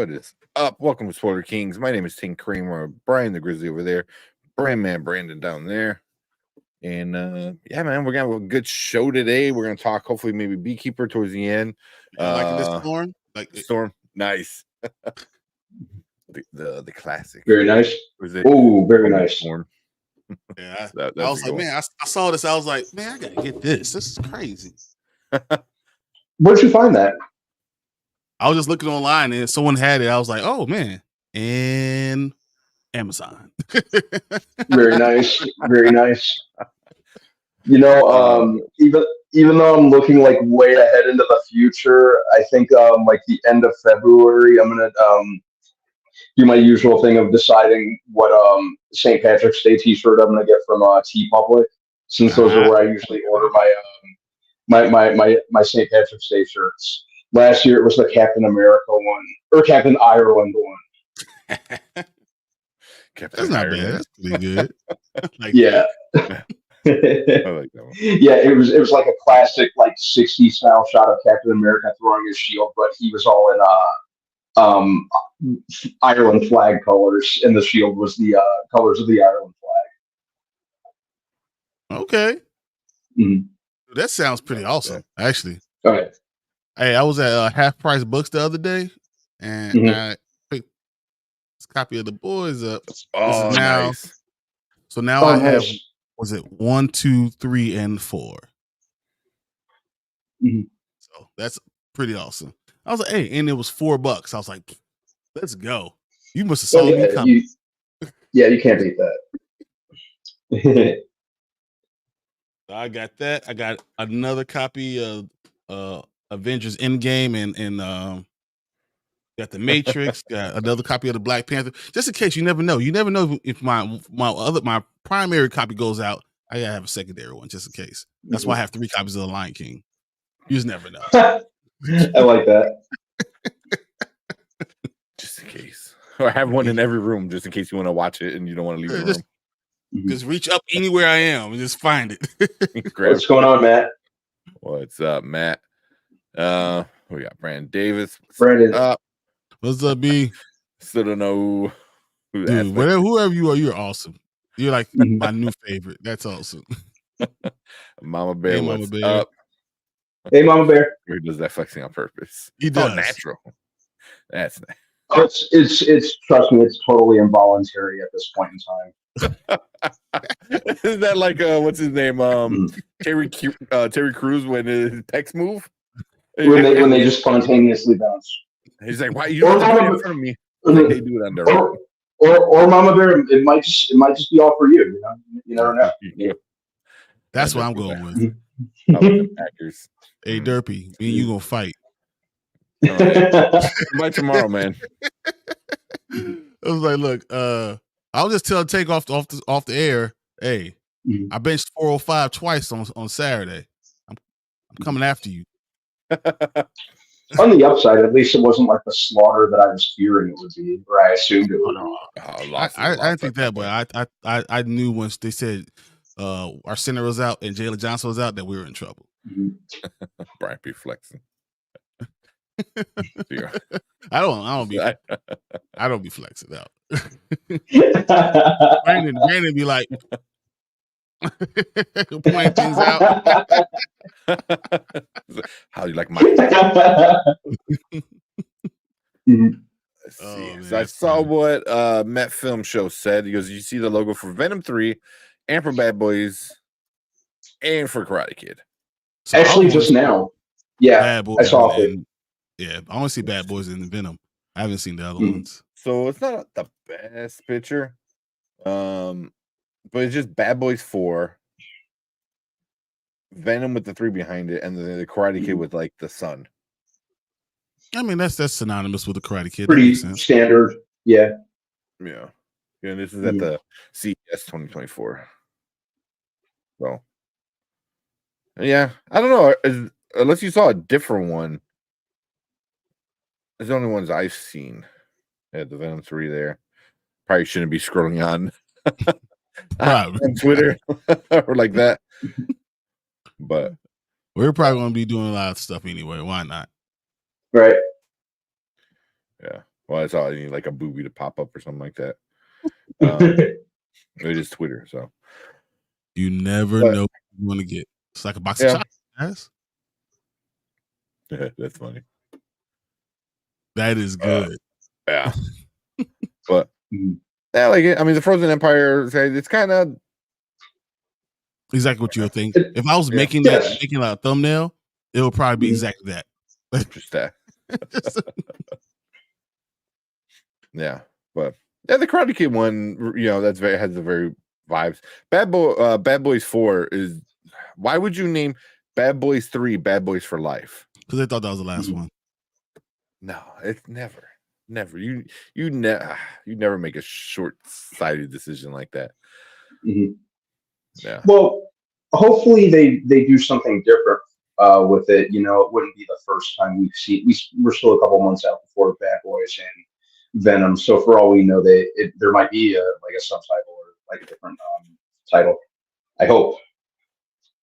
What is up? Welcome to Spoiler Kings. My name is Tim Kramer. Brian the Grizzly over there. Brandon down there. And yeah, man, we're gonna have a good show today. We're gonna talk, hopefully, maybe Beekeeper towards the end. Liking this storm? Storm, nice. the classic. Very nice. Oh, very nice. Storm. Yeah, I was like, man, I saw this. I was like, man, I gotta get this. This is crazy. Where'd you find that? I was just looking online and someone had it. I was like, oh man, and Amazon. Very nice, very nice. You know, even though I'm looking like way ahead into the future, I think like the end of February, I'm gonna do my usual thing of deciding what St. Patrick's Day T-shirt I'm gonna get from TeePublic, since those are where I usually order my St. Patrick's Day shirts. Last year it was the Captain America one or Captain Ireland one. That's not bad. That's pretty good. Yeah. I like that one. Yeah, it was like a classic like 60s style shot of Captain America throwing his shield, but he was all in Ireland flag colors, and the shield was the colors of the Ireland flag. Okay. Mm-hmm. That sounds pretty awesome, actually. All right. Hey, I was at Half Price Books the other day, and I picked this copy of The Boys up. Oh, nice. So now I have, was it 1, 2, 3, and 4? Mm-hmm. So that's pretty awesome. I was like, hey, and it was $4. I was like, let's go. You must have saw me coming. You can't beat that. I got that. I got another copy of Avengers Endgame and got the Matrix. Got another copy of the Black Panther. Just in case, you never know. You never know if my primary copy goes out. I gotta have a secondary one just in case. That's why I have 3 copies of The Lion King. You just never know. I like that. Just in case. Or have one in every room just in case you want to watch it and you don't want to leave the room. Just reach up anywhere I am and just find it. What's going on, Matt? What's up, Matt? We got Brandon Davis. Brandon. What's up, B? Still don't know who Dude, whoever you are, you're awesome. You're like my new favorite. That's awesome. Mama Bear, hey, Mama Bear. Up? Hey, Mama Bear. Or does that flexing on purpose? He does. Natural. That's nice. It's trust me, it's totally involuntary at this point in time. Isn't that like what's his name? Terry Crews when his pecs move? When they just spontaneously bounce. He's like, why you don't have to put it in front of me? Like they do it under. Or Mama Bear, it might just be all for you. You know, you never know. Yeah. That's what I'm going with. I like the Packers. Hey, Derpy, me and you gonna fight. By tomorrow, man. I was like, look, I'll just tell Take off the air. Hey, I benched 405 twice on Saturday. I'm coming after you. On the upside, at least it wasn't like the slaughter that I was fearing it would be, or I assumed it would be. I didn't think that, but I knew once they said our center was out and Jalen Johnson was out that we were in trouble. Brian be flexing. I don't be flexing out. Brandon be like point things out. How do you like my Let's see. Man, so I saw what Met Film Show said. He goes, you see the logo for Venom 3 and for Bad Boys and for Karate Kid. So actually just now. Yeah, I saw it. Yeah, I want to see Bad Boys and Venom. I haven't seen the other ones. So it's not the best picture. But it's just Bad Boys 4, Venom with the 3 behind it, and the Karate Kid with like the sun. I mean, that's synonymous with the Karate Kid. Pretty standard. Yeah. Yeah. And this is at the CES 2024. So yeah, I don't know. Unless you saw a different one. It's the only ones I've seen. Yeah, the Venom 3 there. Probably shouldn't be scrolling on on Twitter or like that. But we're probably going to be doing a lot of stuff anyway. Why not? Right. Yeah. Well, I saw I need like a booby to pop up or something like that. It is Twitter, so you never know what you want to get. It's like a box of chocolates, guys. Yeah, that's funny. That is good. Yeah, but yeah, like I mean, the Frozen Empire. It's kind of exactly what you would think. If I was making a thumbnail, it would probably be exactly that. Just that. Yeah, but yeah, the Karate Kid one, that's has the very vibes. Bad Boys 4 is. Why would you name Bad Boys 3 Bad Boys for Life? Because they thought that was the last one. No, it's never. You never make a short-sighted decision like that. Yeah. Well, hopefully they do something different with it. It wouldn't be the first time we've seen. We're still a couple months out before Bad Boys and Venom. So for all we know, there might be a subtitle or like a different title. I hope.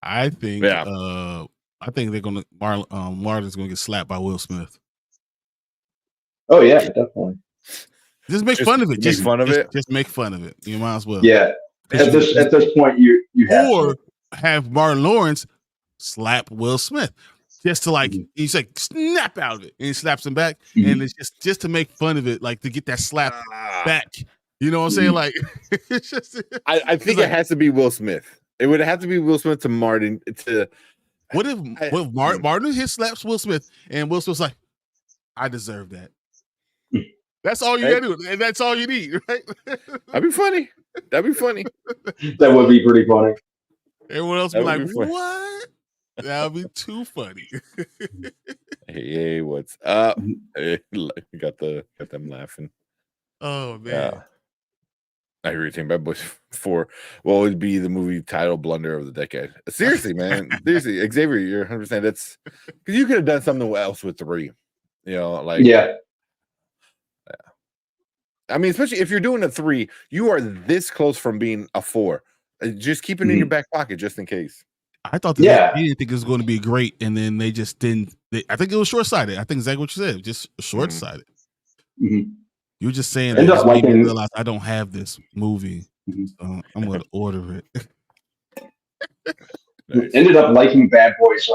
I think. I think they're gonna. Martin's gonna get slapped by Will Smith. Oh yeah, definitely. Just make fun of it. Just fun of it. Just make fun of it. You might as well. Yeah. At this point, you have or to. have Martin Lawrence slap Will Smith just to he's like snap out of it and he slaps him back and it's just to make fun of it, like to get that slap back. You know what I'm saying? Like it's just. I think it has to be Will Smith. It would have to be Will Smith to Martin to. What if Martin slaps Will Smith and Will Smith's like, I deserve that. That's all you gotta do, and that's all you need, right? That'd be funny. That'd be funny. That would be pretty funny. Everyone else would be like, what? That would be too funny. Hey, what's up? Hey, got them laughing. Oh man. I hear you saying Bad Boys 4. What would be the movie title blunder of the decade? Seriously, man. Seriously, Xavier, you're 100%. That's because you could have done something else with 3. Yeah. I mean, especially if you're doing a 3, you are this close from being a 4. Just keep it in your back pocket just in case. I thought they didn't think it was going to be great, and then they just didn't. I think it was short-sighted. I think exactly what you said, just short-sighted. You were just saying that just made me realize I don't have this movie, so I'm going to order it. Nice. Ended up liking Bad Boys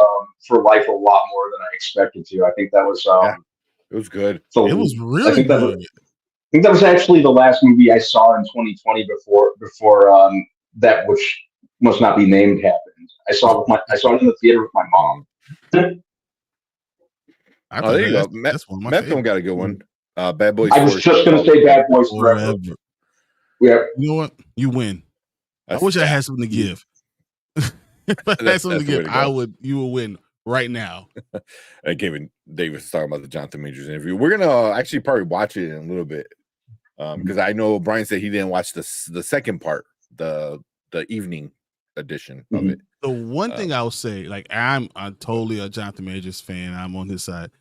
for Life a lot more than I expected to. I think that was it was good. So it was really good. I think that was actually the last movie I saw in 2020 before that, which must not be named, happened. I saw it in the theater with my mom. There you go. Methone got a good one. Bad Boys. I was just going to say Bad Boys Forever. Yeah. You know what? You win. I wish I had something to give. If I had something to give, you will win right now. Kevin Davis is talking about the Jonathan Majors interview. We're gonna actually probably watch it in a little bit. Because I know Brian said he didn't watch the second part, the evening edition of it. The one thing I will say, like I'm totally a Jonathan Majors fan. I'm on his side.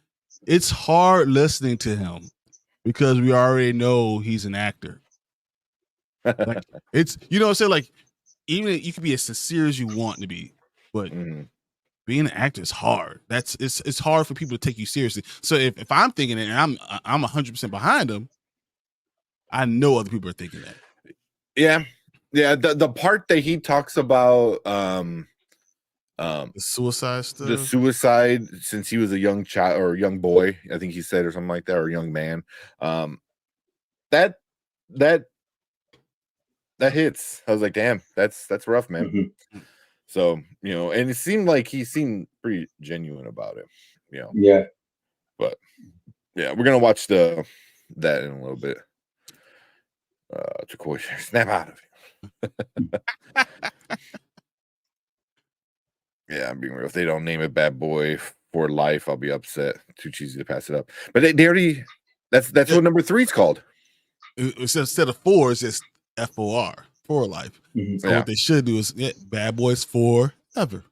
It's hard listening to him because we already know he's an actor. Like it's what I'm saying. Like even you can be as sincere as you want to be, but being an actor is hard. It's hard for people to take you seriously. So if I'm thinking it and I'm 100% behind him, I know other people are thinking that. Yeah. The part that he talks about the suicide stuff. The suicide since he was a young child or young boy, I think he said, or something like that, or a young man. That hits. I was like, damn, that's rough, man. So, and it seemed like he seemed pretty genuine about it. Yeah. But yeah, we're gonna watch that in a little bit. Jacoy, snap out of it. Yeah, I'm being real. If they don't name it Bad Boy for Life, I'll be upset. Too cheesy to pass it up. But they already. That's what number 3's called. Instead of 4, it's just FOR for Life. So what they should do is Bad Boys Forever.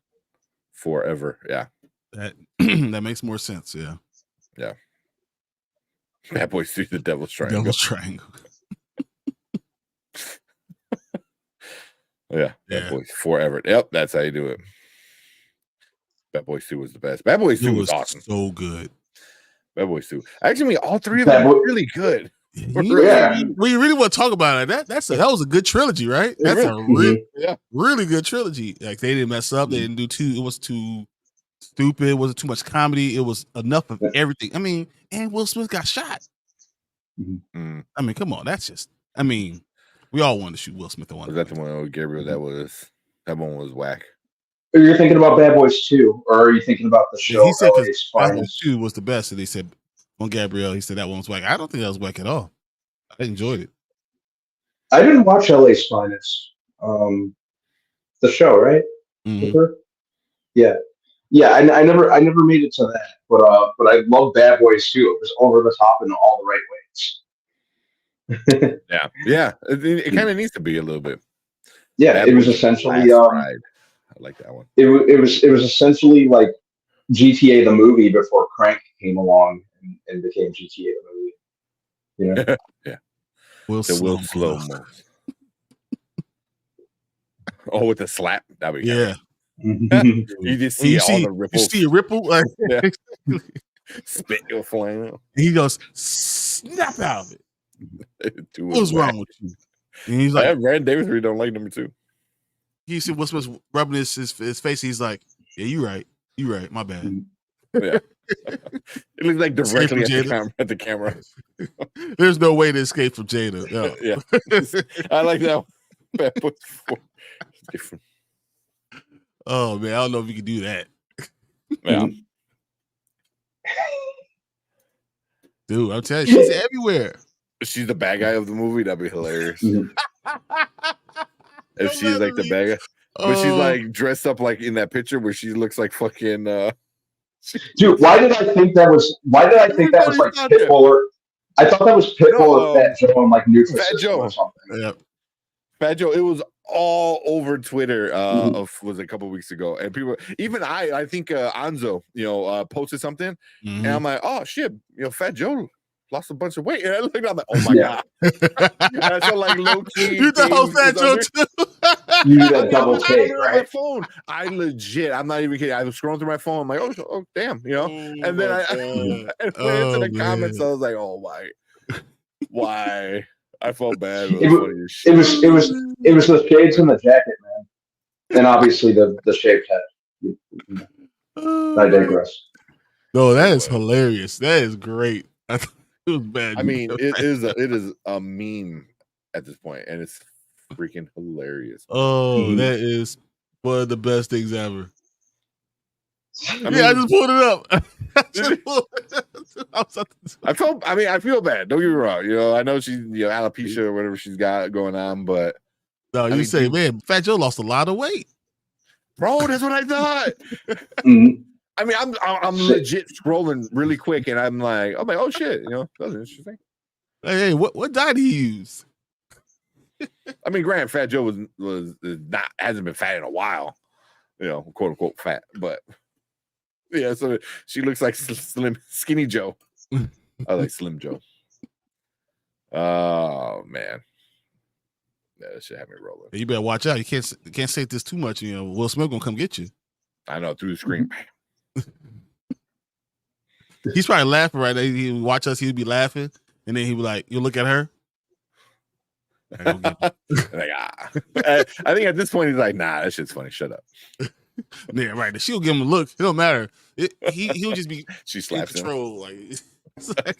Forever, yeah. That makes more sense. Yeah. Bad Boys 3, the Devil's Triangle. Devil's Triangle. Bad Boys Forever. Yep, that's how you do it. Bad Boys 2 was the best. Bad Boys 2 was awesome. So good. Bad Boys 2. Actually, all three of Bad them were Boy- really good. Yeah. We really want to talk about it. That was a good trilogy, right? That's a Mhm. really good trilogy. Like they didn't mess up. They didn't do too. It was too stupid. It wasn't too much comedy. It was enough of everything. I mean, and Will Smith got shot. Mm. I mean, come on. That's just. I mean, we all wanted to shoot Will Smith at one Was point. that the one with Gabriel? That one was whack. Are you thinking about Bad Boys 2, or are you thinking about the show He said because LA's Bad Boys Finest? 2 was the best, and they said on Gabrielle, he said that one was whack. I don't think that was whack at all. I enjoyed it. I didn't watch LA's Finest. The show, right? With her? Yeah. Yeah, I never made it to that, but I love Bad Boys 2. It was over the top in all the right ways. Yeah. It kind of needs to be a little bit. Yeah, Bad it was Boys essentially Last Ride. I like that one. It was essentially like GTA the movie before Crank came along and became GTA the movie. You know? Yeah. Will slow mo. Oh, with the slap. That'd be Yeah. You just see all the ripples. You see a ripple? Like, spit your flying out. He goes, snap out of it. What's wrong with you? And he's like, Brad Davis really don't like number 2. He see Will Smith rubbing his face. He's like, yeah, you right. My bad. Yeah. It looks like directly at the camera. There's no way to escape from Jada. No. Yeah. I like that one. Bad Boys 4. It's different. Oh man, I don't know if you can do that. Yeah. Dude, I'm telling you, she's everywhere. She's the bad guy of the movie. That'd be hilarious. If she's like the bad guy. But she's like dressed up like in that picture where she looks like fucking Dude, why did I think that was like Pitbull or I thought that was Pitbull or Fat Joe on like Nutrisystem or something. Yeah. Fat Joe, it was all over Twitter was a couple weeks ago. And people, even I think Anzo, posted something and I'm like, oh shit, Fat Joe lost a bunch of weight. And I looked, I'm like, oh my God. And I saw like low key. You thought Fat Joe too? You do that double take, right? My phone. I'm not even kidding. I was scrolling through my phone. I'm like, oh damn, and then I went into the comments. I was like, oh why? I felt bad. It was the shades and the jacket, man, and obviously the shaved head. I digress. No, that is hilarious. That is great. It was bad. I mean, it is a meme at this point, and it's freaking hilarious. Oh, that is one of the best things ever. I just pulled it up. I feel bad. Don't get me wrong. I know she's alopecia or whatever she's got going on, but no, you say, man, Fat Joe lost a lot of weight, bro. That's what I thought. I mean, I'm legit scrolling really quick, and I'm like, oh shit, that's interesting. Hey, what diet did he use? I mean, granted, Fat Joe hasn't been fat in a while, quote unquote fat, but yeah, so she looks like skinny Joe. I like Slim Joe. Oh man, that should have me rolling. You better watch out. You can't say this too much. Will Smith gonna come get you. I know, through the screen. He's probably laughing right now. He would watch us. He'd be laughing, and then he'd be like, "You look at her." I think at this point he's like, "Nah, that shit's funny. Shut up." Yeah, right. She'll give him a look. It don't matter. He'll just be she slaps in control. I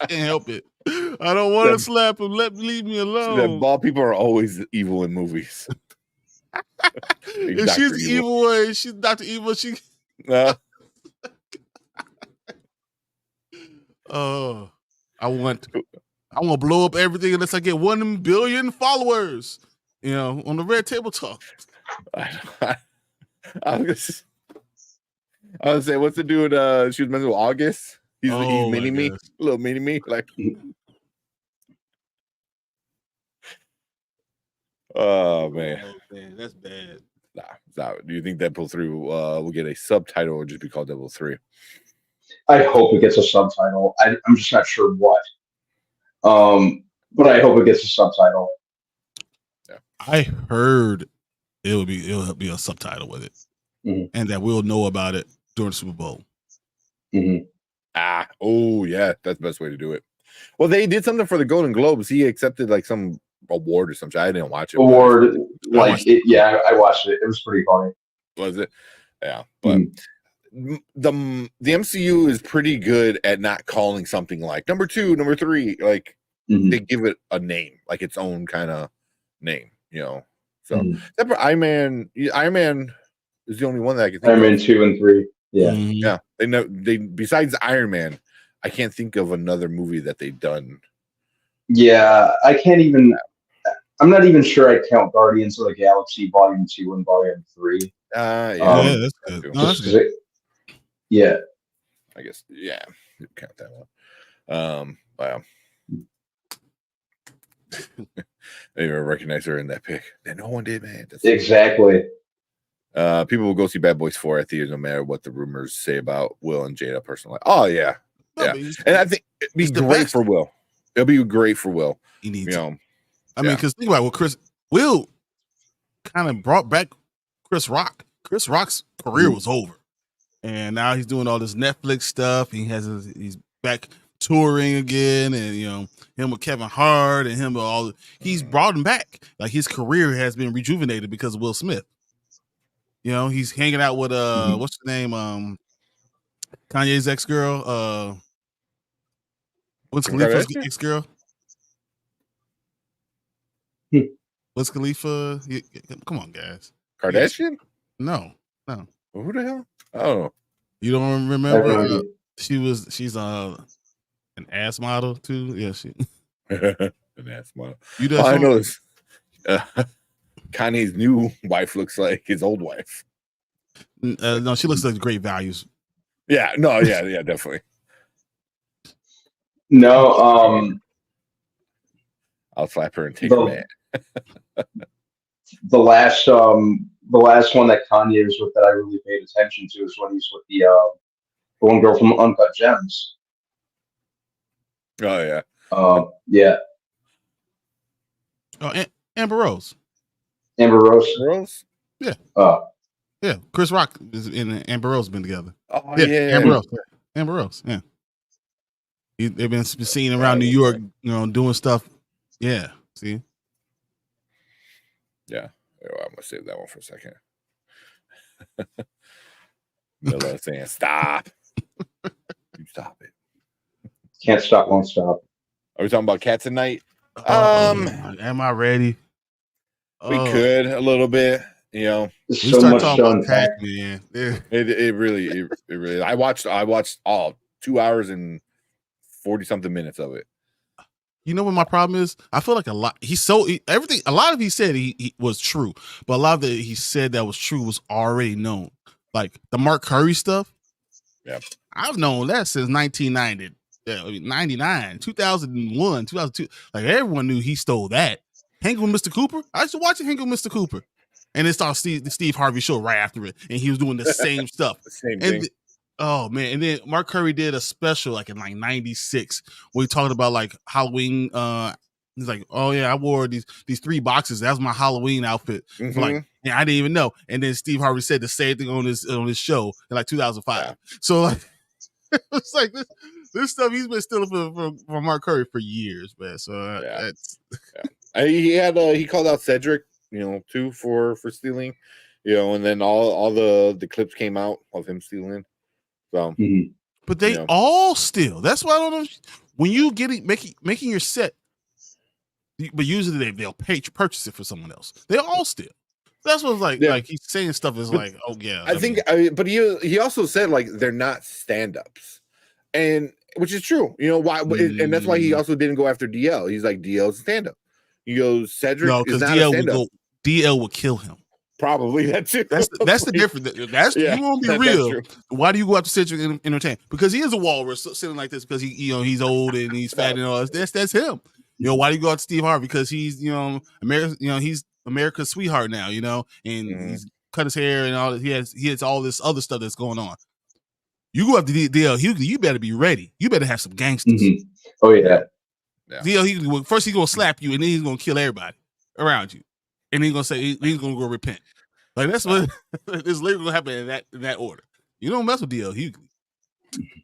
can't help it. I don't want to slap him. Leave me alone. Bald people are always evil in movies. If she's the evil way, she's Dr. Evil. She. I want to blow up everything unless I get 1 billion followers. On the Red Table Talk. I was gonna say, what's the dude? She was mentioned with August. He's mini me, little mini me, like. Oh man, that's bad. Nah. Do you think Deadpool 3 will get a subtitle or just be called Deadpool 3? I hope it gets a subtitle. I'm just not sure what. But I hope it gets a subtitle. Yeah. I heard it'll be a subtitle with it, and that we'll know about it during the Super Bowl. Oh yeah, that's the best way to do it. Well, they did something for the Golden Globes. He accepted like some award or something. I didn't watch it. Award, like it. Yeah, I watched it. It was pretty funny. Was it? Yeah, but the MCU is pretty good at not calling something like number 2, number 3. Like they give it a name, like its own kind of name, So except for Iron Man is the only one that I can think Iron of. Man 2 and 3. Yeah, yeah. They besides Iron Man, I can't think of another movie that they've done. Yeah, I can't even. I'm not even sure I count Guardians of the Galaxy Volume 2 and Volume 3. Yeah, that's good. No, that's good. Yeah, I guess. Yeah, you count that one. Wow. They even recognize her in that pic. That no one did, man. That's exactly. People will go see Bad Boys 4 at theaters no matter what the rumors say about Will and Jada personally. Oh yeah, yeah. And I think it'd be great for Will. It'll be great for Will. He needs I mean, because think about what Will kind of brought back Chris Rock. Chris Rock's career was over, and now he's doing all this Netflix stuff. He's back touring again, and him with Kevin Hart and him with all. He's brought him back. Like his career has been rejuvenated because of Will Smith. He's hanging out with what's her name? Kanye's ex-girl. What's Khalifa's ex-girl? What's Khalifa? Come on, guys. Kardashian? No. Well, who the hell? Oh, you don't remember? She's an ass model too. Yeah, she an ass model. I know this. Kanye's new wife looks like his old wife. No, she looks like great values. Yeah, no, yeah, definitely. No, I'll slap her and take her man. The last one that Kanye was with that I really paid attention to is when he's with the one girl from Uncut Gems. Oh yeah. Yeah. Oh, Amber Rose. Amber Rose? Yeah. Yeah. Chris Rock and Amber Rose been together. Oh yeah. Amber Rose. Yeah. They've been seen around New York, doing stuff. Yeah. See. Yeah. I'm gonna save that one for a second. Miller saying stop. You stop it. Can't stop, won't stop. Are we talking about Cats at Night? Am I ready? We could a little bit, We start talking about Cats, man. It really. I watched all 2 hours and 40 something minutes of it. You know what my problem is? I feel like a lot. Everything. A lot of he said he was true, but a lot of that he said that was true was already known. Like the Mark Curry stuff. Yeah, I've known that since 1990. 99, 2001, 2002. Like everyone knew he stole that. Hanging with Mr. Cooper. I used to watch Hanging with Mr. Cooper, and it started the Steve Harvey show right after it, and he was doing the same stuff. The same thing. Oh man! And then Mark Curry did a special like in like '96 where he talked about like Halloween. He's like, "Oh yeah, I wore these 3 boxes. That was my Halloween outfit." Mm-hmm. Like, yeah, I didn't even know. And then Steve Harvey said the same thing on his show in like 2005. Yeah. So like, it's like this stuff he's been stealing from Mark Curry for years, man. So that's. He called out Cedric, too for stealing, and then all the clips came out of him stealing. So, but they all steal. That's why I don't know when you making your set. But usually they'll purchase it for someone else. They all steal. That's what it's like. Yeah. Like he's saying stuff is like, oh yeah. I think, but he also said like they're not stand-ups, and which is true. Why? And that's why he also didn't go after DL. He's like DL's stand-up. He goes Cedric is not DL a stand-up. DL would kill him. Probably that's it. That's the difference. You won't be real. Why do you go after Cedric and entertain? Because he is a walrus sitting like this because he's old and he's fat and all that. That's him. Why do you go out to Steve Harvey? Because he's he's America's sweetheart now, and he's cut his hair and all that. He has all this other stuff that's going on. You go after DL Hughley, you better be ready. You better have some gangsters. Mm-hmm. Oh yeah. DL Hughley, first he's gonna slap you and then he's gonna kill everybody around you. And he's gonna say he's gonna go repent. Like that's what it's literally gonna happen in that order. You don't mess with DL Hughley.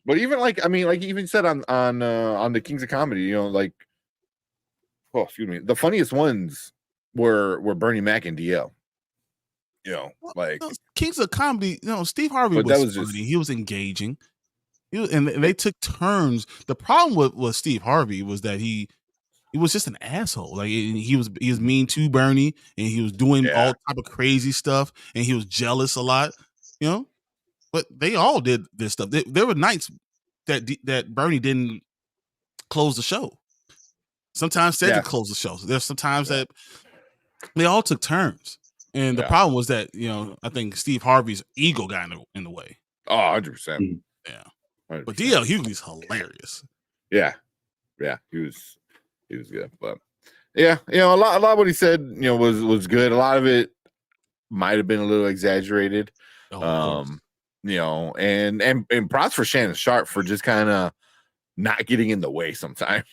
But even like, I mean, like you even said on the Kings of Comedy, you know, like, oh, excuse me, the funniest ones were Bernie Mac and DL. You know, like, Kings of Comedy. You know, Steve Harvey but that was was funny. just He was engaging. And they took turns. The problem with Steve Harvey was that he was just an asshole. Like he was mean to Bernie, and he was doing all type of crazy stuff, and he was jealous a lot. You know, but they all did this stuff. There were nights that Bernie didn't close the show. Sometimes Cedric closed the show. There's sometimes that they all took turns. And the problem was that, you know, I think Steve Harvey's ego got in the way. Oh, 100%. Yeah. 100%. But DL Hughley's hilarious. Yeah. He was good. But yeah, you know, a lot of what he said, you know, was good. A lot of it might have been a little exaggerated. You know, and props for Shannon Sharp for just kind of not getting in the way sometimes.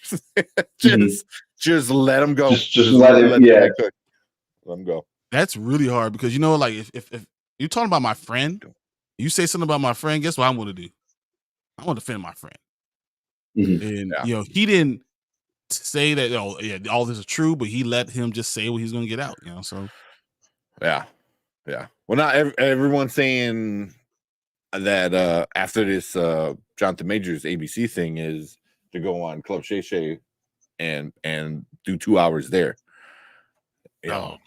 just let him go. Just let him go. That's really hard because, you know, like if you're talking about my friend, you say something about my friend, guess what I'm going to do? I'm going to defend my friend. And, you know, he didn't say that, oh, yeah, all this is true, but he let him just say what he's going to get out, you know, so. Yeah. Well, not everyone's saying that after this Jonathan Majors ABC thing is to go on Club Shay Shay and do 2 hours there. You know,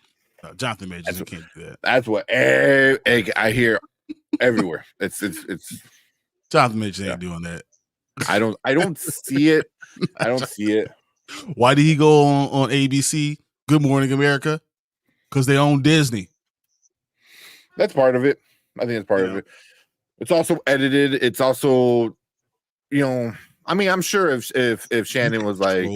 no, Jonathan Majors, you can't do that. That's what I hear everywhere. It's Jonathan Majors ain't doing that. I don't see it. I don't see it. Why did he go on ABC? Good Morning America? Because they own Disney. That's part of it. I think it's part of it. It's also edited. It's also, you know, I mean, I'm sure if Shannon was like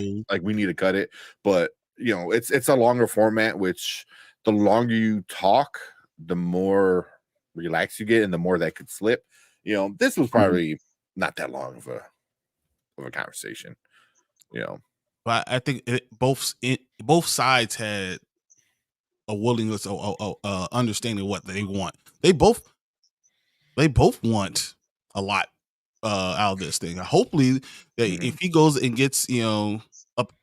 we need to cut it, but you know, it's a longer format, which the longer you talk, the more relaxed you get and the more that could slip. You know, this was probably not that long of a conversation, you know. But I think both sides had a willingness, understanding what they want. They both want a lot out of this thing. Hopefully, that if he goes and gets, you know,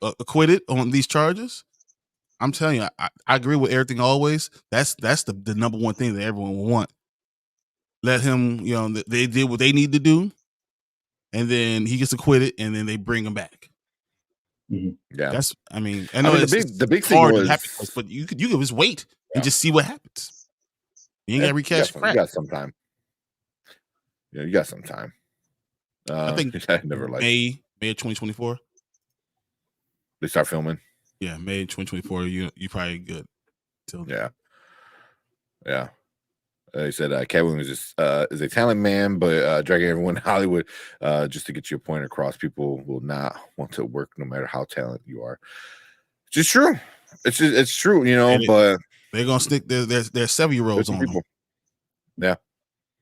acquitted on these charges, I'm telling you, I agree with everything always. That's the number one thing that everyone will want. Let him, you know, they did what they need to do, and then he gets acquitted, and then they bring him back. Yeah, that's. I mean, I know the big thing hard was, to happen, but you could just wait and just see what happens. You ain't got to recash crap. You got some time. Yeah, you got some time. I think I never liked May of 2024. They start filming. Yeah, May 2024. You probably good. Till yeah. They said Kevin was just is a talent man, but dragging everyone in Hollywood just to get your point across. People will not want to work no matter how talented you are. It's just true. It's true, you know. But they're gonna stick their 7-year-olds on people. Yeah,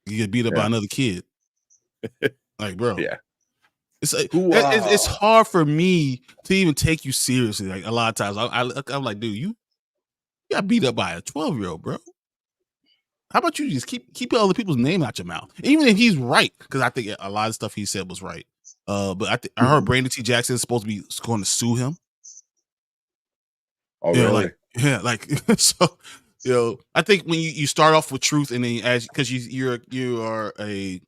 you get beat up by another kid. Like, bro. Yeah. It's like, it's hard for me to even take you seriously. Like a lot of times, I'm like, dude, you got beat up by a 12-year-old, bro. How about you just keep other people's name out your mouth, even if he's right? Because I think a lot of stuff he said was right. But I heard Brandon T. Jackson is supposed to be going to sue him. Oh, really? Like so. You know, I think when you start off with truth, and then because you are a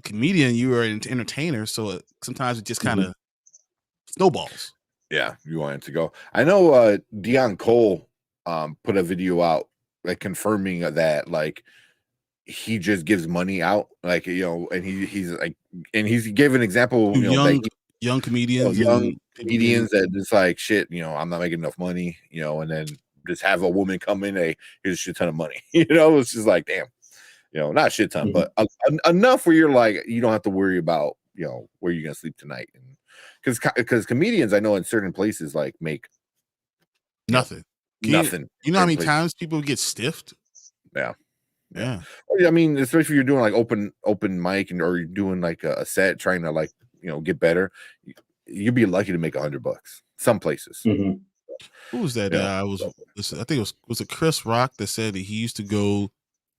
comedian, you are an entertainer, so sometimes it just kind of snowballs. Yeah, you want it to go. I know Deion Cole put a video out like confirming that like he just gives money out, like, you know, and he's like, and he gave an example, you know, young comedians, that just like, shit, you know, I'm not making enough money, you know, and then just have a woman come in, here's a shit ton of money, you know. It's just like, damn, you know, not a shit ton, but enough where you're like, you don't have to worry about, you know, where you're gonna sleep tonight. And because comedians, I know in certain places like make nothing. Nothing. You know how many times people get stiffed? Yeah. I mean, especially if you're doing like open mic or you're doing like a set trying to, like, you know, get better, you'd be lucky to make $100 some places. Who was that? I think it was it Chris Rock that said that he used to go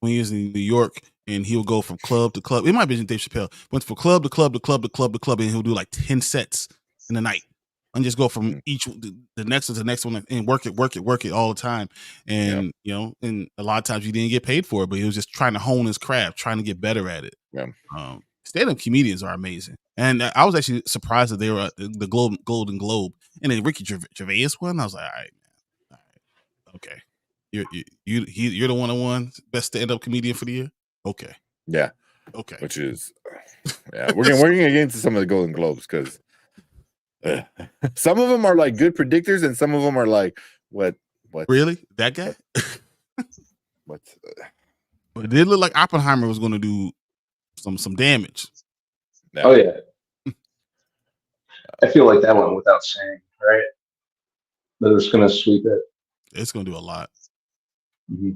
when he was in New York and he'll go from club to club. It might be Dave Chappelle. Went from club to club to club to club to club, and he'll do like 10 sets in a night, and just go from each the next to the next one and work it all the time. And and a lot of times he didn't get paid for it, but he was just trying to hone his craft, trying to get better at it. Yeah. Stand-up comedians are amazing, and I was actually surprised that they were at the Golden Globe, and then Ricky Gervais won. I was like, all right, okay, you're the one who won best stand-up comedian for the year. Okay, yeah, okay, which is we're gonna get into some of the Golden Globes because some of them are like good predictors, and some of them are like what really that guy. But it did look like Oppenheimer was going to do some damage. No. Oh yeah, I feel like that went without saying, right? They're just gonna sweep it. It's gonna do a lot. Mm-hmm.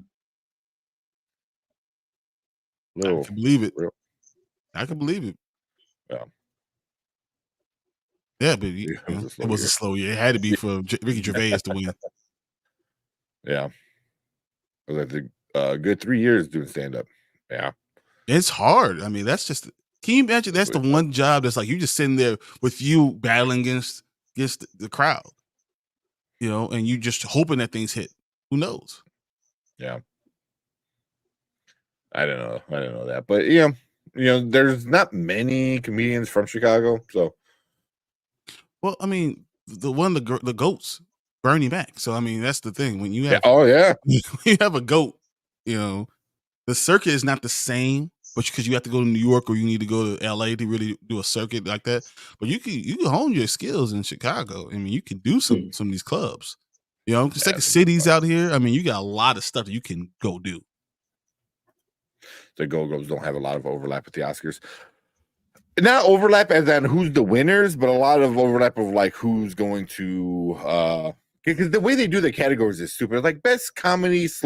I can believe it. I can believe it. Yeah, but it was a slow year. It had to be for Ricky Gervais to win. Yeah, it was like a good 3 years doing stand up. Yeah, it's hard. I mean, that's just. Can you imagine? That's the one job that's like you just sitting there with you battling against the crowd, and you just hoping that things hit. Who knows? Yeah, I don't know that, but there's not many comedians from Chicago, so. Well, I mean, the goats, Bernie Mac. So I mean, that's the thing when you have. When you have a goat, the circuit is not the same, but because you have to go to New York or you need to go to LA to really do a circuit like that. But you can hone your skills in Chicago. I mean, you can do some of these clubs. Just like the cities out here. I mean, you got a lot of stuff that you can go do. The Golden Globes don't have a lot of overlap with the Oscars. Not overlap as in who's the winners, but a lot of overlap of like who's going to because the way they do the categories is stupid. Like best comedy /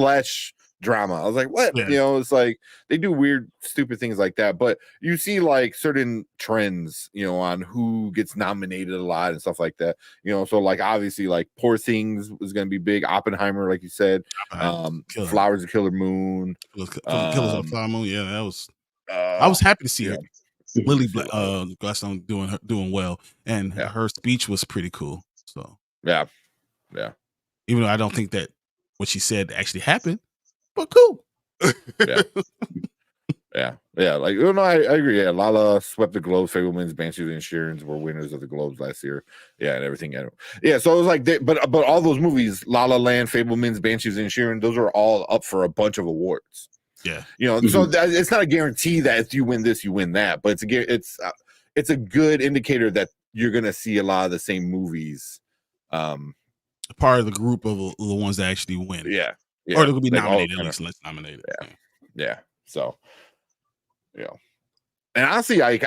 drama. I was like, what? Yeah. It's like they do weird, stupid things like that. But you see like certain trends, on who gets nominated a lot and stuff like that. So like obviously like Poor Things was gonna be big. Oppenheimer, like you said, Flowers of Killer Moon. Killers of the Flower Moon. Yeah, that was I was happy to see her. Lily Gladstone doing well, and her speech was pretty cool. So yeah, even though I don't think that what she said actually happened, but cool. yeah. Like I agree. Yeah, Lala swept the Globes. Fableman's Banshees of Insurance were winners of the Globes last year. Yeah, and everything. Yeah, so it was like, but all those movies, La La Land, Fableman's Banshees of Insurance, those are all up for a bunch of awards. Yeah, so it's not a guarantee that if you win this, you win that, but it's a good indicator that you're gonna see a lot of the same movies. Part of the group of the ones that actually win. Yeah. Or they'll be nominated. At least let's nominate it. Yeah. So, and honestly, I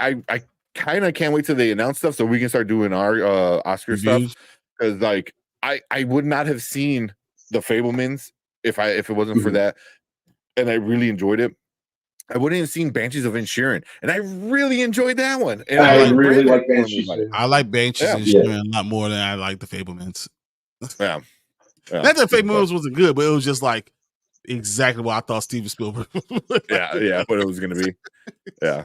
kind of can't wait till they announce stuff so we can start doing our Oscar stuff, because like I would not have seen the Fablemans if it wasn't for that. And I really enjoyed it. I wouldn't have seen Banshees of Inisherin, and I really enjoyed that one. And I really like Banshees. I like Banshees of Inisherin a lot more than I like the Fablemans. Yeah. Not that Fablemans wasn't good, but it was just like exactly what I thought Steven Spielberg. yeah, but it was gonna be. Yeah.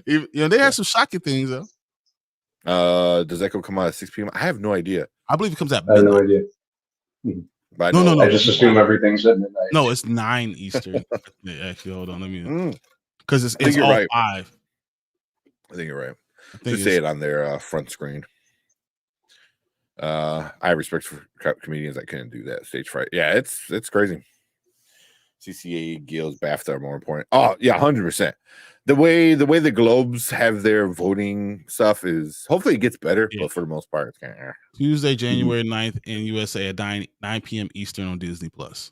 They had some shocking things though. Does Echo come out at 6 p.m.? I have no idea. I believe it comes out. I have no idea. No. I just assume everything's at midnight. No, it's 9 Eastern. Actually, hold on. Let me. Because it's all right. 5. I think you're right. Just say it on their front screen. I have respect for comedians that couldn't do that stage fright. Yeah, it's crazy. CCA, Guilds, BAFTA are more important. Oh yeah, 100%. The way the Globes have their voting stuff is hopefully it gets better, but for the most part, it's kind of Tuesday, January 9th in USA at 9 p.m. Eastern on Disney Plus.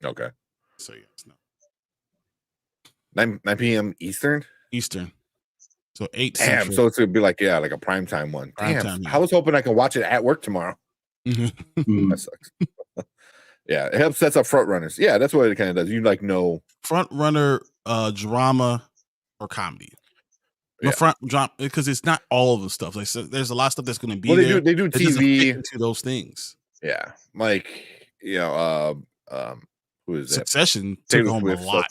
Okay. So yes, no. 9 p.m. Eastern. So 8. Damn. Central. So it's gonna be like like a primetime one. Damn. I was hoping I could watch it at work tomorrow. That sucks. Yeah, it helps sets up front runners. Yeah, that's what it kind of does. You know front runner drama or comedy. No front drama, because it's not all of the stuff. Like, so there's a lot of stuff that's going to be there. They do TV into those things. Yeah, like who is that? Succession took home a lot.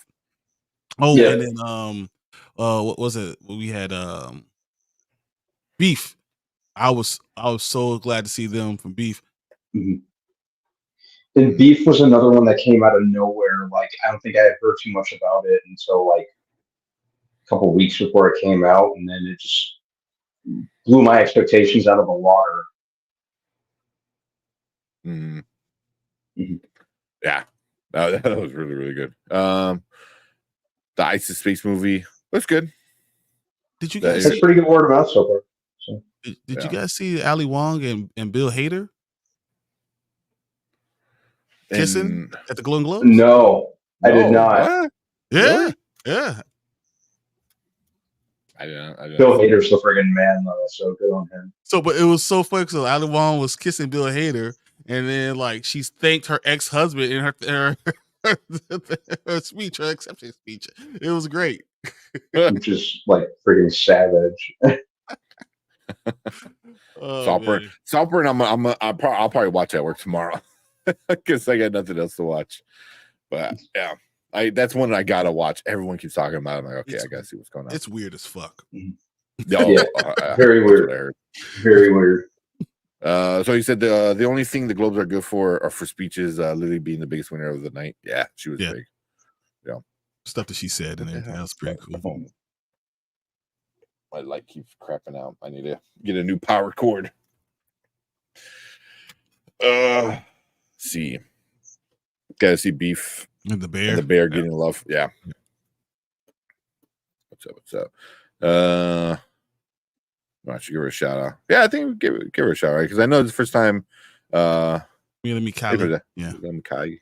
Oh, Yeah. and then what was it? We had Beef. I was so glad to see them from Beef. Mhm. And Beef was another one that came out of nowhere. Like, I don't think I had heard too much about it until like a couple of weeks before it came out, and then it just blew my expectations out of the water. Mhm. Mhm. Yeah, that was really, really good. The Ice of Space movie was good. Did you That guys That's see? pretty good word of mouth so far. So, Did you Yeah. guys see Ali Wong and Bill Hader kissing And at the Golden Globes? no, I did no, not. what? Yeah, Really? yeah. I didn't Bill see that. Hader's the friggin' man, though, so good on him. So, but it was so funny. So Ali Wong was kissing Bill Hader, and then like she thanked her ex-husband in her speech, her acceptance speech. It was great. Which is like friggin' savage. Oh, Saltburn, man. Saltburn. I'll probably watch at work tomorrow because I got nothing else to watch. But yeah, that's one I gotta watch. Everyone keeps talking about it. I'm like, okay, I gotta see what's going on. It's weird as fuck. Yeah, very that's weird. what I heard. Very weird. So you said the only thing the Globes are good for are for speeches. Lily being the biggest winner of the night. Yeah, she was big. Yeah, Stuff that she said and everything. That was pretty cool. My light keeps crapping out. I need to get a new power cord. See, gotta see Beef And the bear. and the bear getting love. Yeah. What's up? I should give her a shout out. Yeah, I think give her a shout out because I know it's the first time. Me and Mikali. Yeah, Mikali in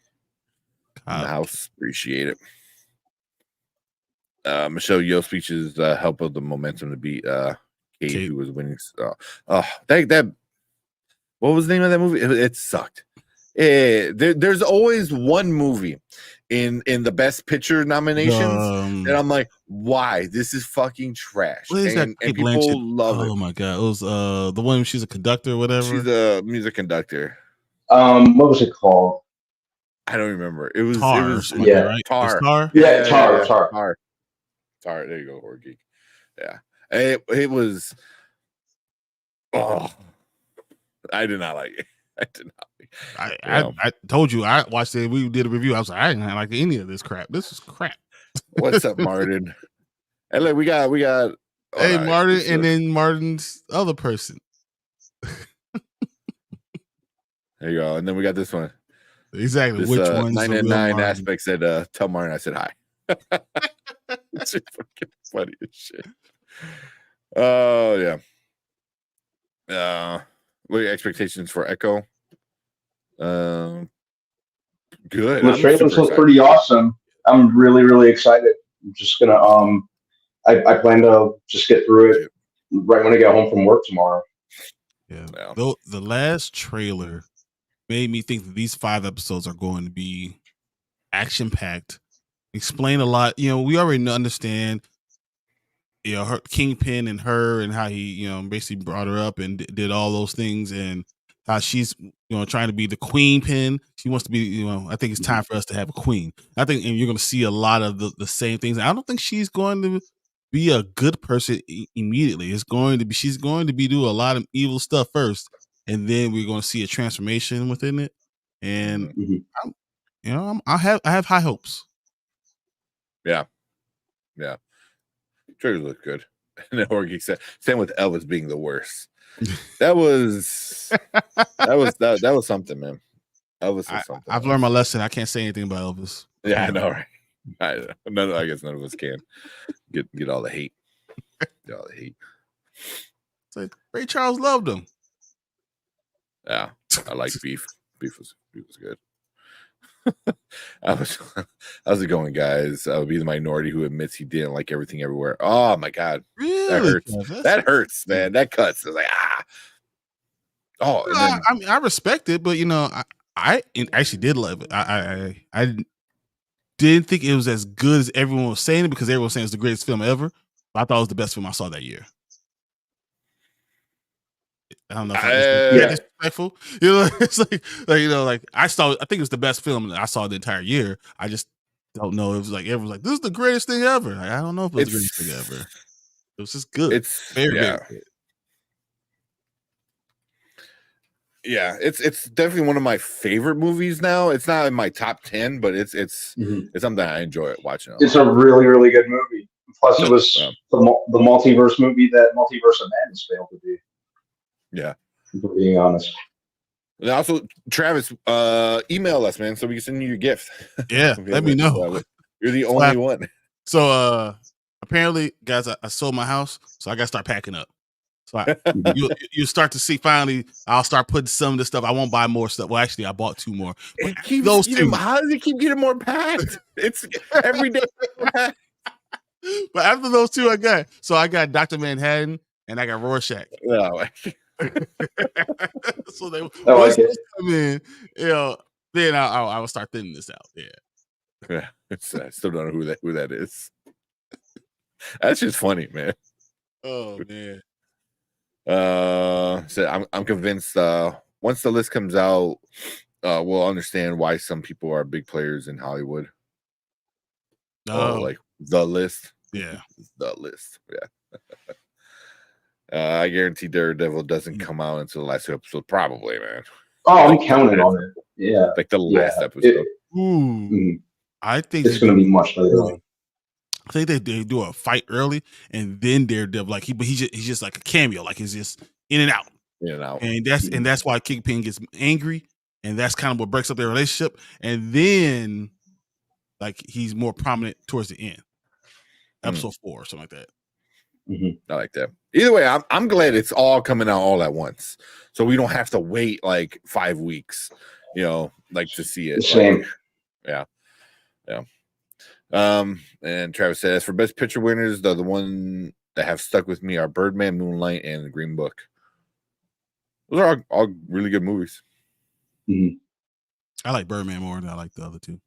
the house. Appreciate it. Michelle Yeoh's speeches help build the momentum to beat Kate, who was winning. That what was the name of that movie? It sucked. There's always one movie in the best picture nominations, and I'm like, why? This is fucking trash. What is and Kate people Blanchett? love it. Oh my god, it was the one she's a conductor or whatever. She's a music conductor. What was it called? I don't remember. It was Tar. Yeah, right? Tar. Tar. Yeah, Tar. Tar. There you go, Horror Geek. Yeah, it was. Oh, I did not like it. I did not like it. I told you I watched it. We did a review. I was like, I didn't like any of this crap. This is crap. What's up, Martin? And look, we got. Hey, Martin, and then Martin's other person. There you go. And then we got this one. Exactly. Which one's 9 the and real 9 Martin? aspect said, tell Martin I said hi. It's just fucking funny as shit. Oh, yeah. What are your expectations for Echo? Good. The trailers look pretty awesome. I'm really, really excited. I'm just gonna I plan to just get through it right when I get home from work tomorrow. Yeah. Though the last trailer made me think that these 5 episodes are going to be action packed. Explain a lot. You know, we already understand. You know, her Kingpin and her and how he, you know, basically brought her up and did all those things and how she's, you know, trying to be the queen pin. She wants to be, you know, I think it's time for us to have a queen. I think, and you're going to see a lot of the same things. I don't think she's going to be a good person immediately. She's going to be do a lot of evil stuff first, and then we're going to see a transformation within it. And I have high hopes. Yeah. Trailer looked good. And then Horgy said, same with Elvis being the worst. That was something, man. Elvis was something. I've learned my lesson. I can't say anything about Elvis. Yeah, I know, right? I guess none of us can get all the hate. Get all the hate. It's like Ray Charles loved him. Yeah, I like Beef. Beef was good. How's it going, guys? I'll be the minority who admits he didn't like Everything Everywhere. Oh my god, really? That hurts, man. That cuts. It's like Oh, and then, I mean, I respect it, but you know, I actually did love it. I didn't think it was as good as everyone was saying it because everyone was saying it's the greatest film ever. But I thought it was the best film I saw that year. I don't know if that's disrespectful. You know, it's like you know, like I think it was the best film that I saw the entire year. I just don't know. It was like everyone's like, "This is the greatest thing ever." Like, I don't know if it was the greatest thing ever. It was just good. It's Very, very good. Yeah, it's definitely one of my favorite movies now. It's not in my top 10, but it's something I enjoy watching. It's a really, really good movie. Plus, it was the multiverse movie that Multiverse of Madness failed to be. Yeah, for being honest. And also, Travis, email us, man, so we can send you your gift. Yeah, let me know. You're the only one. So apparently, guys, I sold my house, so I got to start packing up. So you start to see finally. I'll start putting some of the stuff. I won't buy more stuff. Well, actually, I bought 2 more. But those 2. How does it keep getting more packed? It's every day. But after those 2, I got Dr. Manhattan and I got Rorschach. Oh. So they once those come in, then I will start thinning this out. Yeah. I still don't know who that is. That's just funny, man. Oh man. So I'm convinced once the list comes out, we'll understand why some people are big players in Hollywood. Like the list. Yeah. The list. Yeah. I guarantee Daredevil doesn't come out until the last episode, probably, man. Oh, I'm counting on it. Yeah. Like the last episode. I think it's going to be much later on. I think they do a fight early, and then Daredevil, like he's just like a cameo, like he's just in and out, and that's why Kingpin gets angry, and that's kind of what breaks up their relationship, and then like he's more prominent towards the end, episode 4 or something like that. I like that. Either way, I'm glad it's all coming out all at once, so we don't have to wait like 5 weeks, like to see it. Same. Yeah. And Travis says for best picture winners, the one that have stuck with me are Birdman, Moonlight, and The Green Book. Those are all really good movies. I like Birdman more than I like the other 2.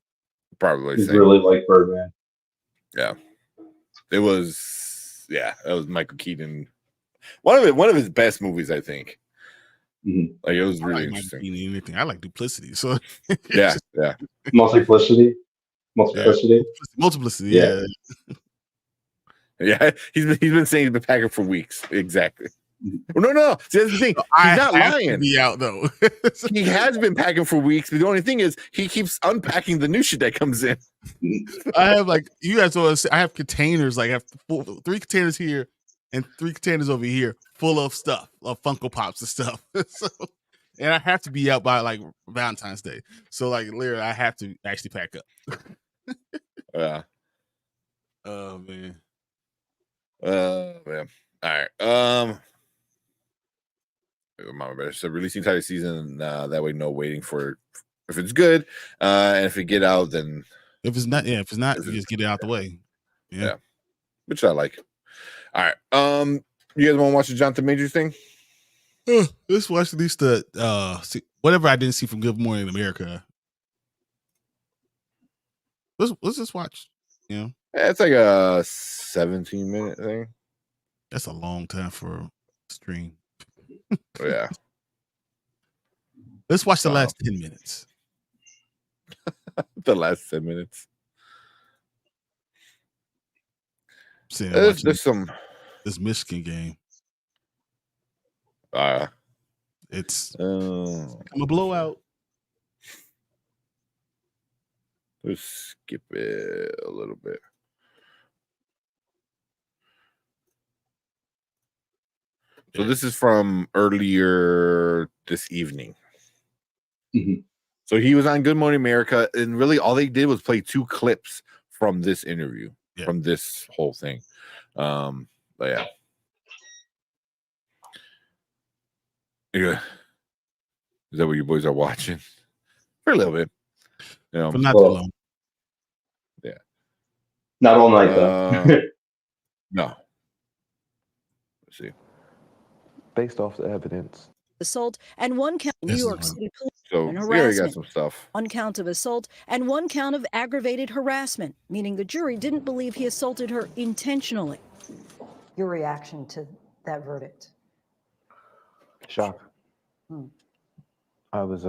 Probably same. Really like Birdman. Yeah, it was. Yeah, that was Michael Keaton. One of his best movies, I think. Like it was really interesting. I like Duplicity. So yeah. Multiplicity. Multiplicity. Yeah. Yeah, he's been saying he's been packing for weeks. Exactly. No. See, that's the thing. He's not lying. To be out though. He has been packing for weeks, but the only thing is he keeps unpacking the new shit that comes in. I have you guys know. I have containers. Like I have 3 containers here and 3 containers over here full of stuff, of Funko Pops and stuff. And I have to be out by like Valentine's Day. So like literally, I have to actually pack up. Yeah. Oh man. Man. All right. So releasing title season. That way, no waiting for if it's good. And if it get out, then if it's not, you just get it out the way. Yeah. Which I like. All right. You guys want to watch the Jonathan Majors thing? Let's watch at least see, whatever I didn't see from Good Morning America. Let's just watch. Yeah, it's like a 17-minute thing. That's a long time for a stream. Yeah. Let's watch the last 10 minutes. The last 10 minutes. There's this Michigan game. It's a blowout. Let's skip it a little bit. So this is from earlier this evening. So he was on Good Morning America, and really all they did was play 2 clips from this interview, from this whole thing. But yeah. Is that what you boys are watching? For a little bit. But not too long. Yeah. Not all night, though. No. Let's see. Based off the evidence. Assault and 1 count New York City police so and we already got some stuff. 1 count of assault and 1 count of aggravated harassment, meaning the jury didn't believe he assaulted her intentionally. Your reaction to that verdict? Shock. I was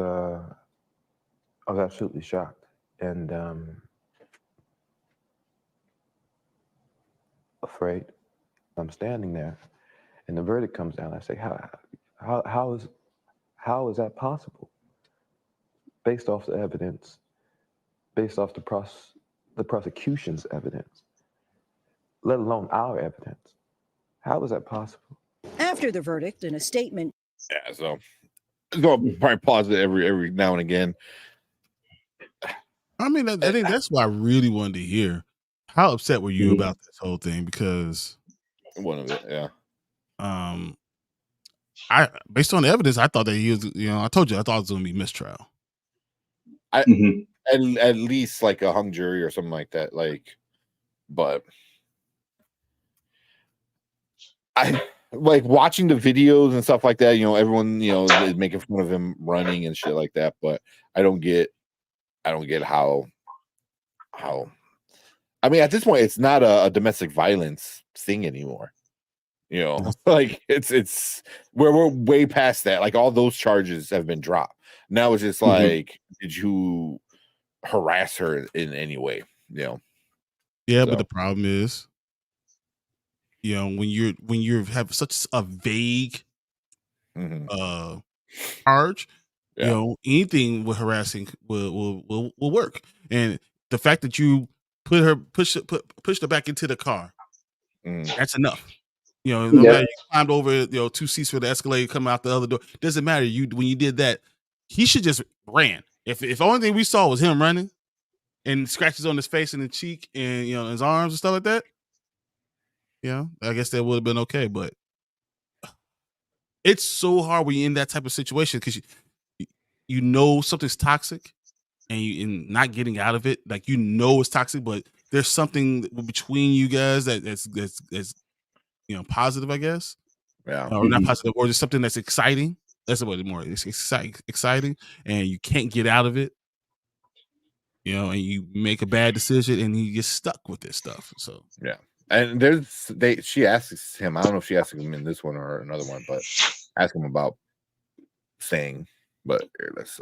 absolutely shocked, and afraid. I'm standing there, and the verdict comes down. I say, how is that possible? Based off the evidence, based off the prosecution's evidence, let alone our evidence. How is that possible? After the verdict, in a statement, Yeah, so I'm going to probably pause it every now and again. I mean, I think that's what I really wanted to hear. How upset were you about this whole thing? Because One of it, yeah. I based on the evidence, I thought that he was, I told you I thought it was gonna be mistrial. At least like a hung jury or something like that. Like, but I like watching the videos and stuff like that. Everyone is making fun of him running and shit like that. But I don't get how. I mean, at this point, it's not a domestic violence thing anymore. Like it's where we're way past that. Like all those charges have been dropped. Now it's just like, did you harass her in any way? Yeah, but the problem is, when you have such a vague charge, anything with harassing will work. And the fact that you pushed her back into the car, that's enough. No matter you climbed over, 2 seats for the escalator, come out the other door. Doesn't matter. When you did that, he should just ran. If the only thing we saw was him running and scratches on his face and the cheek and his arms and stuff like that, I guess that would have been okay. But it's so hard when you're in that type of situation because you know something's toxic and not getting out of it. Like it's toxic, but there's something between you guys that's positive, I guess. Yeah. Or not positive, or just something that's exciting. That's what it's more. It's exciting, and you can't get out of it. And you make a bad decision, and you get stuck with this stuff. So yeah. And she asks him. I don't know if she asked him in this one or another one, but ask him about saying. But here, let's.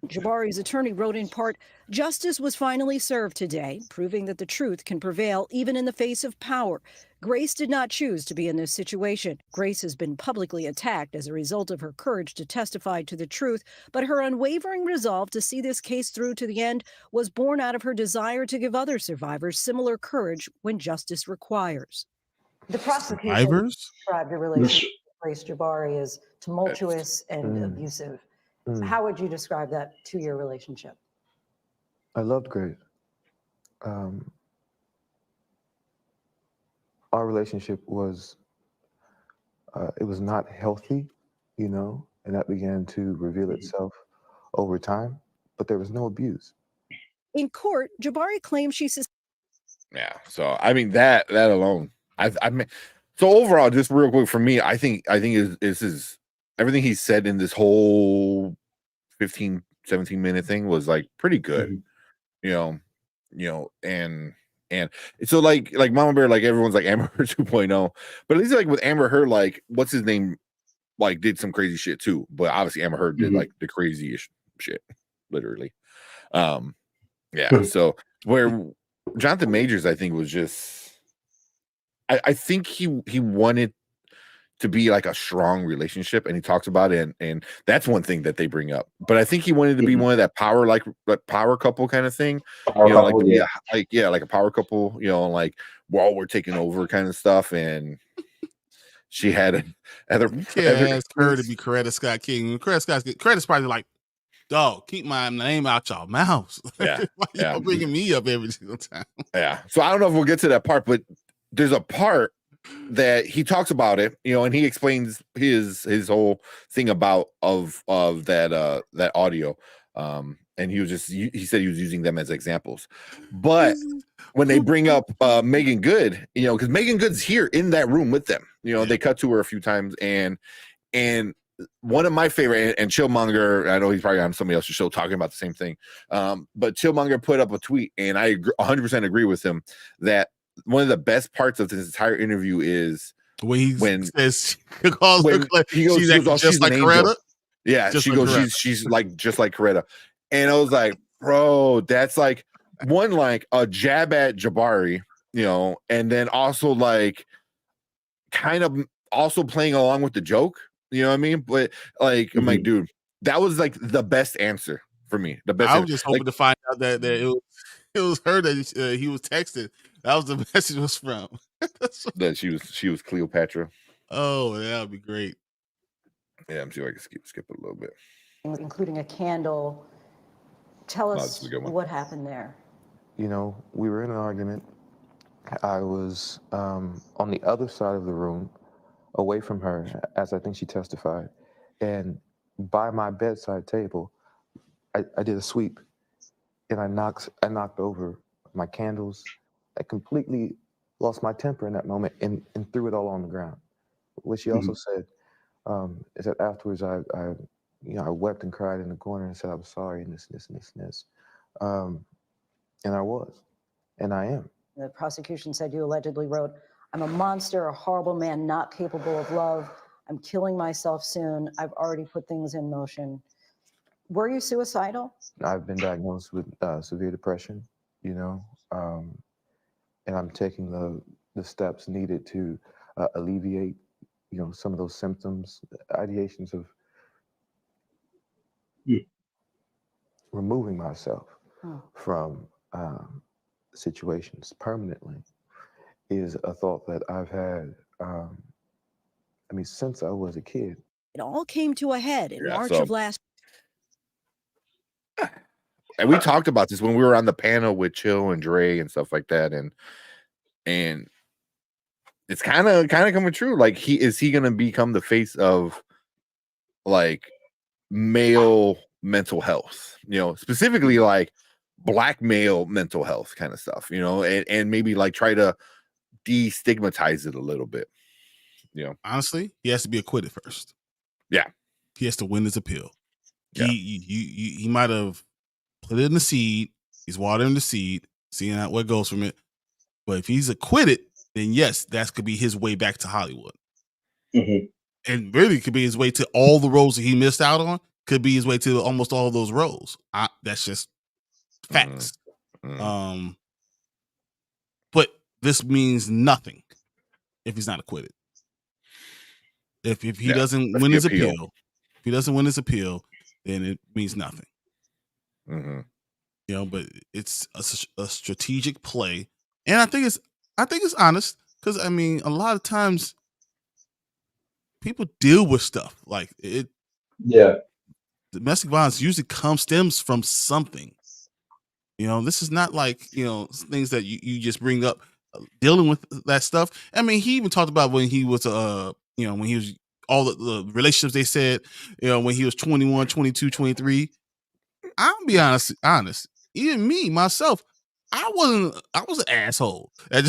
Jabari's attorney wrote in part, "Justice was finally served today, proving that the truth can prevail even in the face of power. Grace did not choose to be in this situation. Grace has been publicly attacked as a result of her courage to testify to the truth, but her unwavering resolve to see this case through to the end was born out of her desire to give other survivors similar courage when justice requires." The prosecution described your relationship with Grace Jabari as tumultuous and abusive. How would you describe that 2-year relationship? I loved Grace. Our relationship was, it was not healthy, and that began to reveal itself over time, but there was no abuse. In court, Jabari claims she Yeah. So I mean that alone, I mean, so overall, just real quick for me, I think is everything he said in this whole 15, 17-minute thing was like pretty good, and so like Mama Bear, like everyone's like Amber Heard 2.0, but at least like with Amber Heard, like what's his name, like did some crazy shit too, but obviously Amber Heard did like the craziest shit, literally. So where Jonathan Majors, I think, was just, I think he wanted to be like a strong relationship, and he talks about it, and that's one thing that they bring up. But I think he wanted to be one of that power, like power couple kind of thing, like a power couple, like we're taking over kind of stuff. And she had ask her to be Coretta Scott King. Coretta's probably like, dog, keep my name out y'all mouths. Yeah, Why y'all bringing me up every single time? Yeah. So I don't know if we'll get to that part, but there's a part that he talks about it, and he explains his whole thing about that audio. And he said he was using them as examples. But when they bring up Megan Good, because Megan Good's here in that room with them, they cut to her a few times, and one of my favorite, and Chillmonger, I know he's probably on somebody else's show talking about the same thing, but Chillmonger put up a tweet, and I 100% agree with him that one of the best parts of this entire interview is when he says she's just like Coretta. Yeah, she goes, Coretta. She's like just like Coretta, and I was like, bro, that's like one, like a jab at Jabari, you know, and then also like kind of also playing along with the joke, you know what I mean? But like, I'm like, dude, that was like the best answer for me. The best. I was just hoping to find out that it was her that he was texting. That was the message was from. That she was Cleopatra. Oh, that would be great. Yeah, I'm sure I can skip it a little bit. Including a candle. Tell this us is a good one. what happened there. You know, we were in an argument. I was on the other side of the room, away from her, as I think she testified. And by my bedside table, I did a sweep, and I knocked over my candles. I completely lost my temper in that moment and threw it all on the ground. What she also said is that afterwards I wept and cried in the corner and said I was sorry and this. And I was, and I am. The prosecution said you allegedly wrote, "I'm a monster, a horrible man, not capable of love. I'm killing myself soon. I've already put things in motion." Were you suicidal? I've been diagnosed with severe depression, you know, and I'm taking the steps needed to alleviate, you know, some of those symptoms, ideations of removing myself from situations permanently is a thought that I've had, since I was a kid. It all came to a head in March of last. And we talked about this when we were on the panel with Chill and Dre and stuff like that, and it's kind of coming true. Like, is he going to become the face of like male mental health? You know, specifically like Black male mental health kind of stuff. You know, and maybe like try to destigmatize it a little bit. You know, honestly, he has to be acquitted first. Yeah, he has to win his appeal. Yeah. He might have put it in the seed. He's watering the seed, seeing out what goes from it. But if he's acquitted, then yes, that could be his way back to Hollywood. And really could be his way to all the roles that he missed out on. Could be his way to almost all those roles. That's just facts. But this means nothing if he's not acquitted. If he doesn't win his appeal, if he doesn't win his appeal, then it means nothing. You know, but it's a strategic play, and I think it's honest, because I mean, a lot of times people deal with stuff like it. Yeah, domestic violence usually stems from something. You know, this is not like, you know, things that you just bring up dealing with that stuff. I mean, he even talked about when he was you know, when he was all the relationships they said, you know, when he was 21, 22, 23. I'll be honest. Even me, myself, I was an asshole at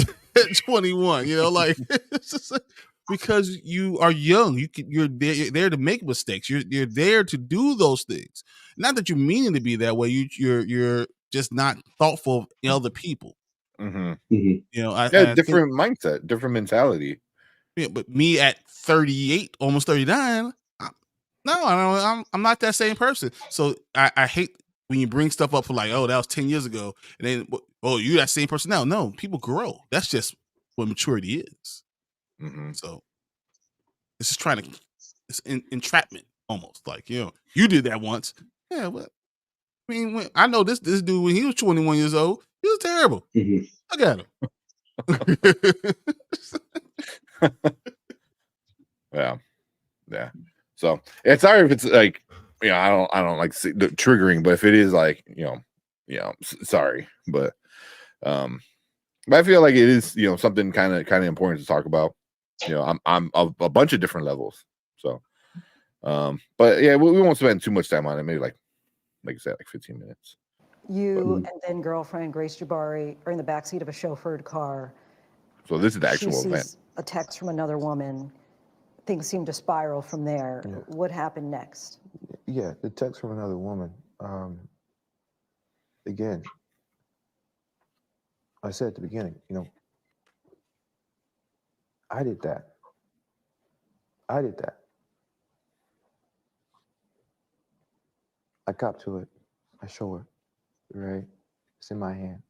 21, you know, like, it's just like, because you are young, you're there to make mistakes. You're there to do those things. Not that you're meaning to be that way. You're just not thoughtful of other people. You know, I different mindset, different mentality. Yeah, but me at 38, almost 39, I'm not that same person. So I hate when you bring stuff up for like, oh, that was 10 years ago, and then, oh, you that same person now. No, people grow. That's just what maturity is. So this is it's entrapment almost. Like, you know, you did that once. Yeah, but I mean, I know this dude when he was 21 years old, he was terrible. Look at him. Yeah. So it's sorry if it's like, you know, I don't like the triggering, but if it is like, you know, sorry, but I feel like it is, you know, something kind of important to talk about. You know, I'm a bunch of different levels. So, but yeah, we won't spend too much time on it. Maybe like I said, like 15 minutes. You and then girlfriend Grace Jabari are in the backseat of a chauffeured car. So this is the actual she sees event. A text from another woman. Things seem to spiral from there. Yeah. What happened next? Yeah, the text from another woman. Again, I said at the beginning, you know, I did that. I cop to it. I show her, right? It's in my hand.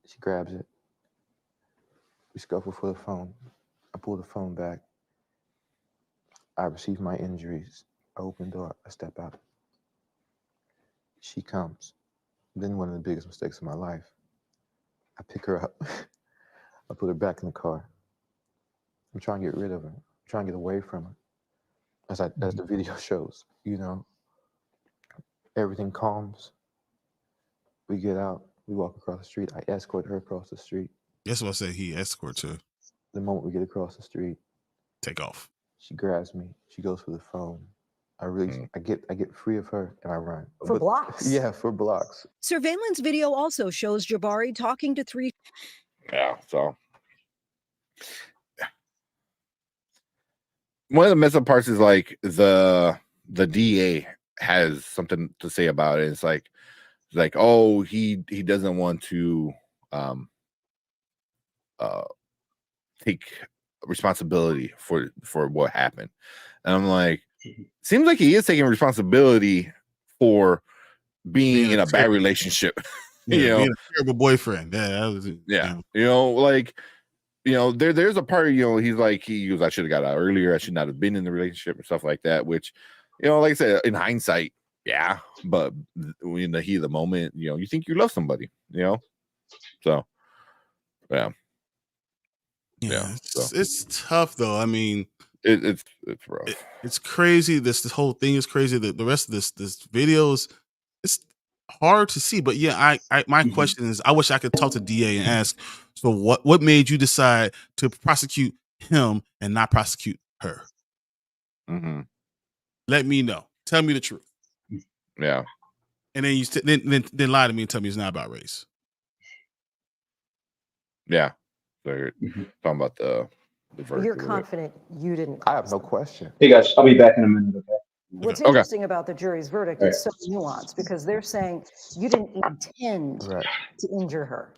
She grabs it. We scuffle for the phone. I pull the phone back. I receive my injuries. I open the door. I step out. She comes. Then one of the biggest mistakes of my life. I pick her up. I put her back in the car. I'm trying to get rid of her. I'm trying to get away from her. As the video shows, you know, everything calms. We get out. We walk across the street. I escort her across the street. That's what I said. He escorts her. The moment we get across the street, Take off. she grabs me. She goes for the phone. I get free of her and I run. For blocks? Yeah, for blocks. Surveillance video also shows Jabari talking to three. Yeah. So one of the messed up parts is like the DA has something to say about it. It's like, oh, he doesn't want to take responsibility for what happened. And I'm like, seems like he is taking responsibility for being in a bad relationship. Yeah, you know, being a terrible boyfriend. Yeah, that was, yeah. You know, like, you know, there's a part, you know, he's like, he goes, I should have got out earlier. I should not have been in the relationship and stuff like that, which, you know, like I said, in hindsight, yeah, but in the heat of the moment, you know, you think you love somebody, you know, so yeah. It's tough though. I mean, it's rough. It's crazy. This whole thing is crazy. The rest of this videos, it's hard to see. But yeah, my question is, I wish I could talk to DA and ask, so what made you decide to prosecute him and not prosecute her? Let me know. Tell me the truth. Yeah. And then then lie to me and tell me it's not about race. Yeah. So you're talking about the verdict. You're confident you didn't. I have no question. Hey guys, I'll be back in a minute. Okay. What's interesting about the jury's verdict is so nuanced because they're saying you didn't intend to injure her,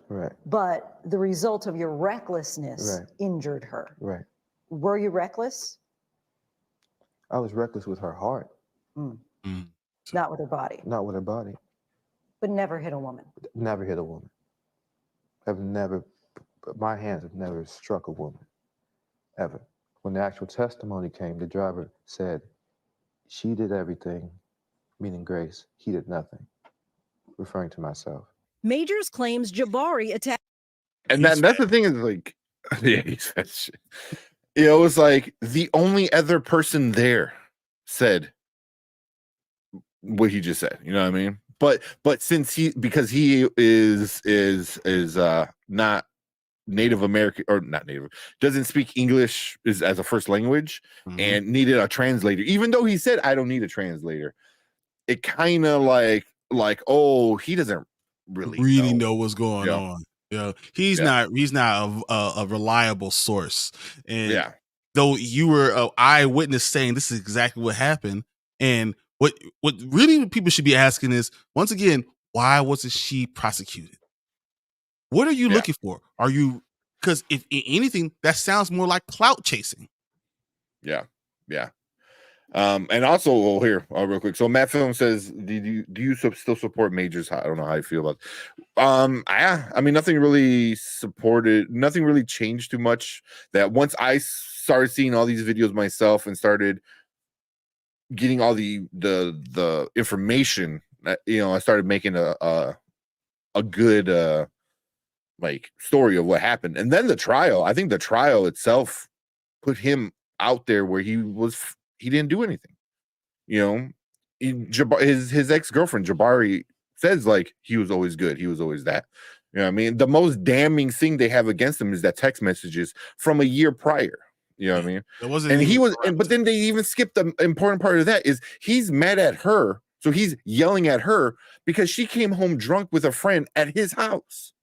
but the result of your recklessness injured her. Right. Were you reckless? I was reckless with her heart. Not with her body. Not with her body. But never hit a woman. Never hit a woman. My hands have never struck a woman, ever. When the actual testimony came, the driver said, she did everything, meaning Grace. He did nothing, referring to myself. Majors claims Jabari attacked. And that's the thing is like, yeah, he said shit. You know, it was like the only other person there said what he just said. You know what I mean? But since because he is not Native American or not Native, doesn't speak English as a first language and needed a translator, even though he said I don't need a translator, it kind of like oh, he doesn't really know what's going on. Yeah, he's not a reliable source. And though you were an eyewitness saying this is exactly what happened, and what really people should be asking is, once again, why wasn't she prosecuted? What are you looking for? Are you, because if anything, that sounds more like clout chasing. Yeah. And also here, real quick. So Matt Film says, do you still support Majors? I don't know how you feel about it. I mean, nothing really changed too much. That once I started seeing all these videos myself and started getting all the information, you know, I started making a good like story of what happened. And then the trial, I think the trial itself put him out there where he didn't do anything. You know, his ex-girlfriend Jabari says like he was always good, he was always that. You know what I mean? The most damning thing they have against him is that text messages from a year prior. You know what I mean? It wasn't, and he was, but then they even skipped the important part of that is he's mad at her, so he's yelling at her because she came home drunk with a friend at his house.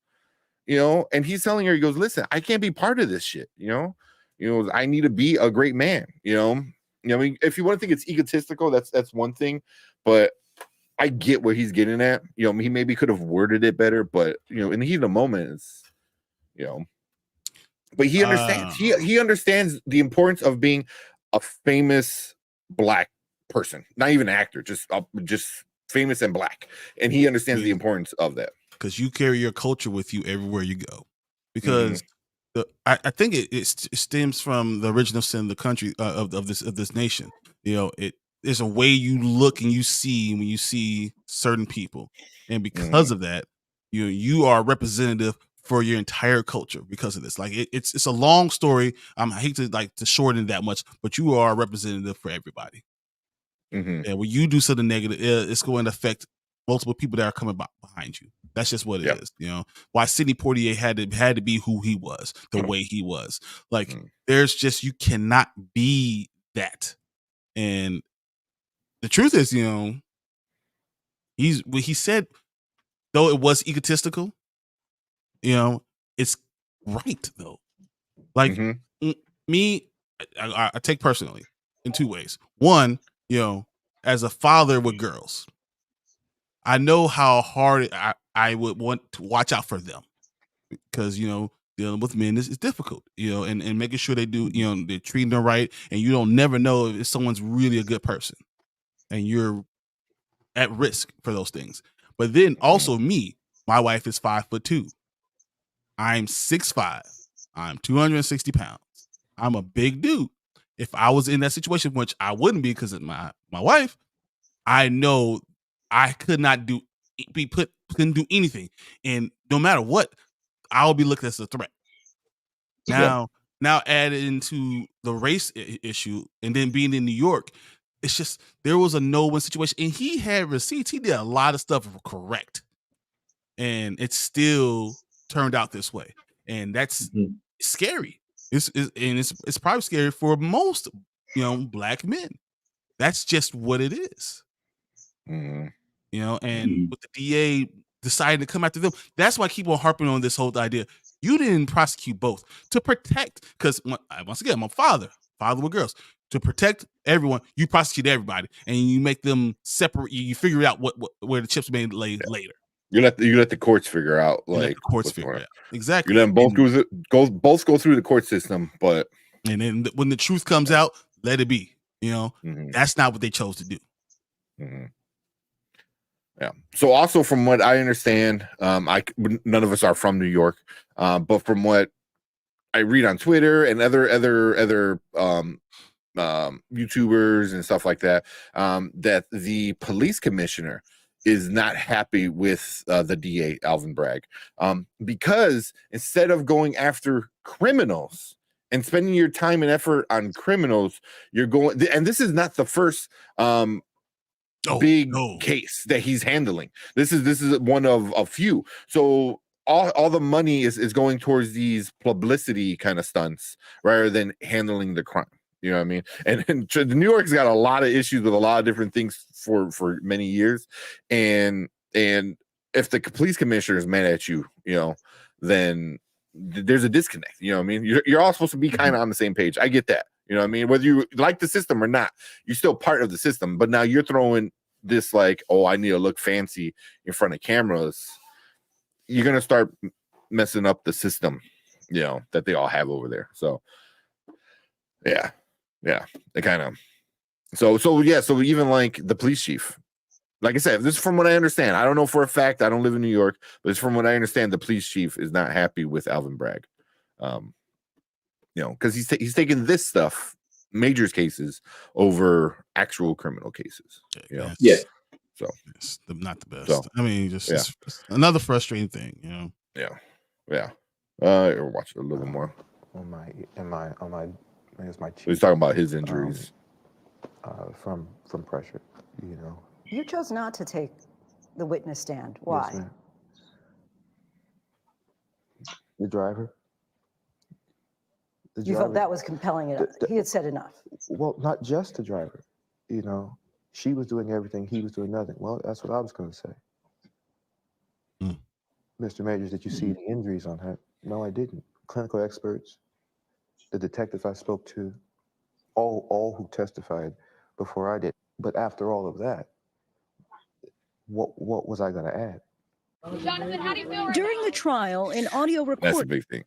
You know, and he's telling her, he goes, listen, I can't be part of this shit. You know, I need to be a great man. You know, I mean, if you want to think it's egotistical, that's one thing, but I get where he's getting at. You know, he maybe could have worded it better, but you know, in the heat of the moment, it's, you know, but he understands. He understands the importance of being a famous Black person, not even an actor, just famous and Black, and he understands the importance of that. because you carry your culture with you everywhere you go. Mm-hmm. Because I think it stems from the original sin of the country of this nation. You know, there's a way you look and you see when you see certain people, and because of that, you are a representative for your entire culture because of this. Like it's a long story. I hate to shorten it that much, but you are a representative for everybody. Mm-hmm. And when you do something negative, it's going to affect multiple people that are coming behind you. That's just what it Yep. is. You know, why Sidney Poitier had to be who he was, the way he was. Like, Mhm. there's just, you cannot be that. And the truth is, you know, he said, though it was egotistical, you know, it's right though. Like Mhm. me, I take personally in two ways. One, you know, as a father with girls, I know how hard I would want to watch out for them because, you know, dealing with men is difficult, you know, and making sure they do, you know, they're treating them right. And you don't never know if someone's really a good person and you're at risk for those things. But then also me, my wife is 5'2". I'm 6'5". I'm 260 pounds. I'm a big dude. If I was in that situation, which I wouldn't be because of my wife, I know I could not couldn't do anything. And no matter what, I'll be looked at as a threat. Now add into the race issue and then being in New York, it's just, there was a no-win situation and he had receipts. He did a lot of stuff correct. And it still turned out this way. And that's scary. It's probably scary for most, you know, black men. That's just what it is. Mm-hmm. You know, and with the DA deciding to come after them, that's why I keep on harping on this whole idea. You didn't prosecute both to protect, because once again, I'm a father with girls. To protect everyone, you prosecute everybody, and you make them separate. You figure out where the chips may lay later. You let the courts figure out, You let like, the courts what's figure going it on. out. Exactly. You let them both go through the court system, but and then when the truth comes out, let it be. You know, that's not what they chose to do. Mm-hmm. Yeah. So also, from what I understand, none of us are from New York, but from what I read on Twitter and other YouTubers and stuff like that, that the police commissioner is not happy with the DA Alvin Bragg, because instead of going after criminals and spending your time and effort on criminals, you're going, and this is not the first big case that he's handling. This is one of a few. So all the money is going towards these publicity kind of stunts rather than handling the crime. You know what I mean? And New York's got a lot of issues with a lot of different things for many years. And if the police commissioner is mad at you, you know, then there's a disconnect. You know what I mean? You're all supposed to be kind of on the same page. I get that. You know what I mean? Whether you like the system or not, you're still part of the system. But now you're throwing this like, oh, I need to look fancy in front of cameras. You're going to start messing up the system, you know, that they all have over there. So, yeah, they kind of. So even like the police chief, like I said, this is from what I understand. I don't know for a fact. I don't live in New York, but it's from what I understand. The police chief is not happy with Alvin Bragg, you know, because he's taking this stuff, Majors cases, over actual criminal cases. You know? Yeah. So it's not the best. So, I mean, just it's another frustrating thing, you know. Yeah. Or watch it a little more. On my, I guess my chief. He's talking about his injuries. From pressure, you know. You chose not to take the witness stand. Why? Yes, ma'am. The driver. You felt that was compelling enough. He had said enough. Well, not just the driver. You know, she was doing everything, he was doing nothing. Well, that's what I was going to say. Mr. Majors, did you see the injuries on her? No, I didn't. Clinical experts, the detectives I spoke to, all who testified before I did. But after all of that, what was I going to add? Jonathan, how do you feel during the trial? An audio recording. That's a big thing.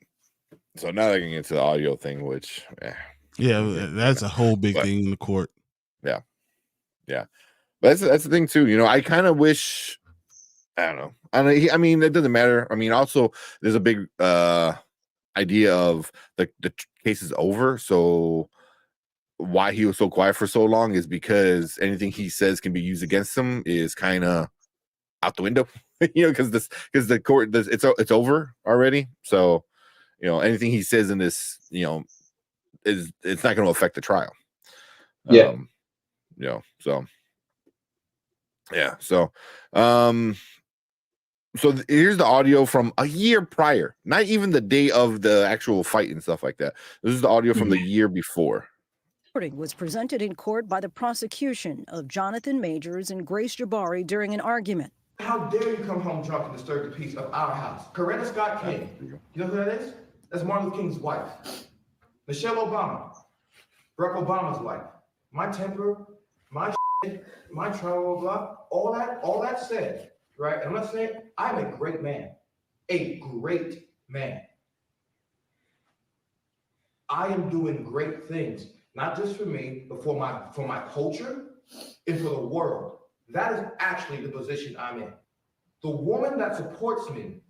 So now they can get to the audio thing, which that's a whole big thing in the court. Yeah. But that's the thing too. You know, I kind of wish I don't know. I mean, it doesn't matter. I mean, also, there's a big idea of the case is over. So why he was so quiet for so long is because anything he says can be used against him is kind of out the window, because the court it's over already. So anything he says in this, it's not going to affect the trial. Yeah. So yeah. So here's the audio from a year prior, not even the day of the actual fight and stuff like that. This is the audio from the year before. Recording was presented in court by the prosecution of Jonathan Majors and Grace Jabari during an argument. How dare you come home drunk and disturb the peace of our house? Coretta Scott King. You know who that is? That's Martin Luther King's wife. Michelle Obama. Barack Obama's wife. My temper, my shit, my trauma, blah, all that said, right? And I'm not saying I'm a great man. A great man. I am doing great things, not just for me, but for my culture and for the world. That is actually the position I'm in. The woman that supports me,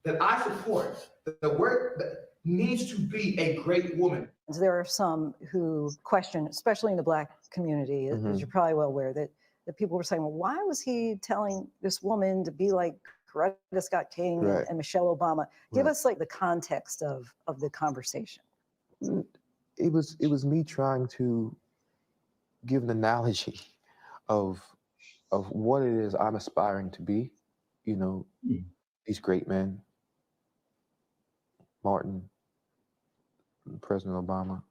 that I support, that needs to be a great woman. There are some who question, especially in the Black community, as you're probably well aware, that people were saying, well, why was he telling this woman to be like Coretta Scott King and Michelle Obama? Give us like the context of the conversation. It was me trying to give an analogy of what it is I'm aspiring to be. These great men, Martin, President Obama,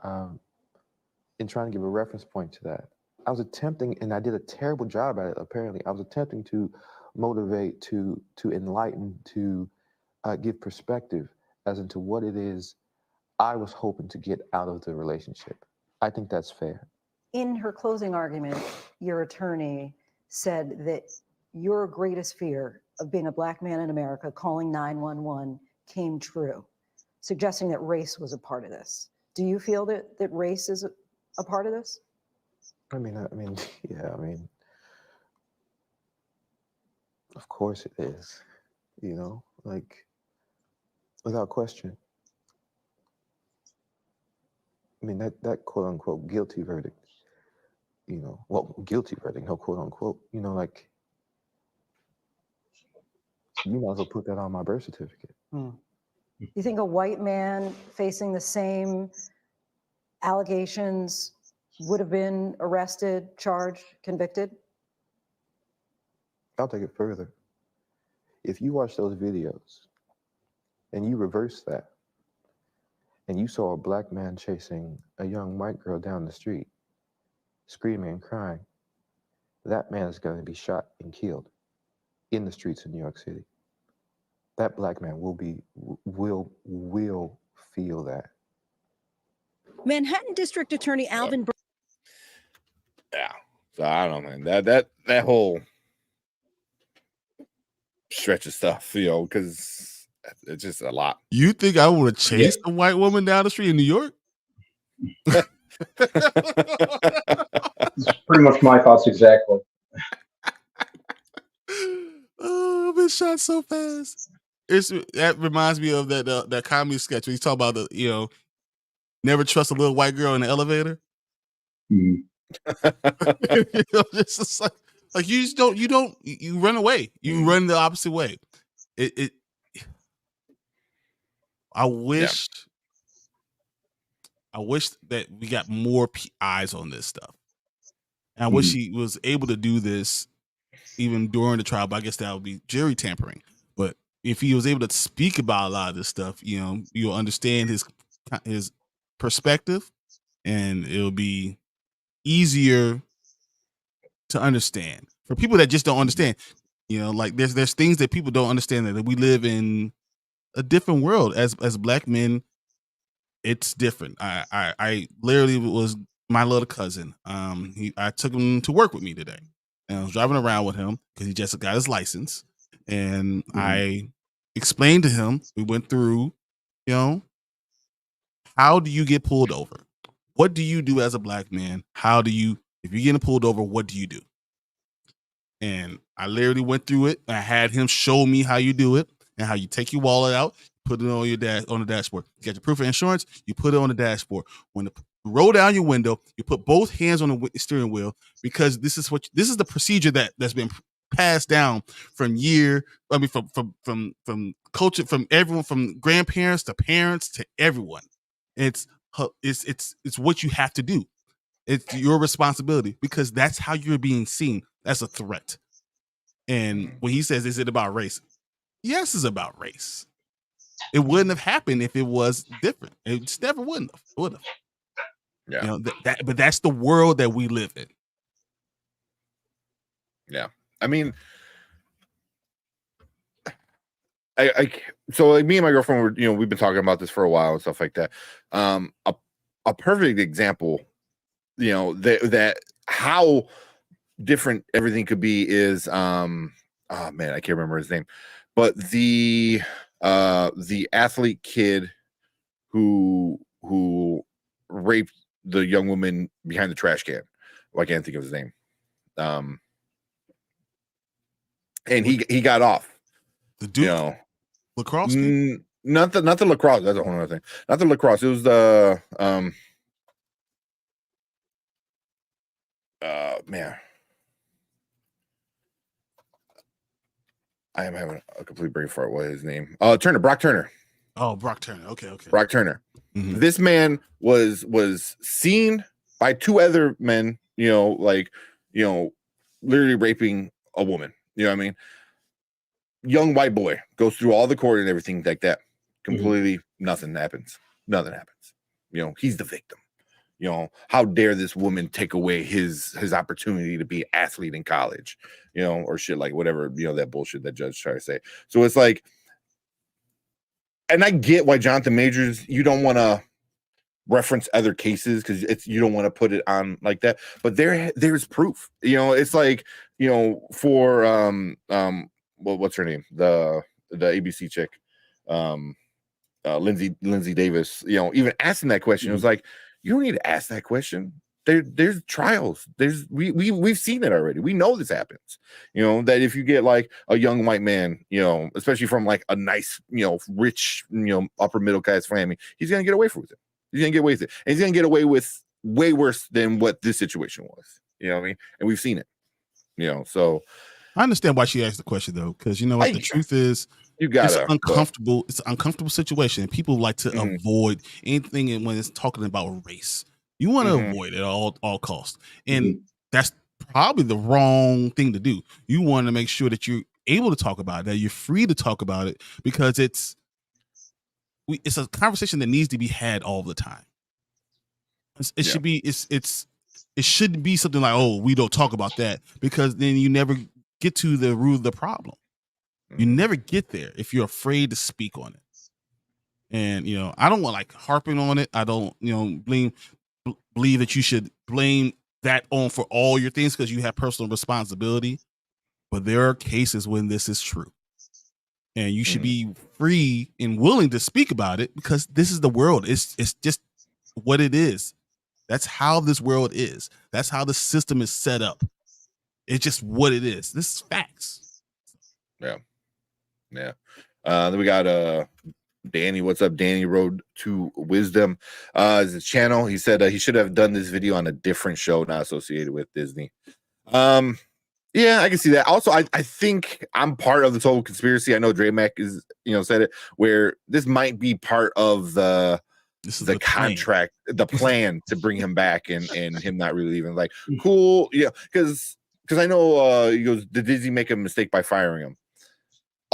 and trying to give a reference point to that. I was attempting, and I did a terrible job at it, apparently. I was attempting to motivate, to enlighten, to give perspective as into what it is I was hoping to get out of the relationship. I think that's fair. In her closing argument, your attorney said that your greatest fear of being a Black man in America calling 911 came true, suggesting that race was a part of this. Do you feel that race is a part of this? I mean, of course it is, without question. I mean, that quote unquote guilty verdict, guilty verdict, no quote unquote, you might as well put that on my birth certificate. You think a white man facing the same allegations would have been arrested, charged, convicted? I'll take it further. If you watch those videos and you reverse that, and you saw a Black man chasing a young white girl down the street, screaming and crying, that man is going to be shot and killed in the streets of New York City. That Black man will feel that. Manhattan District Attorney Alvin. Yeah. So I don't know, man. That whole stretch of stuff, because it's just a lot. You think I would have chased a white woman down the street in New York? It's pretty much my thoughts exactly. Oh, I've been shot so fast. That reminds me of that comedy sketch where he's talking about never trust a little white girl in the elevator. Just like you just don't you run away. You run the opposite way. I wish that we got more eyes on this stuff. And I wish he was able to do this even during the trial, but I guess that would be jury tampering. But if he was able to speak about a lot of this stuff, you'll understand his perspective, and it'll be easier to understand for people that just don't understand. Like there's things that people don't understand, that we live in a different world as Black men. It's different. I literally was my little cousin. I took him to work with me today, and I was driving around with him because he just got his license. And I explained to him, we went through, how do you get pulled over? What do you do as a Black man? If you're getting pulled over, what do you do? And I literally went through it. I had him show me how you do it and how you take your wallet out, put it on on the dashboard. You got your proof of insurance, you put it on the dashboard. When you roll down your window, you put both hands on the steering wheel, because this is the procedure that's been passed down from culture, from everyone, from grandparents to parents to everyone. It's what you have to do. It's your responsibility, because that's how you're being seen as a threat. And when he says, is it about race? Yes, it's about race. It wouldn't have happened if it was different. It just never would have. Yeah. But that's the world that we live in. Yeah. I mean, so like me and my girlfriend were, we've been talking about this for a while and stuff like that. A perfect example, that how different everything could be is, oh man, I can't remember his name, but the athlete kid who raped the young woman behind the trash can. Well, I can't think of his name. And he got off. The dude, lacrosse? Not the lacrosse. That's a whole other thing. Not the lacrosse. It was the man. I am having a complete brain fart. What is his name? Brock Turner. Oh, Brock Turner. Okay. Brock Turner. Mm-hmm. This man was seen by two other men, literally raping a woman. You know what I mean? Young white boy goes through all the court and everything like that. Completely nothing happens. Nothing happens. He's the victim. How dare this woman take away his opportunity to be an athlete in college, or shit, like whatever, that bullshit that judge tried to say. So it's like, and I get why Jonathan Majors, you don't want to reference other cases because you don't want to put it on like that, but there's proof. It's like, for what's her name, the ABC chick, Lindsay Davis, even asking that question, it was like, you don't need to ask that question. There's trials. We've seen it already. We know this happens. That if you get like a young white man, especially from like a nice, rich, upper middle class family, he's gonna get away with it. He's gonna get away with it, and he's gonna get away with way worse than what this situation was. You know what I mean? And we've seen it. So I understand why she asked the question though, because the truth is, it's uncomfortable. It's an uncomfortable situation, and people like to avoid anything when it's talking about race. You want to avoid it at all costs, and that's probably the wrong thing to do. You want to make sure that you're able to talk about it, that you're free to talk about it, because it's a conversation that needs to be had all the time. It should be it shouldn't be something like, oh, we don't talk about that, because then you never get to the root of the problem. You never get there if you're afraid to speak on it. And I don't want like harping on it. I don't believe that you should blame that on for all your things because you have personal responsibility. But there are cases when this is true, and you should be free and willing to speak about it, because this is the world. It's just what it is. That's how this world is. That's how the system is set up. It's just what it is. This is facts. Yeah. Then we got Danny. What's up, Danny? Road to Wisdom is his channel. He said he should have done this video on a different show not associated with Disney. Yeah, I can see that. Also, I think I'm part of this whole conspiracy. I know Dre Mac is said it, where this might be part of the contract, the plan to bring him back, and him not really leaving. Like, cool, because I know he goes, did Disney make a mistake by firing him?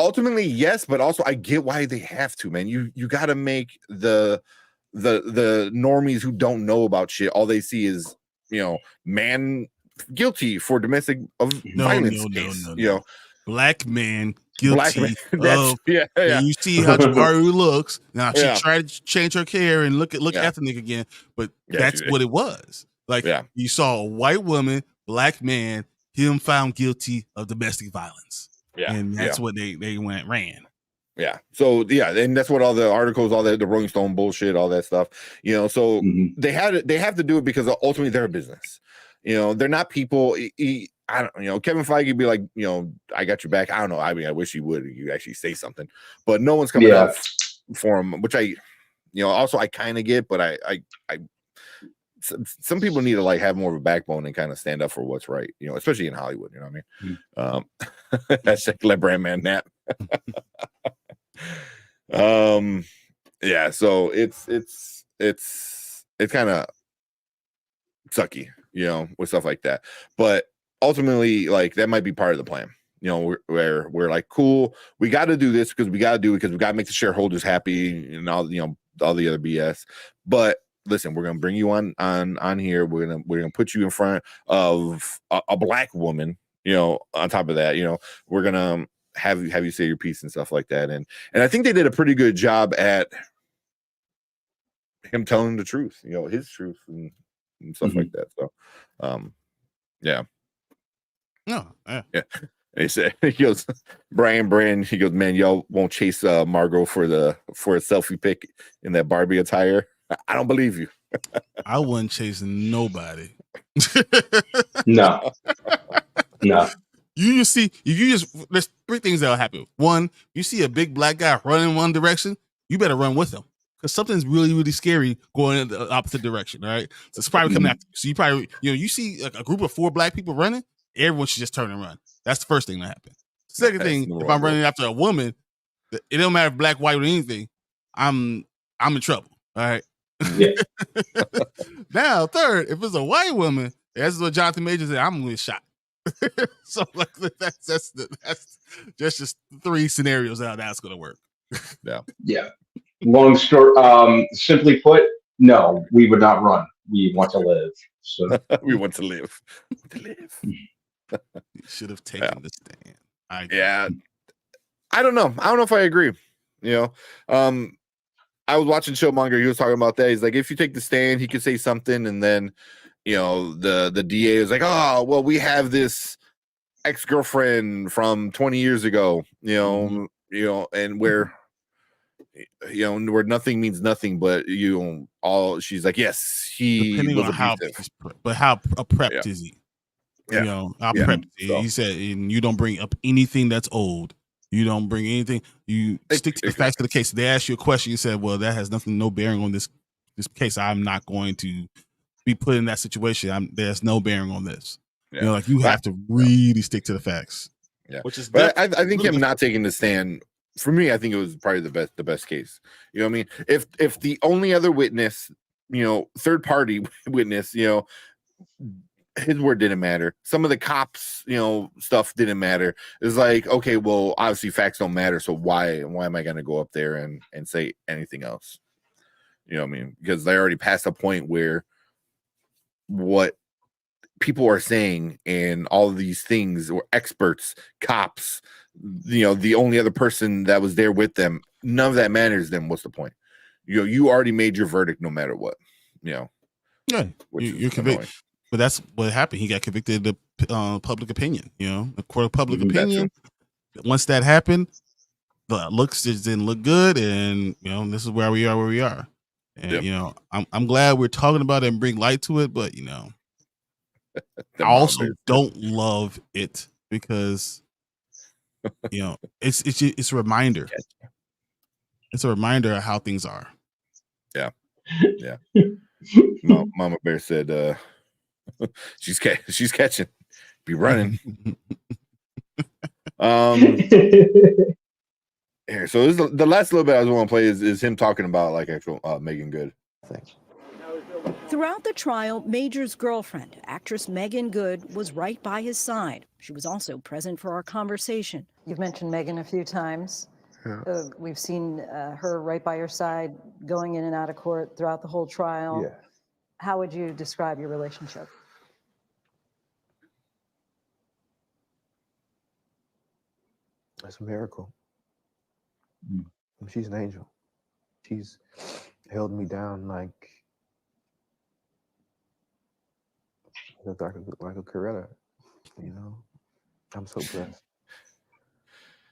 Ultimately, yes, but also I get why they have to, man. You got to make the normies who don't know about shit, all they see is man guilty for domestic violence case. No. Black man guilty. You see how Jabari looks now. She tried to change her hair and look ethnic again, but that's what it was. Like, you saw a white woman, black man, him found guilty of domestic violence. And that's what they ran. Yeah. So and that's what all the articles, all the Rolling Stone bullshit, all that stuff. So they have to do it because ultimately they're a business. They're not people. I don't, Kevin Feige be like, I got your back. I don't know. I mean, I wish he would. You actually say something, but no one's coming out for him, which I, also I kind of get, but I some people need to like have more of a backbone and kind of stand up for what's right, especially in Hollywood. You know what I mean? That's like let brand man nap. Yeah. So it's kind of sucky, with stuff like that. But ultimately, like that might be part of the plan. Where we're like, cool, we got to do this because we got to do it because we got to make the shareholders happy and all the other BS. But listen, we're gonna bring you on here. We're gonna put you in front of a black woman. On top of that, we're gonna have you say your piece and stuff like that. And I think they did a pretty good job at him telling the truth. His truth and stuff like that. So, yeah. No, yeah. He goes, Brian, he goes, man, y'all won't chase Margot for a selfie pic in that Barbie attire. I don't believe you. I wouldn't chase nobody. No. You see, there's three things that'll happen. One, you see a big black guy running in one direction, you better run with him. Because something's really, really scary going in the opposite direction, right? So it's probably coming after you. So you probably, you see a group of 4 black people running, everyone should just turn and run. That's the first thing that happens. Second thing, if I'm running after a woman, it don't matter if black, white, or anything, I'm in trouble. All right. Yeah. Now, third, if it's a white woman, that's what Jonathan Majors said, I'm gonna get shot. So like that's just 3 scenarios how that's gonna work. Yeah. Long story. Simply put, no, we would not run. We want to live. So we want to live. You should have taken the stand. I don't know. I don't know if I agree. I was watching Showmonger. He was talking about that. He's like, if you take the stand, he could say something, and then the DA is like, oh, well, we have this ex-girlfriend from 20 years ago, and where nothing means nothing, but she's like, yes, he depending was on abusive. how prepped is he? How prepped is he? So, He said, and you don't bring up anything that's old. You don't bring anything. You stick to the facts of the case. They ask you a question. You said, well, that has no bearing on this case. I'm not going to be put in that situation. There's no bearing on this. You have to really stick to the facts. Yeah. Which is, but I think him not taking the stand, for me, I think it was probably the best case. You know what I mean? If the only other witness, third party witness, his word didn't matter. Some of the cops, stuff didn't matter. It's like, okay, well, obviously facts don't matter. So why am I going to go up there and say anything else? You know what I mean? Because they already passed a point where what people are saying and all of these things were experts, cops, the only other person that was there with them, none of that matters. Then what's the point? You already made your verdict no matter what. Yeah, you're convicted. But that's what happened. He got convicted of the public opinion. The court of public opinion. Once that happened, the looks just didn't look good, and this is where we are. And I'm glad we're talking about it and bring light to it. But I also don't love it because it's a reminder. It's a reminder of how things are. Yeah. Mama Bear said she's catching, be running. Here, so this is the last little bit I want to play is him talking about like actual Megan Good. Thanks. Throughout the trial, Major's girlfriend, actress Megan Good, was right by his side. She was also present for our conversation. You've mentioned Megan a few times. Yeah. We've seen her right by your side, going in and out of court throughout the whole trial. Yeah. How would you describe your relationship? It's a miracle. She's an angel. She's held me down like a Coretta. I'm so blessed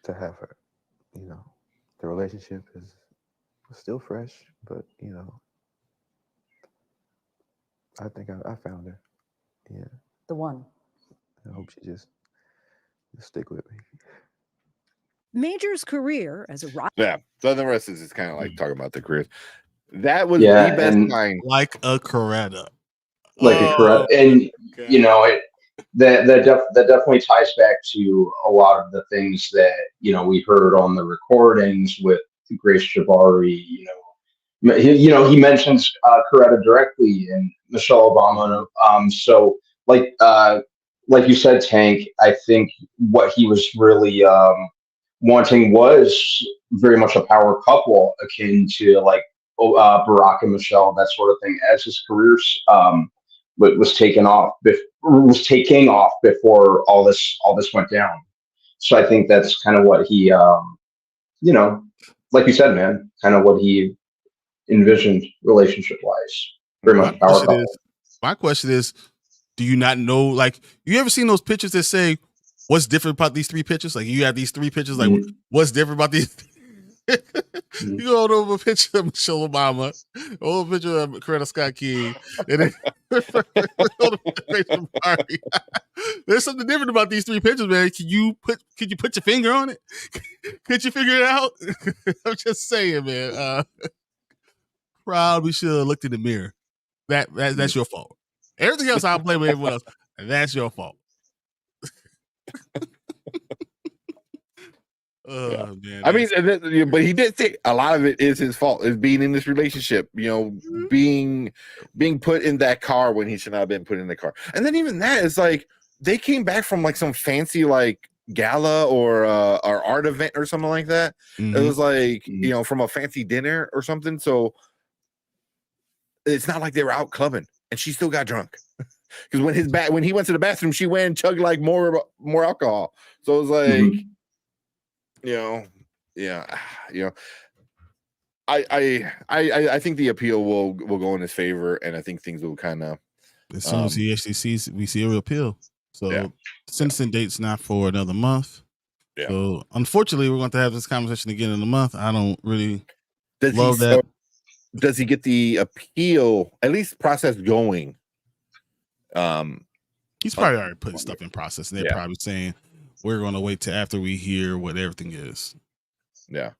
to have her. The relationship is still fresh, but I think I found her. Yeah. The one. I hope she just stick with me. Majors' career as a rock. Yeah. So the rest is just kind of like talking about the careers. That was Yeah, the best and line. Like a Coretta. like a correct, and God. you know it. That definitely ties back to a lot of the things that we heard on the recordings with Grace Jabari. He mentions Coretta directly and Michelle Obama. So like you said, Tank. I think what he was really wanting was very much a power couple akin to like Barack and Michelle, that sort of thing. As his career was taking off before all this went down. So I think that's kind of what he, like you said, man, kind of what he envisioned relationship wise. Very much power couple. My question is, do you not know? Like, you ever seen those pictures that say, "What's different about these three pictures?" Like, you have these three pictures. Like, what's different about these? You go over a picture of Michelle Obama, over a picture of Coretta Scott King, and then there's something different about these three pictures, man. Could you put your finger on it? Could you figure it out? I'm just saying, man. Proud we should have looked in the mirror. That's your fault. Everything else I'll blame everyone else. That's your fault. Yeah. Man, I mean, but he did say a lot of it is his fault. Is being in this relationship, being put in that car when he should not have been put in the car. And then even that is like they came back from like some fancy like gala or art event or something like that. It was like from a fancy dinner or something. So it's not like they were out clubbing, and she still got drunk. Because when he went to the bathroom, she went and chugged like more alcohol. So it was like. I think the appeal will go in his favor, and I think things will kind of as soon as he actually sees, we see a appeal. So sentencing date's not for another month. Yeah. So unfortunately, we're going to have this conversation again in a month. I don't really love that. Does he get the appeal at least process going? He's probably already putting stuff in process, and they're probably saying we're going to wait till after we hear what everything is. Yeah.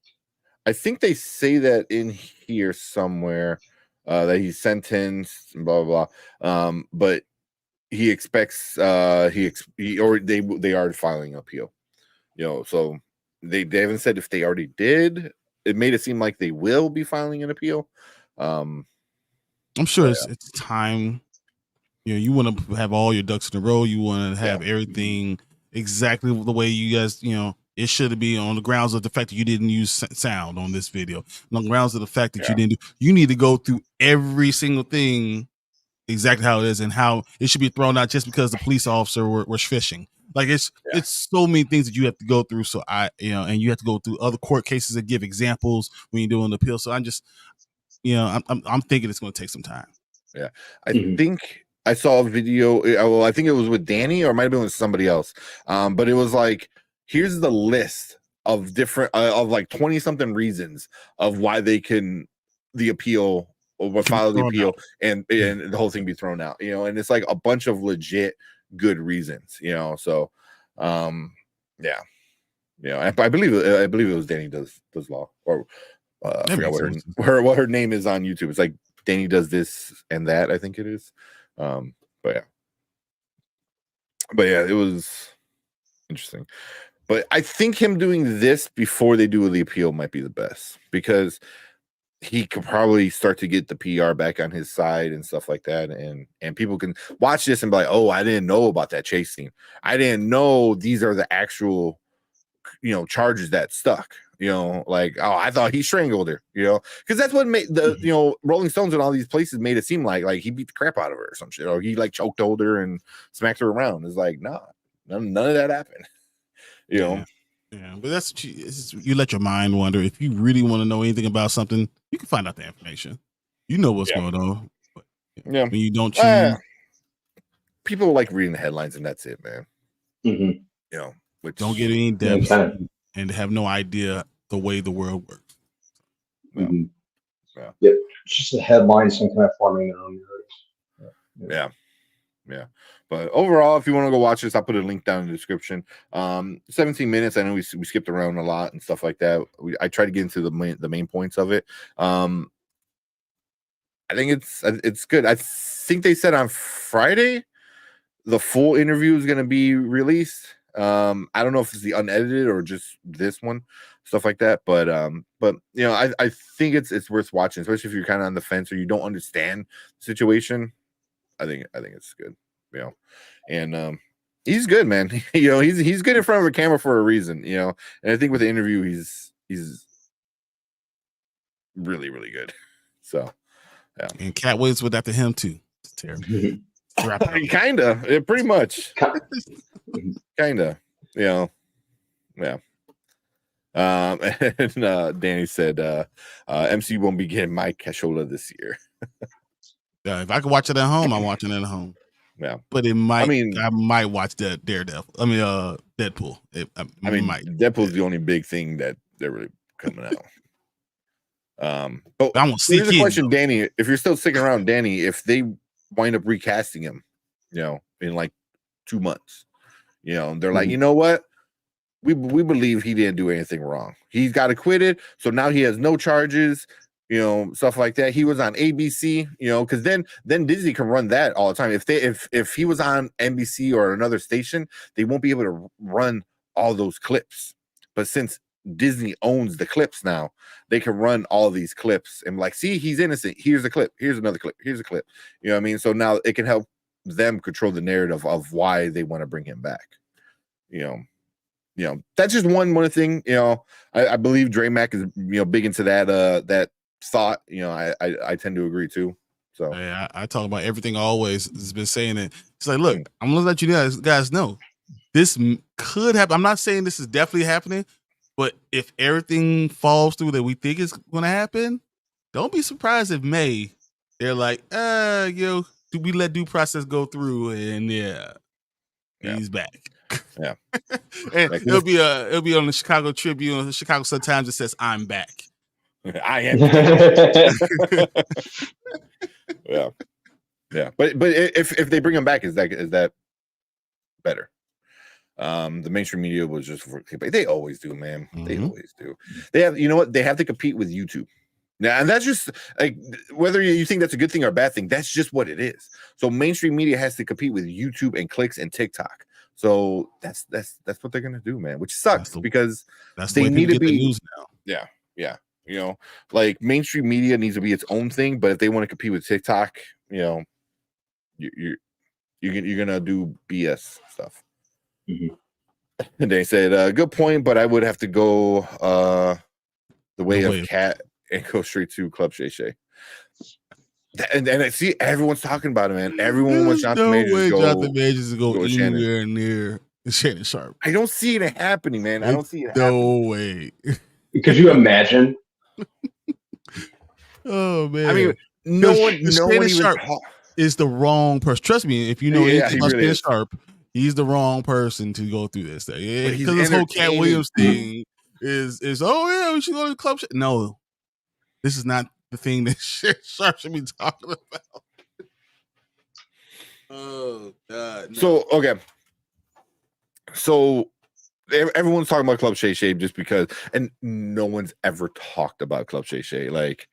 I think they say that in here somewhere that he's sentenced and blah, blah, blah. But he expects they are filing an appeal. So they haven't said if they already did. It made it seem like they will be filing an appeal. I'm sure it's time. You want to have all your ducks in a row. You want to have everything exactly the way you guys, it should be on the grounds of the fact that you didn't use sound on this video. On the grounds of the fact that you didn't you need to go through every single thing exactly how it is and how it should be thrown out just because the police officer was fishing. Like it's so many things that you have to go through. So and you have to go through other court cases that give examples when you're doing the appeal. So I'm just, I'm thinking it's going to take some time. Yeah. I think I saw a video. Well, I think it was with Danny or it might have been with somebody else. But it was like, here's the list of different of like 20 something reasons of why they can the appeal or file the appeal and the whole thing be thrown out, and it's like a bunch of legit good reasons, so I believe it was Danny does law, or I forgot what her name is on YouTube. It's like Danny does this and that, I think it is. But yeah, it was interesting. But I think him doing this before they do the appeal might be the best, because he could probably start to get the PR back on his side and stuff like that. And people can watch this and be like, oh, I didn't know about that chase scene. I didn't know these are the actual, charges that stuck, like, oh, I thought he strangled her, because that's what made the, Rolling Stones and all these places made it seem like he beat the crap out of her or some shit, or he like choked her and smacked her around. It's like, nah, none of that happened. Yeah, but that's you let your mind wander. If you really want to know anything about something, you can find out the information. You know what's going on. But when you don't choose, people like reading the headlines and that's it, man. Which don't get any depth and have no idea the way the world works. It's just the headlines and kind of forming their own narratives. Yeah. But overall, if you want to go watch this, I'll put a link down in the description. 17 minutes. I know we skipped around a lot and stuff like that. I tried to get into the main points of it. I think it's good. I think they said on Friday the full interview is going to be released. I don't know if it's the unedited or just this one, stuff like that. But you know, I think it's worth watching, especially if you're kind of on the fence or you don't understand the situation. I think it's good, you know, and he's good, man. You know, he's good in front of a camera for a reason, you know. And I think with the interview, he's really, really good. So, yeah. And Cat Williams went after him too. It's terrible. Kinda, pretty much, kinda, you know, yeah. And Danny said, MC won't be getting my cashola this year. Yeah, if I could watch it at home, I'm watching it at home. Yeah, but it might. I might watch that Daredevil. Deadpool. Deadpool's the only big thing that they're really coming out. But I won't see. Here's a question, Danny. If you're still sticking around, Danny, if they wind up recasting him, you know, in like 2 months, you know, they're like, you know what? We believe he didn't do anything wrong. He got acquitted, so now he has no charges. You know, stuff like that. He was on ABC, you know, because then Disney can run that all the time. If he was on NBC or another station, they won't be able to run all those clips. But since Disney owns the clips now, they can run all these clips and like, see, he's innocent. Here's a clip. Here's another clip. Here's a clip. You know what I mean? So now it can help them control the narrative of why they want to bring him back. You know, that's just one thing. You know, I believe Dre Mack is, you know, big into that thought. You know, I tend to agree too. So yeah, I talk about everything always. Has been saying it. It's like, look, I'm gonna let you guys know this could happen. I'm not saying this is definitely happening, but if everything falls through that we think is gonna happen, don't be surprised if May they're like, do we let due process go through? And he's back. Yeah, and it'll be on the Chicago Tribune, the Chicago Sun-Times. It says, "I'm back." I am. yeah. But if they bring him back, is that better? The mainstream media was just they always do, man. They always do. They have, you know what? They have to compete with YouTube. Now, and that's just like whether you think that's a good thing or a bad thing. That's just what it is. So mainstream media has to compete with YouTube and clicks and TikTok. So that's what they're gonna do, man. Which sucks because they need to be the news now. Yeah. You know, like mainstream media needs to be its own thing, but if they want to compete with TikTok, you know, you're gonna do BS stuff. And they said, good point, but I would have to go the way of Cat and go straight to Club Shay Shay. And I see everyone's talking about it, man. Everyone wants Jonathan Majors to go anywhere near Shannon Sharp. I don't see it happening, man. I don't see it happening. No way. Could you imagine? Oh man! I mean, no one Sharp is the wrong person. Trust me, if you know anything about Shannon Sharp, he's the wrong person to go through this thing. Yeah, because this whole Cat Williams thing is we should go to the club. No, this is not the thing that Sharp should be talking about. Oh God! No. So okay, so everyone's talking about Club Shay Shay just because, and no one's ever talked about Club Shay Shay, like,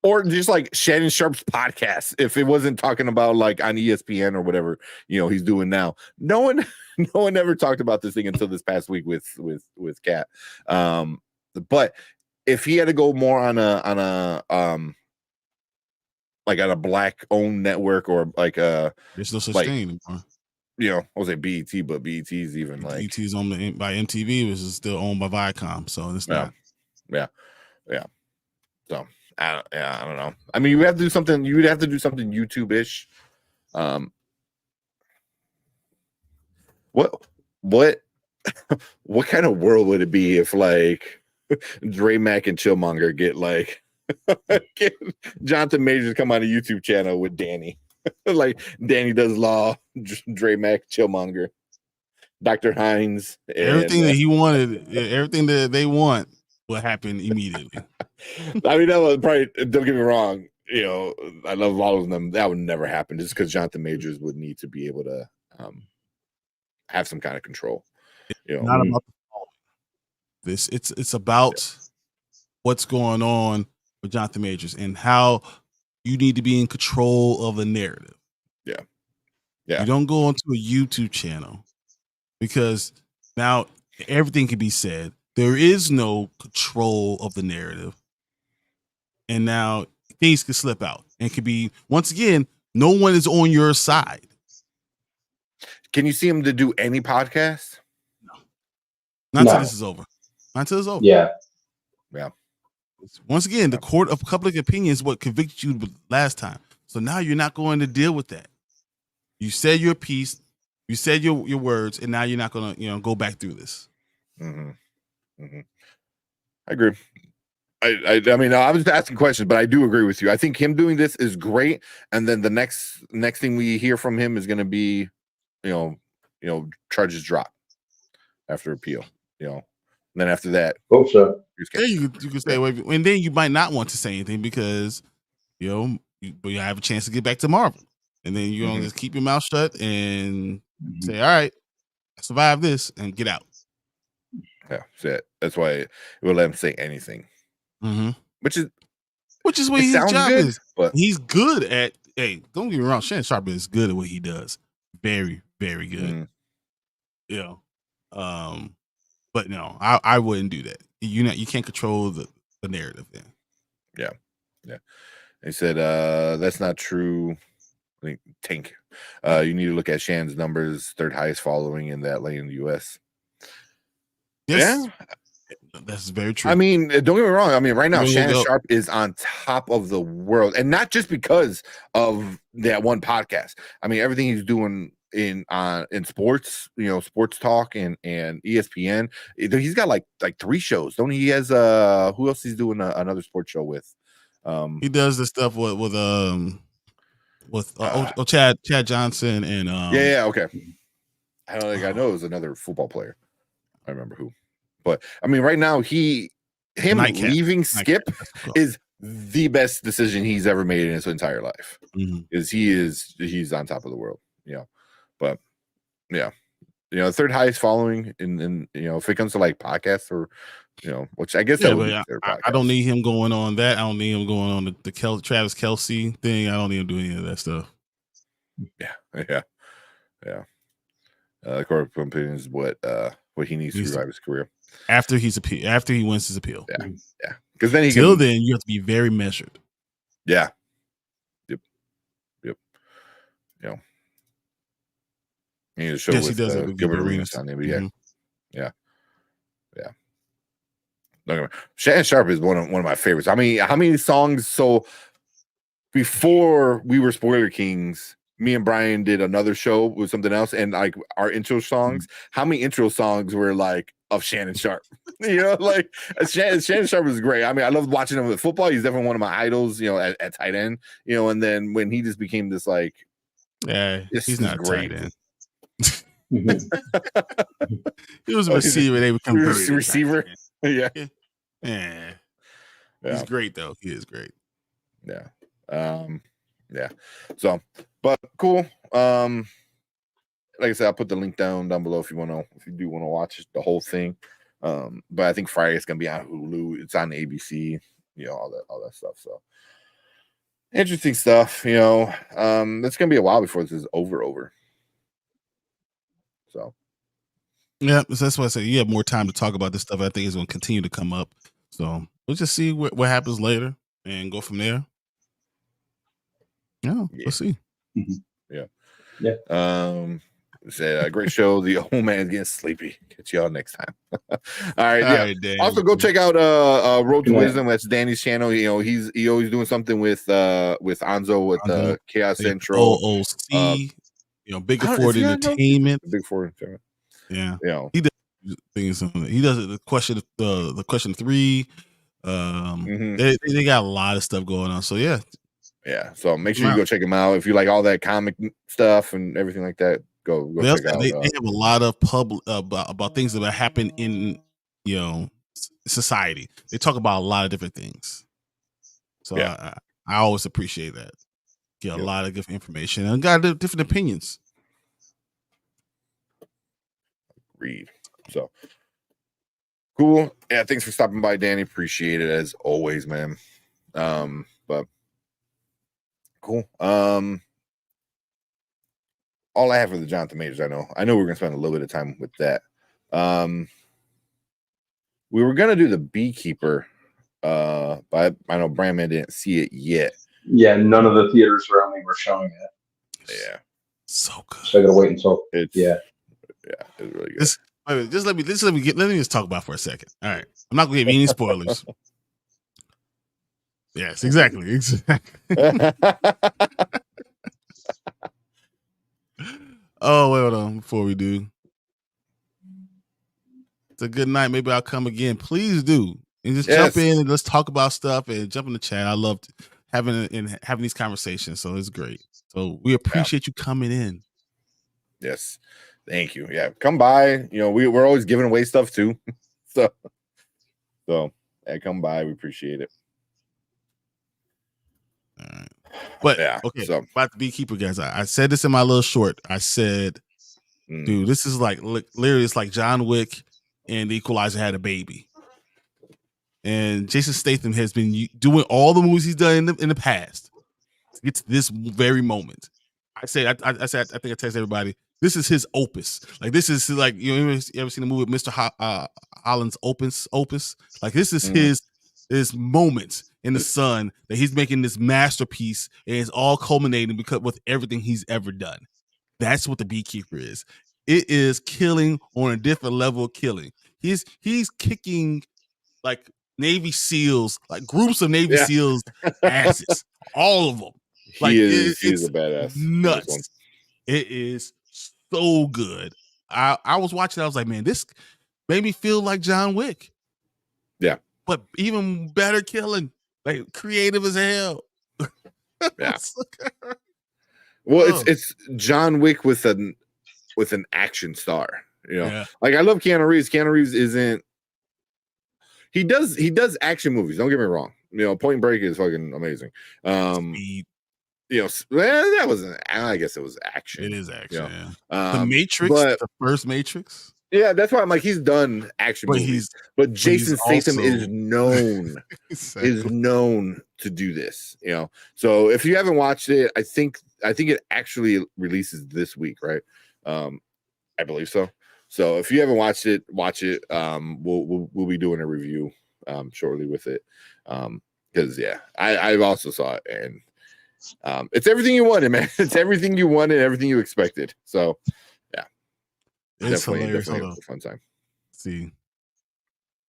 or just like Shannon Sharp's podcast. If it wasn't talking about like on ESPN or whatever, you know, he's doing now. No one ever talked about this thing until this past week with Cat. But if he had to go more on a like on a black owned network or like there's no such thing anymore. You know, I was like BET, but BET is even like BET is owned by MTV, which is still owned by Viacom, so it's not. Yeah. So I don't know. I mean, you would have to do something. You would have to do something YouTube-ish. What kind of world would it be if like Dre Mack and Chillmonger get like get Jonathan Majors come on a YouTube channel with Danny? Like Danny does law, Dre Mack, Chillmonger, Dr. Hines, everything that he wanted, everything that they want will happen immediately. I mean, that was probably, don't get me wrong, you know, I love all of them. That would never happen just because Jonathan Majors would need to be able to have some kind of control. You know, Not about the following. It's about what's going on with Jonathan Majors and how you need to be in control of the narrative. Yeah. Yeah. You don't go onto a YouTube channel because now everything can be said. There is no control of the narrative. And now things can slip out and can be, once again, no one is on your side. Can you see him to do any podcast? Not until this is over. Not until it's over. Yeah. Yeah. Once again, the court of public opinion is what convicted you last time. So now you're not going to deal with that. You said your piece, you said your words, and now you're not going to go back through this. Mm-hmm. Mm-hmm. I agree. I mean, I was just asking questions, but I do agree with you. I think him doing this is great, and then the next thing we hear from him is going to be, charges drop after appeal. And then after that, hope so. Yeah, you can stay away, and then you might not want to say anything because you have a chance to get back to Marvel, and then you just keep your mouth shut and say, "All right, I survived this," and get out. Yeah, that's why it will let him say anything. Mm-hmm. Which is what his job good, is. But he's good at. Hey, don't get me wrong. Shannon Sharpe is good at what he does. Very, very good. But no, I wouldn't do that. You can't control the narrative. Then. Yeah. They said that's not true. I think Tank. You need to look at Shannon's numbers, third highest following in that lane in the U.S. Yes. Yeah. That's very true. I mean, don't get me wrong. I mean, right now, Shannon Sharpe is on top of the world, and not just because of that one podcast. I mean, everything he's doing in sports, sports talk and ESPN. He's got like 3 shows. Don't he? Has who else he's doing another sports show with? He does this stuff with Chad Johnson and okay. I don't think I know it was another football player. I remember who. But I mean, right now, him leaving Skip is the best decision he's ever made in his entire life. Because he's on top of the world, But third highest following in if it comes to like podcasts or which I guess I don't need him going on that. I don't need him going on the Travis Kelce thing. I don't need him doing any of that stuff. Yeah. Court of opinion is what he needs to revive his career after he wins his appeal. Yeah. Because then then you have to be very measured. Yeah. Yep. He needs to show he does it with Gilbert Arenas on NBA. Yeah. Shannon Sharpe is one of my favorites. I mean, how many songs? So before we were Spoiler Kings, me and Brian did another show with something else, and like our intro songs. How many intro songs were like of Shannon Sharpe? Like Shannon Sharpe is great. I mean, I love watching him with football. He's definitely one of my idols. At tight end. And then when he just became this like, he's not great. Tight end. He was a receiver. They become receiver. Yeah. He's great though. He is great. Yeah. So, but cool. Like I said, I'll put the link down below if you do want to watch the whole thing. But I think Friday it's gonna be on Hulu. It's on ABC. All that stuff. So interesting stuff. It's gonna be a while before this is over. So. Yeah, that's why I say you have more time to talk about this stuff. I think it's going to continue to come up. So we'll just see what happens later and go from there. Yeah, we'll see. Yeah. It's a great show. The old man's getting sleepy. Catch y'all next time. All right. Dan. Also, go check out Road to Wisdom. That's Danny's channel. He's always doing something with Anzo with Chaos Central. OOC. Bigger Ford Entertainment. Big Ford Entertainment. Yeah. He does things. He does it. The question 3. They got a lot of stuff going on. So yeah. So make sure you go check them out if you like all that comic stuff and everything like that. Go check out. They have a lot of about things that happen in society. They talk about a lot of different things. So I always appreciate that. Get a Yep. lot of good information and got different opinions. Read. So cool. Yeah, thanks for stopping by, Danny. Appreciate it as always, man. But cool. All I have for the Jonathan Majors, I know we're gonna spend a little bit of time with that. We were gonna do the Beekeeper, but I know Brandman didn't see it yet. Yeah, none of the theaters around me were showing it. Yeah, So good. So I gotta wait until it's yeah. it's really good. Just let me just talk about it for a second. All right, I'm not gonna give you any spoilers. Yes, exactly. Oh, wait, hold on. Before we do, it's a good night. Maybe I'll come again. Please do, and just jump in and let's talk about stuff and jump in the chat. I love having these conversations, so it's great. So we appreciate you coming in. Yes, thank you. Yeah, come by. You know, we're always giving away stuff too. so yeah, come by. We appreciate it. All right. But yeah, okay, so about the Beekeeper, guys. I said this in my little short. I said, dude, this is like literally, it's like John Wick and the Equalizer had a baby. And Jason Statham has been doing all the movies he's done in the past to get to this very moment. I think I texted everybody, this is his opus. Like, this is like, you ever seen the movie with Mr. Holland's opus? Like, this is his moment in the sun that he's making this masterpiece, and it's all culminating because with everything he's ever done. That's what the Beekeeper is. It is killing on a different level of killing. He's kicking like Navy SEALs, like groups of Navy SEALs asses, all of them. Like, he's a badass. Nuts. It is so good. I was watching. I was like, man, this made me feel like John Wick. Yeah, but even better killing, like creative as hell. Yeah. Well, it's John Wick with an action star. You know, like I love Keanu Reeves. Keanu Reeves isn't. He does action movies. Don't get me wrong. You know, Point Break is fucking amazing. You know, that wasn't. I guess it was action. It is action. You know? The Matrix, the first Matrix. Yeah, that's why I'm like, he's done action movies, but Jason Statham is known to do this. You know, so if you haven't watched it, I think it actually releases this week, right? I believe so. So if you haven't watched it, watch it. We'll be doing a review shortly with it. Because I've also saw it, and it's everything you wanted, man. It's everything you wanted, everything you expected. So yeah, it's hilarious. Definitely a fun time. See,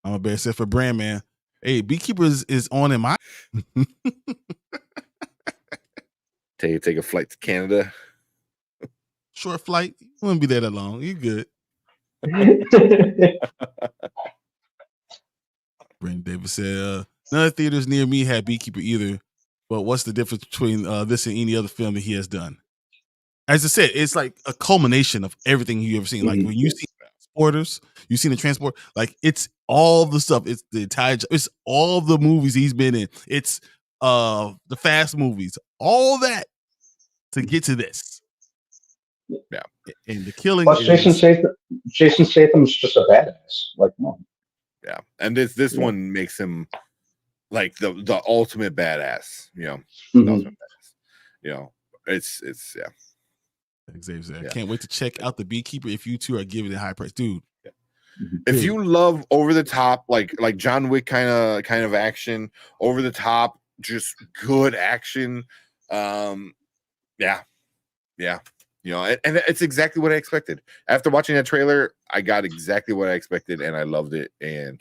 I'm a best set for brand, man. Hey, Beekeeper is on in my take a flight to Canada. Short flight. You wouldn't be there that long. You good. Brandon Davis said, none of the theaters near me had Beekeeper either. But what's the difference between this and any other film that he has done? As I said, it's like a culmination of everything you ever seen. Like when you see Transporters, you seen the Transport, like it's all the stuff. It's the entire, it's all the movies he's been in. It's the Fast movies, all that to get to this. Yeah, and the killing. Plus, Jason Statham's just a badass. Like, no. Yeah, and this one makes him like the ultimate badass. You know, the ultimate badass. You know, it's yeah. Xavier, I can't wait to check out the Beekeeper if you two are giving it a high price, dude. If you love over the top, like John Wick kind of action, over the top, just good action, yeah. You know, and it's exactly what I expected. After watching that trailer, I got exactly what I expected, and I loved it. And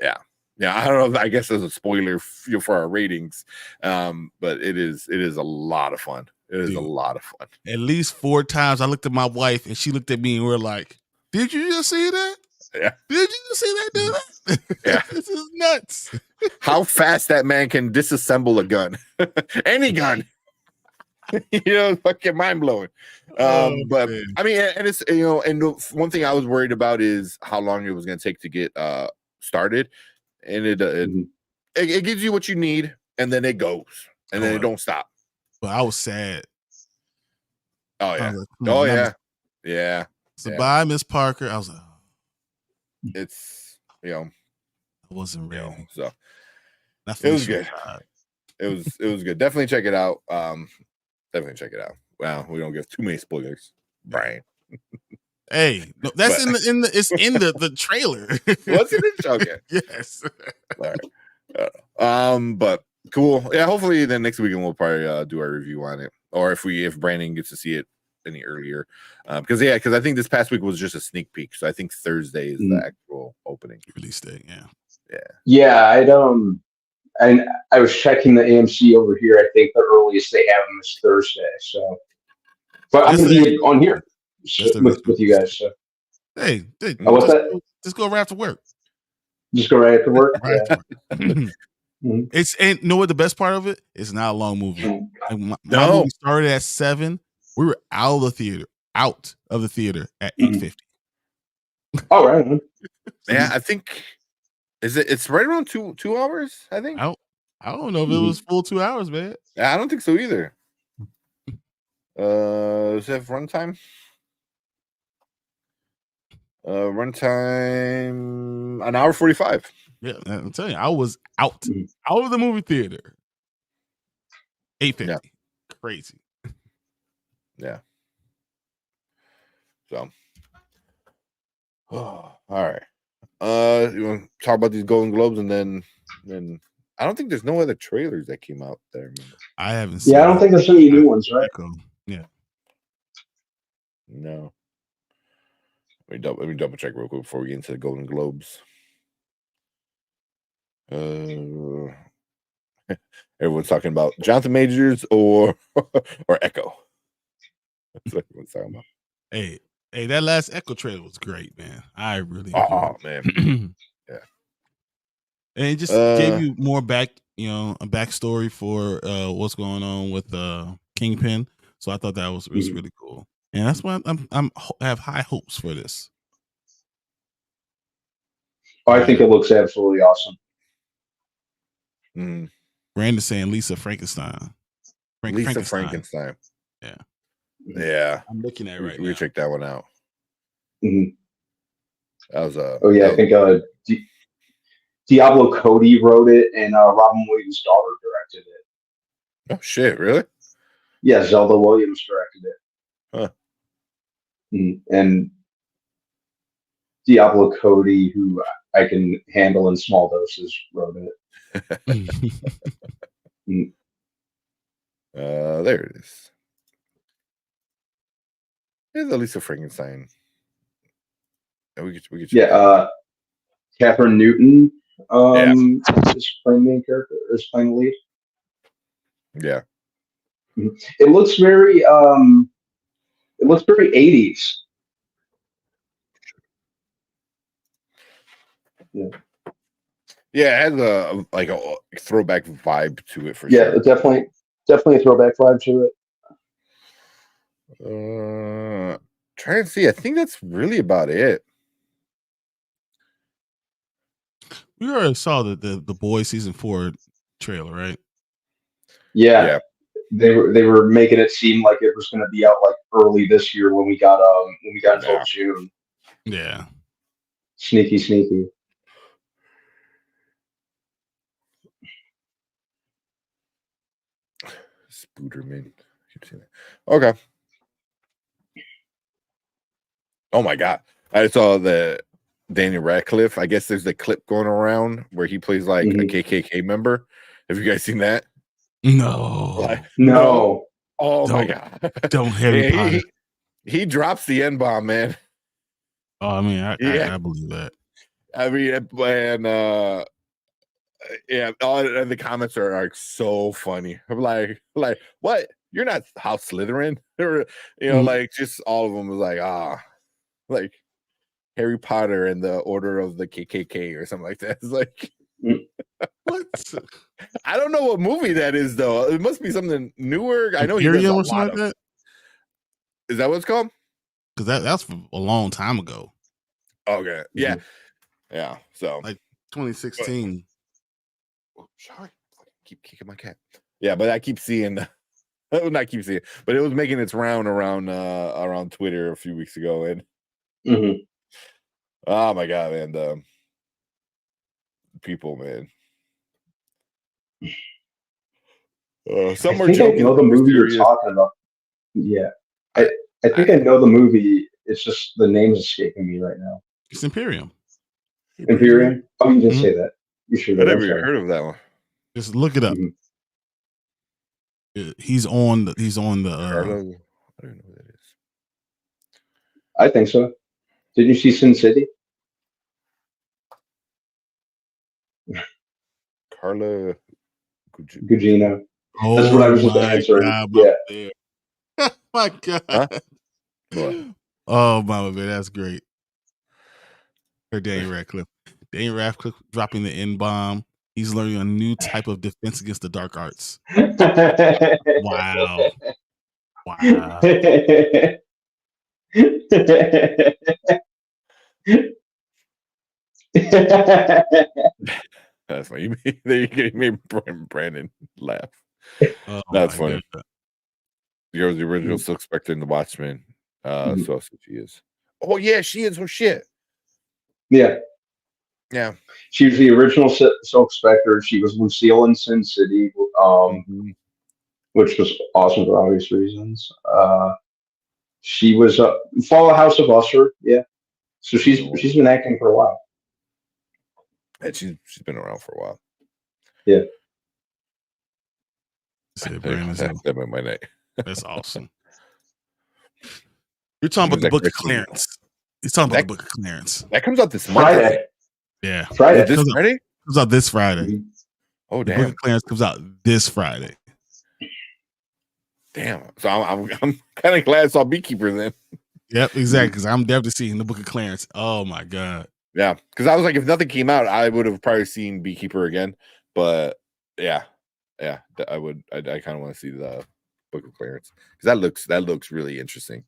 yeah, I don't know. I guess there's a spoiler for our ratings, but it is a lot of fun. It is a lot of fun. At least 4 times I looked at my wife, and she looked at me, and we're like, "Did you just see that? Yeah. Did you just see that do that? Yeah, this is nuts. How fast that man can disassemble a gun, any gun." You know, fucking mind blowing. But man. I mean, and it's, you know, and one thing I was worried about is how long it was going to take to get started, and it gives you what you need, and then it goes. and then it don't stop. But I was sad. Oh I yeah. was like, come Oh on, yeah. Yeah. So Yeah. bye, Miss Parker. I was like, It's I wasn't ready. so It was good. It was good. Definitely check it out. Definitely check it out. Well, we don't give too many spoilers, Brian. Hey, no, that's in the it's in the trailer. What's in it? Okay. Yes. All right. But cool. Yeah, hopefully then next weekend we'll probably do our review on it. Or if Brandon gets to see it any earlier. Because I think this past week was just a sneak peek. So I think Thursday is the actual opening. Release date, yeah. Yeah, I was checking the AMC over here. I think the earliest they have them is Thursday. So, but I'm gonna be on here with you guys. So, hey, what's that? Just go right after work. Just go right after work. Right after work. It's and know what the best part of it? It's not a long movie. Like my movie started at 7. We were out of the theater at 8:50. All right. Yeah, I think it's right around 2 hours, I think. I don't know if it was full 2 hours, man. I don't think so either. Does it have runtime? Runtime 1 hour 45. Yeah, I'm telling you, I was out of the movie theater. 8:50. Yeah. Crazy. Yeah. So, all right. You want to talk about these Golden Globes, and then I don't think there's no other trailers that came out there. I haven't seen. Yeah, I don't think there's any new ones, right? Yeah. No. Let me double check real quick before we get into the Golden Globes. Everyone's talking about Jonathan Majors or Echo. That's what everyone's talking about. Hey, that last Echo trailer was great, man. I really man. Yeah. And it just gave you more a backstory for what's going on with Kingpin. So I thought that was really cool. And that's why I have high hopes for this. I think it looks absolutely awesome. Brandon's saying Lisa Frankenstein. Frankenstein. Yeah. Yeah. I'm looking at it right now. We check that one out. That was I think Diablo Cody wrote it and Robin Williams' daughter directed it. Oh shit, really? Yeah, Zelda Williams directed it. Huh. And Diablo Cody, who I can handle in small doses, wrote it. There it is. There's Lisa Frankenstein. We could Catherine Newton is playing the main character, is playing the lead. Yeah. It looks very 80s. Yeah. Yeah, it has a throwback vibe to it for sure. Yeah, definitely a throwback vibe to it. Trying to see. I think that's really about it. We already saw the Boys season 4 trailer, right? Yeah. They were making it seem like it was going to be out like early this year when we got until June. Yeah. Sneaky. Spooderman. Okay. Oh my god. I saw the Daniel Radcliffe. I guess there's the clip going around where he plays like a KKK member. Have you guys seen that? No. No. Oh my god. Don't Harry Potter. He drops the N-bomb, man. Oh, I mean, I believe that. I mean, and all the comments are like so funny. I'm like, what? You're not House Slytherin, or like just all of them was like, like Harry Potter and the Order of the KKK or something like that. It's like, what? I don't know what movie that is though. It must be something newer. I know he does a or lot something of like that. Is that what it's called? Because that's from a long time ago. Okay, yeah. So like 2016. Sorry, keep kicking my cat. Yeah, but I keep seeing. Not keep seeing, but it was making its round around Twitter a few weeks ago, and oh my god, man, people, man. Some I are think I joking, know the some are movie you're serious. talking about. Yeah, I think I know the movie. It's just the name's escaping me right now. It's Imperium. Imperium. Oh, you did Mhm. say that. You sure I did. I'm never even sorry. heard of that one. Just look it up. Mhm. He's on the Carlo, I don't know who that is. I think so. Did you see Sin City? Carla Gugino. That's what I Oh was just my answering. god, Yeah. Mama Bear. My god. Huh? What? Oh, Mama Bear, that's great. Or Daniel Radcliffe. Daniel Radcliffe dropping the N-bomb. He's learning a new type of defense against the dark arts. Wow. Wow. That's funny. You made Brandon laugh. Oh That's my funny. god. You're the original Silk Spectre in the Watchmen. Mhm. So she is. Oh yeah, she is. Oh shit. Yeah. Yeah. She was the original Silk Spectre. She was Lucille in Sin City, Mhm. which was awesome for obvious reasons. She was Fall of House of Usher. Yeah. So she's been acting for a while. And she's been around for a while. Yeah. Said Brandon's That made my night. That's awesome. You're talking about the book of Clarence. He's talking about the book of Clarence. That comes out this month. Friday. Yeah. Friday. This Friday? Comes out this Friday. Mhm. Oh The damn. book of Clarence comes out this Friday. Damn. So I'm kind of glad I saw Beekeeper then. Yep, exactly. Because I'm definitely seeing the book of Clarence. Oh my god. Yeah, because I was like, if nothing came out, I would have probably seen Beekeeper again. But yeah, I would. I kind of want to see the Book of Clarence because that looks really interesting.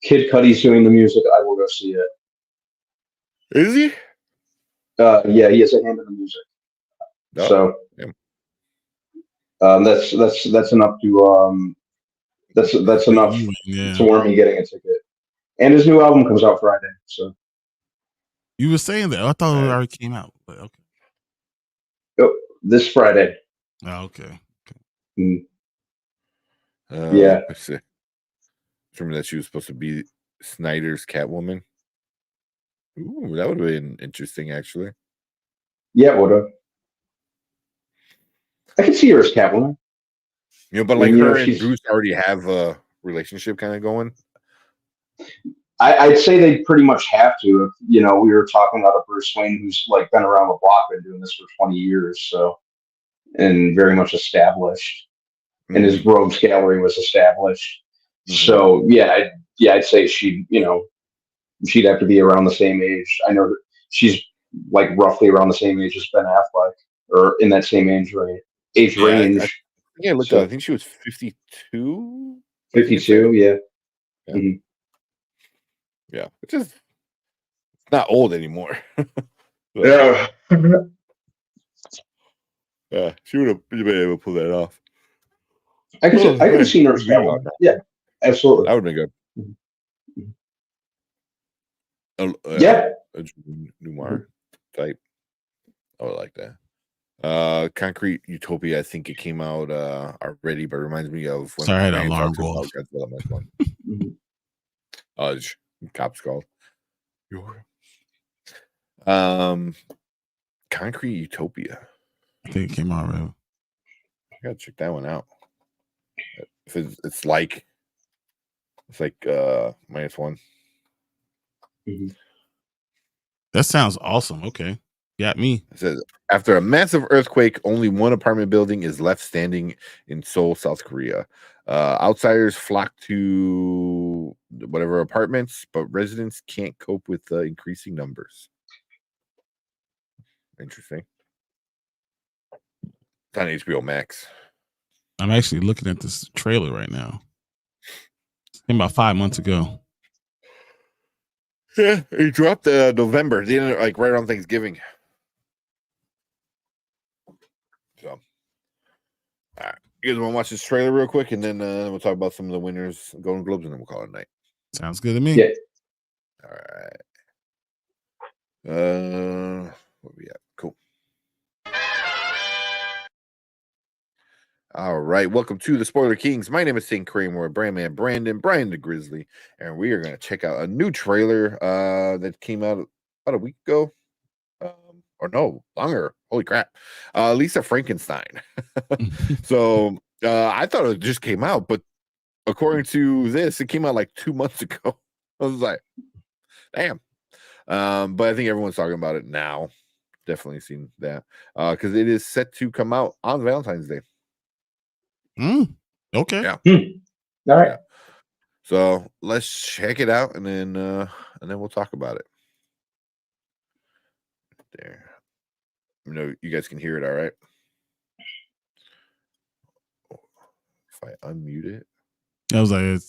Kid Cudi's doing the music. I will go see it. Is he? Yeah, he has a hand in the music. Oh, So yeah. That's enough to that's enough to warrant me getting a ticket. And his new album comes out Friday. So you were saying that. I thought it already came out. But okay. Oh, this Friday. Oh, okay. Yeah. Let's see. Remember that she was supposed to be Snyder's Catwoman. Ooh, that would have been interesting, actually. Yeah, it would have. I can see her as Catwoman. You know, but like her and Bruce already have a relationship kind of going. I'd say they pretty much have to. If, you know, we were talking about a Bruce Wayne who's like been around the block, been doing this for 20 years, so and very much established. And his rogues gallery was established. So yeah, I'd say she'd have to be around the same age. I know that she's like roughly around the same age as Ben Affleck, or in that same age range. I looked at. I think she was 52. 52. Yeah. Mm-hmm. Yeah, which is not old anymore. Yeah. Yeah, she would have been able to pull that off. I could have seen her as Catwoman. Yeah, absolutely. That would have been good. Yeah. A noir type. I would like that. Concrete Utopia, I think it came out already, but it reminds me of when Sorry, I had an Ryan alarm talks go about off. Godzilla Cops called. Concrete Utopia. I think it came out already. I gotta check that one out. If it's like -1. That sounds awesome. Okay. Got me. It says after a massive earthquake, only one apartment building is left standing in Seoul, South Korea. Outsiders flock to whatever apartments, but residents can't cope with the increasing numbers. Interesting. It's on HBO Max. I'm actually looking at this trailer right now. It came about 5 months ago. Yeah, it dropped November, the end of, like right around Thanksgiving. So All right. You guys want to watch this trailer real quick, and then we'll talk about some of the winners, Golden Globes, and then we'll call it a night. Sounds good to me. Yeah. All right. What we at? Cool. All right. Welcome to the Spoiler Kings. My name is St. Kramer, Brandman Brandon, Brian the Grizzly, and we are going to check out a new trailer that came out about a week ago. Or no, longer. Holy crap. Lisa Frankenstein. So I thought it just came out, but according to this, it came out like 2 months ago. I was like, damn. But I think everyone's talking about it now. Definitely seen that. Because it is set to come out on Valentine's Day. Okay. Yeah. All right. Yeah. So let's check it out, and then we'll talk about it. There. You know, you guys can hear it, all right? If I unmute it. I was like,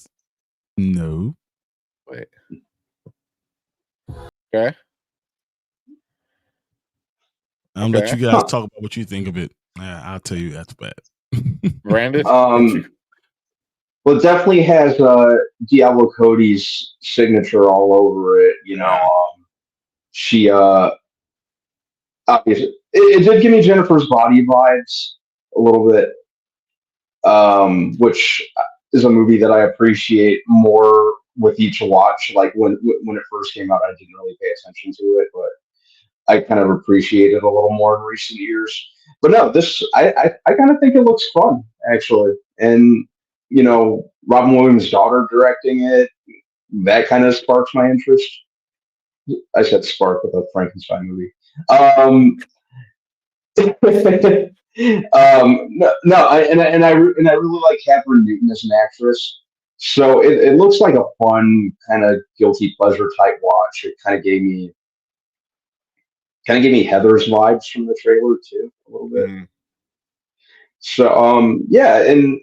no. Wait. Okay. I'm gonna let you guys talk about what you think of it. I'll tell you after that. Brandon? Well, it definitely has Diablo Cody's signature all over it. You know, she obviously it did give me Jennifer's Body vibes a little bit, which is a movie that I appreciate more with each watch. Like when it first came out, I didn't really pay attention to it, but I kind of appreciate it a little more in recent years. But no, this I kind of think it looks fun actually, and you know, Robin Williams' daughter directing it, that kind of sparks my interest. I said spark with a Frankenstein movie. I really like Catherine Newton as an actress. So it looks like a fun kind of guilty pleasure type watch. It kind of gave me Heather's vibes from the trailer too, a little bit. So yeah, and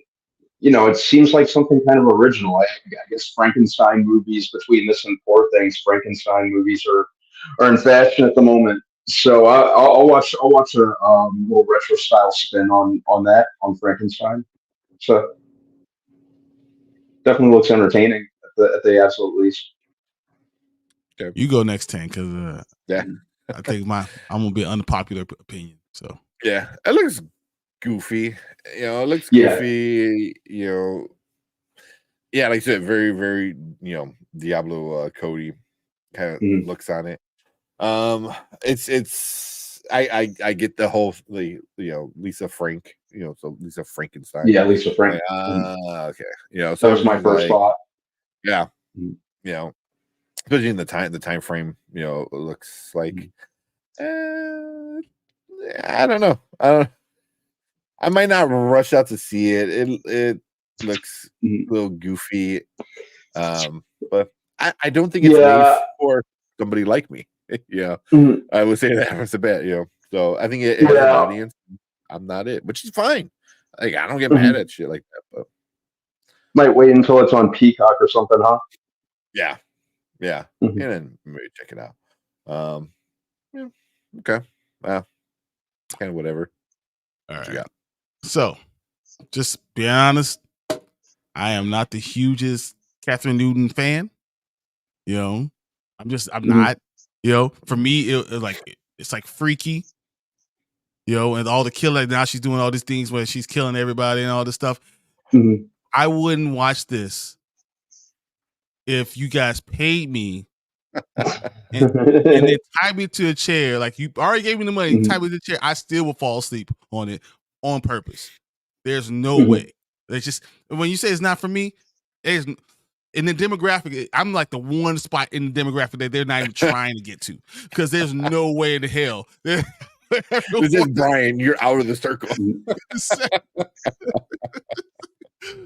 you know, it seems like something kind of original. I guess Frankenstein movies, between this and Poor Things, Frankenstein movies are in fashion at the moment. So I'll watch a little retro style spin on Frankenstein. So definitely looks entertaining at the absolute least. You go next, Tank, because yeah, I think I'm gonna be an unpopular opinion. So yeah, it looks goofy. You know, it looks goofy. You know, yeah, like I said, very, very, you know, Diablo Cody kind of looks on it. It's I get the whole you know, Lisa Frank, you know, so Lisa Frankenstein. Yeah, Lisa Frank. Okay, you know, so that was my first thought. Yeah, you know, especially in the time frame, you know, it looks like I don't know. I might not rush out to see it. It looks a little goofy, but I don't think it's made for somebody like me. Yeah, I would say that from the bat. You know, so I think it has an audience. I'm not it, which is fine. Like I don't get mad at shit like that, but might wait until it's on Peacock or something, huh? Yeah, and then maybe check it out. Yeah, okay, kind of whatever. All right. So, just be honest, I am not the hugest Catherine Newton fan. You know, I'm not. You know, for me, it's like freaky. You know, and all the killing. Now she's doing all these things where she's killing everybody and all this stuff. I wouldn't watch this if you guys paid me and then tied me to a chair. Like you already gave me the money, tied me to the chair. I still will fall asleep on it on purpose. There's no way. It's just when you say it's not for me, there's in the demographic. I'm like the one spot in the demographic that they're not even trying to get to because there's no way in the hell. This is Brian. You're out of the circle.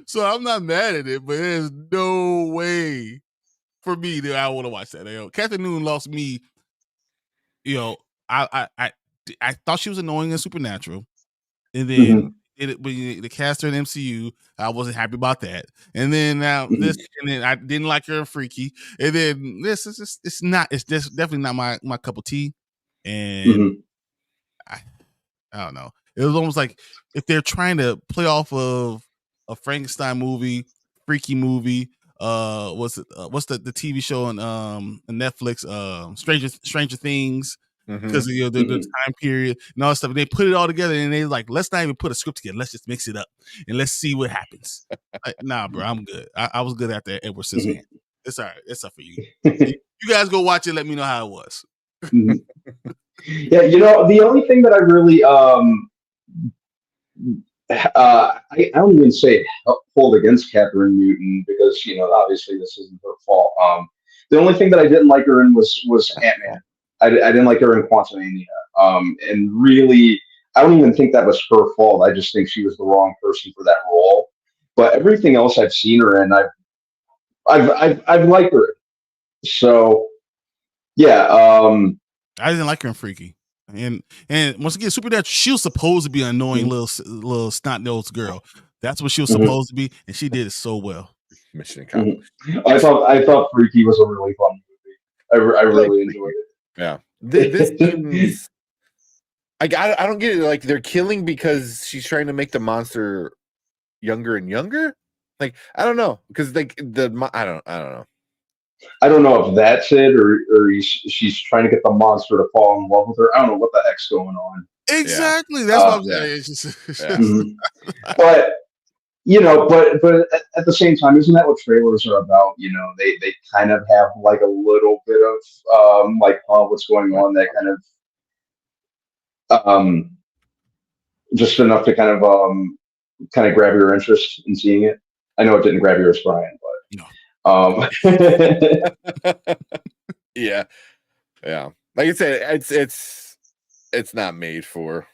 So I'm not mad at it, but there's no way for me that I want to watch that. You know, Catherine Newton lost me. You know, I thought she was annoying and Supernatural, and then when the cast her in MCU, I wasn't happy about that. And then now this, and then I didn't like her in Freaky, and then this is just it's definitely not my cup of tea. And I don't know. It was almost like if they're trying to play off of a Frankenstein movie, freaky movie. What's the TV show on Netflix? Stranger Things. Because of the time period and all that stuff. They put it all together and they like, let's not even put a script together. Let's just mix it up and let's see what happens. Like, nah, bro, I'm good. I was good after Edward Scissorhands. It's all right. It's up for you. You guys go watch it. Let me know how it was. Yeah, the only thing that I really I don't even say hold against Catherine Newton because obviously this isn't her fault. The only thing that I didn't like her in was Ant-Man. I didn't like her in Quantumania. And really, I don't even think that was her fault. I just think she was the wrong person for that role. But everything else I've seen her in, I've liked her. So, yeah. I didn't like her in Freaky. And once again, Supernatural, she was supposed to be an annoying little snot-nosed girl. That's what she was supposed to be, and she did it so well. Mission accomplished. I thought Freaky was a really fun movie. I really enjoyed it. Yeah, this seems. I don't get it. Like they're killing because she's trying to make the monster younger and younger. Like I don't know because like I don't know. I don't know if that's it or she's trying to get the monster to fall in love with her. I don't know what the heck's going on. Exactly. That's what I'm saying. But but at the same time, isn't that what trailers are about? They kind of have like a little bit of like what's going on, that kind of just enough to kind of grab your interest in seeing it. I know it didn't grab yours, Brian, but no. Yeah. Like I said, it's not made for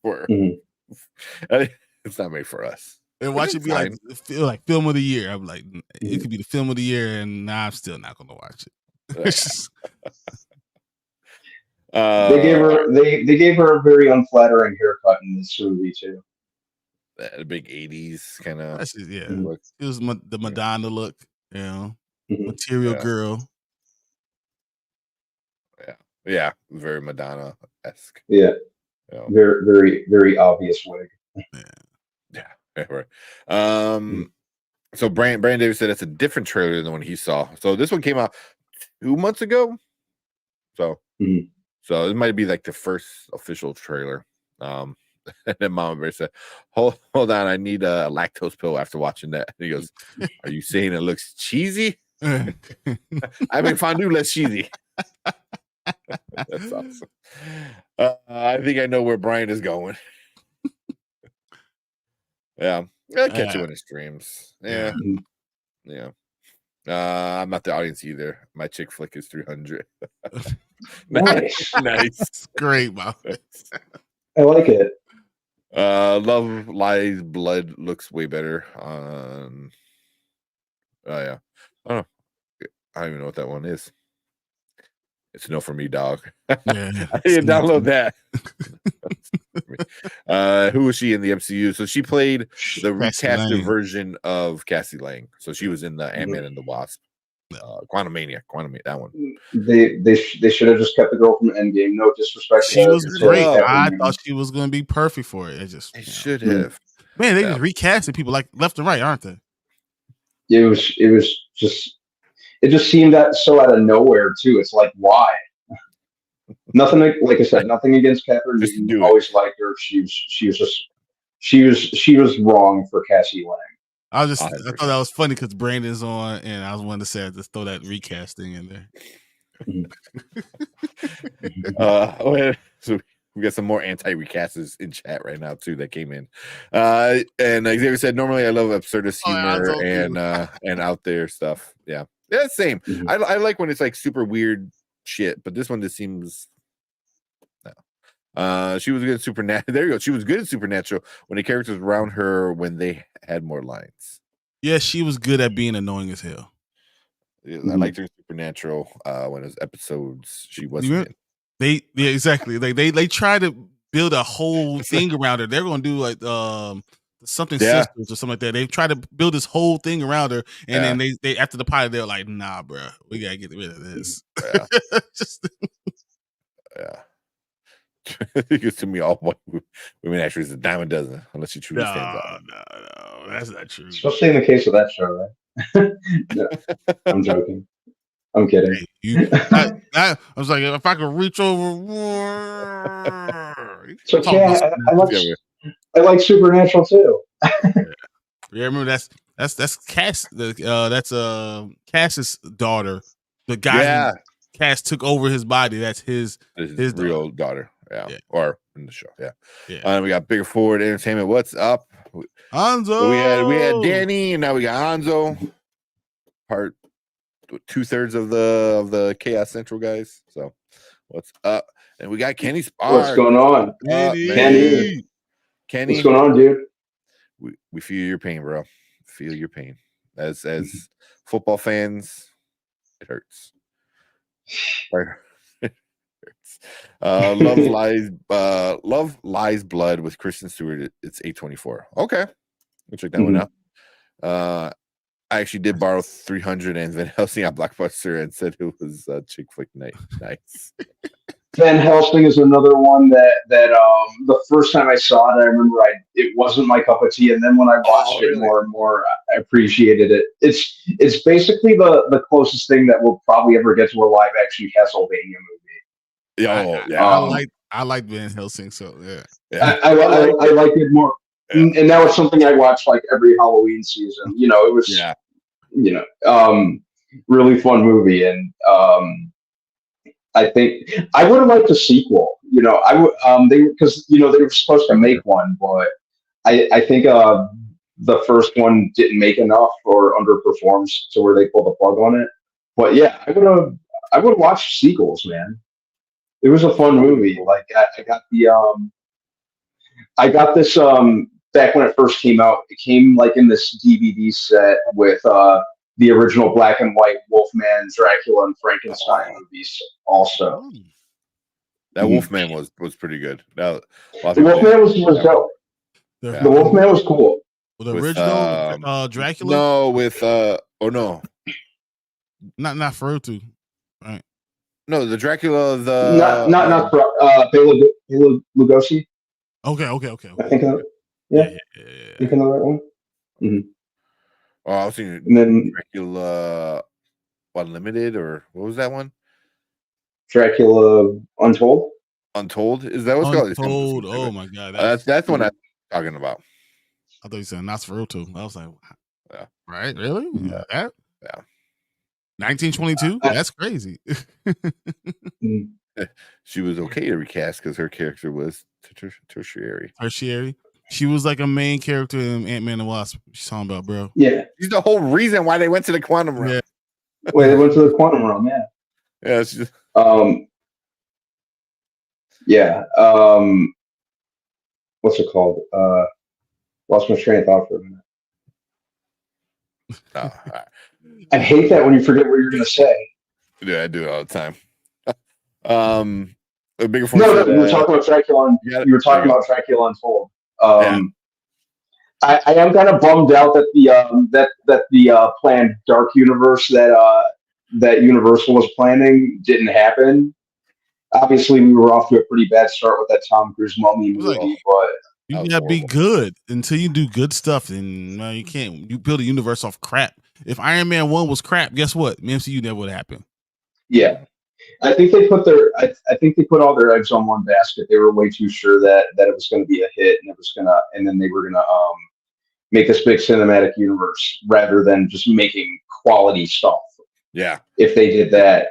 it's not made for us. And watch it be like film of the year. I'm like, it could be the film of the year, and I'm still not going to watch it. They gave her a very unflattering haircut in this movie too. The big 80s kind of. Look. It was the Madonna look, Material Girl. Yeah, very Madonna-esque. Yeah. Very, very, very obvious wig. Yeah, right. So Brandon Davis said it's a different trailer than the one he saw. So this one came out 2 months ago. So so it might be like the first official trailer. And then Mama Bear said, hold on, I need a lactose pill after watching that. And he goes, are you saying it looks cheesy? I make fondue less cheesy. That's awesome. I think I know where Brian is going. Yeah, I'll catch you when it streams. Yeah. I'm not the audience either. My chick flick is 300. Nice. Great, Mom. I like it. Love Lies Blood looks way better. Yeah. I don't even know what that one is. It's no for me, dog. I didn't download that. Who was she in the MCU? So she played the recasted version of Cassie Lang. So she was in the Ant-Man and the Wasp. Quantumania, that one. They should have just kept the girl from Endgame. No disrespect. She was great. I thought she was going to be perfect for it. They should have. Man, they just recasting people like left and right, aren't they? It was just. It just seemed that so out of nowhere too. It's like, why? Nothing, like I said, nothing against Catherine. You always liked her. She was wrong for Cassie Lang. I thought that was funny because Brandon's on, and I was wanting to say just throw that recasting in there. So we got some more anti-recasters in chat right now too that came in. And Xavier said, normally I love absurdist humor and out there stuff. Yeah, same. I like when it's like super weird shit, but this one just seems. No. She was good at Supernatural. There you go. She was good at Supernatural when the characters around her when they had more lines. Yeah, she was good at being annoying as hell. I liked her in Supernatural when it was episodes she wasn't in. Exactly. Like they try to build a whole thing around her. They're gonna do like something sisters or something like that. They try to build this whole thing around her, and then they after the pilot they're like, nah, bro, we gotta get rid of this. Because to me, all white women actors a dime a dozen, unless she truly stands out. No, that's not true. Especially in the case of that show, right? No, I'm joking. I'm kidding. I was like, if I could reach over. So Talk yeah, about I like Supernatural too. Yeah, remember that's Cass. That's Cass's daughter. The guy who Cass took over his body. That's his real daughter. Yeah. Or in the show. Yeah. We got Bigger Forward Entertainment. What's up? Hanzo. We had Danny, and now we got Hanzo. Part 2/3 of the Chaos Central guys. So what's up? And we got Kenny Sparks. What's going on? Kenny. What's going on, dude? We feel your pain, bro. Feel your pain. As football fans, it hurts. It hurts. Love Lies Blood with Kristen Stewart. It's 8/24. Okay. We'll check that one out. I actually did borrow 300 and Van Helsing on Blockbuster and said it was chick flick night. Nice. Van Helsing is another one that the first time I saw it, I remember it wasn't my cup of tea, and then when I watched it more and more, I appreciated it. It's basically the closest thing that we'll probably ever get to a live action Castlevania movie. I like Van Helsing, so yeah. I like it more. Yeah. And now it's something I watch like every Halloween season. It was really fun movie, and I think I would have liked a sequel. I would because they were supposed to make one, but I think the first one didn't make enough or underperforms to where they pulled the plug on it. But yeah, I would have watched sequels, man. It was a fun movie. Like I got this back when it first came out. It came like in this DVD set with the original black and white Wolfman, Dracula, and Frankenstein movies. Also, that Wolfman was pretty good. The Wolfman was dope. The Wolfman was cool. The original Dracula. No, with no, not Ferutu, right? No, the Dracula. Not Bela Lugosi. Okay. I think yeah. Thinking the right one. Mm-hmm. Oh, I was thinking Dracula Unlimited, or what was that one? Dracula Untold. Untold, is that what's called? Untold. Oh my god, that's what I'm talking about. I thought you said Nosferatu. I was like, yeah, right, really? Yeah. 1922. That's crazy. She was okay to recast because her character was tertiary. She was like a main character in Ant-Man and the Wasp. She's talking about, bro. Yeah, she's the whole reason why they went to the quantum realm. Yeah. Wait, they went to the quantum realm. Yeah. Yeah. It's just... Yeah. What's it called? Lost my train of thought for a minute. I hate that when you forget what you're going to say. Yeah, I do it all the time. You were talking about Dracula. You were talking about Dracula Untold. I am kind of bummed out that the planned Dark Universe that Universal was planning didn't happen. Obviously, we were off to a pretty bad start with that Tom Cruise Mummy movie, but you gotta be good until you do good stuff. And you can't. You build a universe off crap. If Iron Man 1 was crap, guess what? MCU never would happen. Yeah. I think they put all their eggs on one basket. They were way too sure that it was going to be a hit, and then they were gonna make this big cinematic universe rather than just making quality stuff. Yeah. If they did that,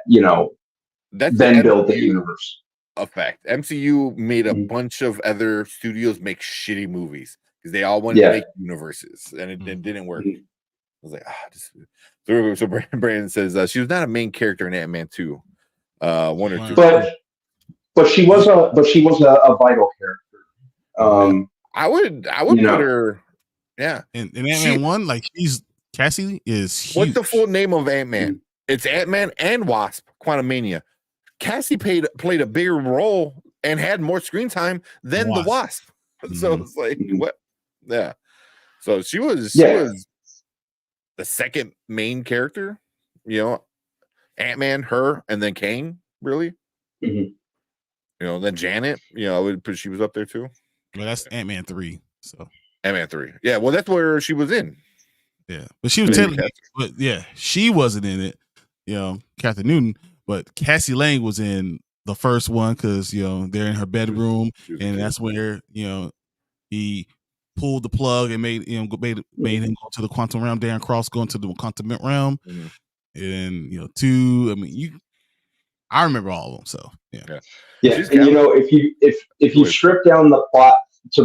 then build the universe. Effect. MCU made a bunch of other studios make shitty movies because they all wanted to make universes, and it didn't work. I was like, so Brandon says she was not a main character in Ant-Man 2. 1 or 2, but she was a vital character. I would put her, yeah. In Ant-Man 1, like Cassie is huge. What's the full name of Ant-Man? It's Ant-Man and Wasp: Quantumania. Cassie played a bigger role and had more screen time than the Wasp. So it's like what? Yeah. So she was the second main character. Ant-Man, her, and then Kang, really? Then Janet, she was up there too. Well, that's Ant-Man 3. So Ant-Man 3. Yeah, well, that's where she was in. yeah, but she was technically, but yeah, she wasn't in it. Catherine Newton, but Cassie Lang was in the first one because they're in her bedroom, and that's where he pulled the plug and made him go to the quantum realm. Darren Cross going to the quantum realm, and two. I mean, I remember all of them. So yeah. And if you strip down the plot of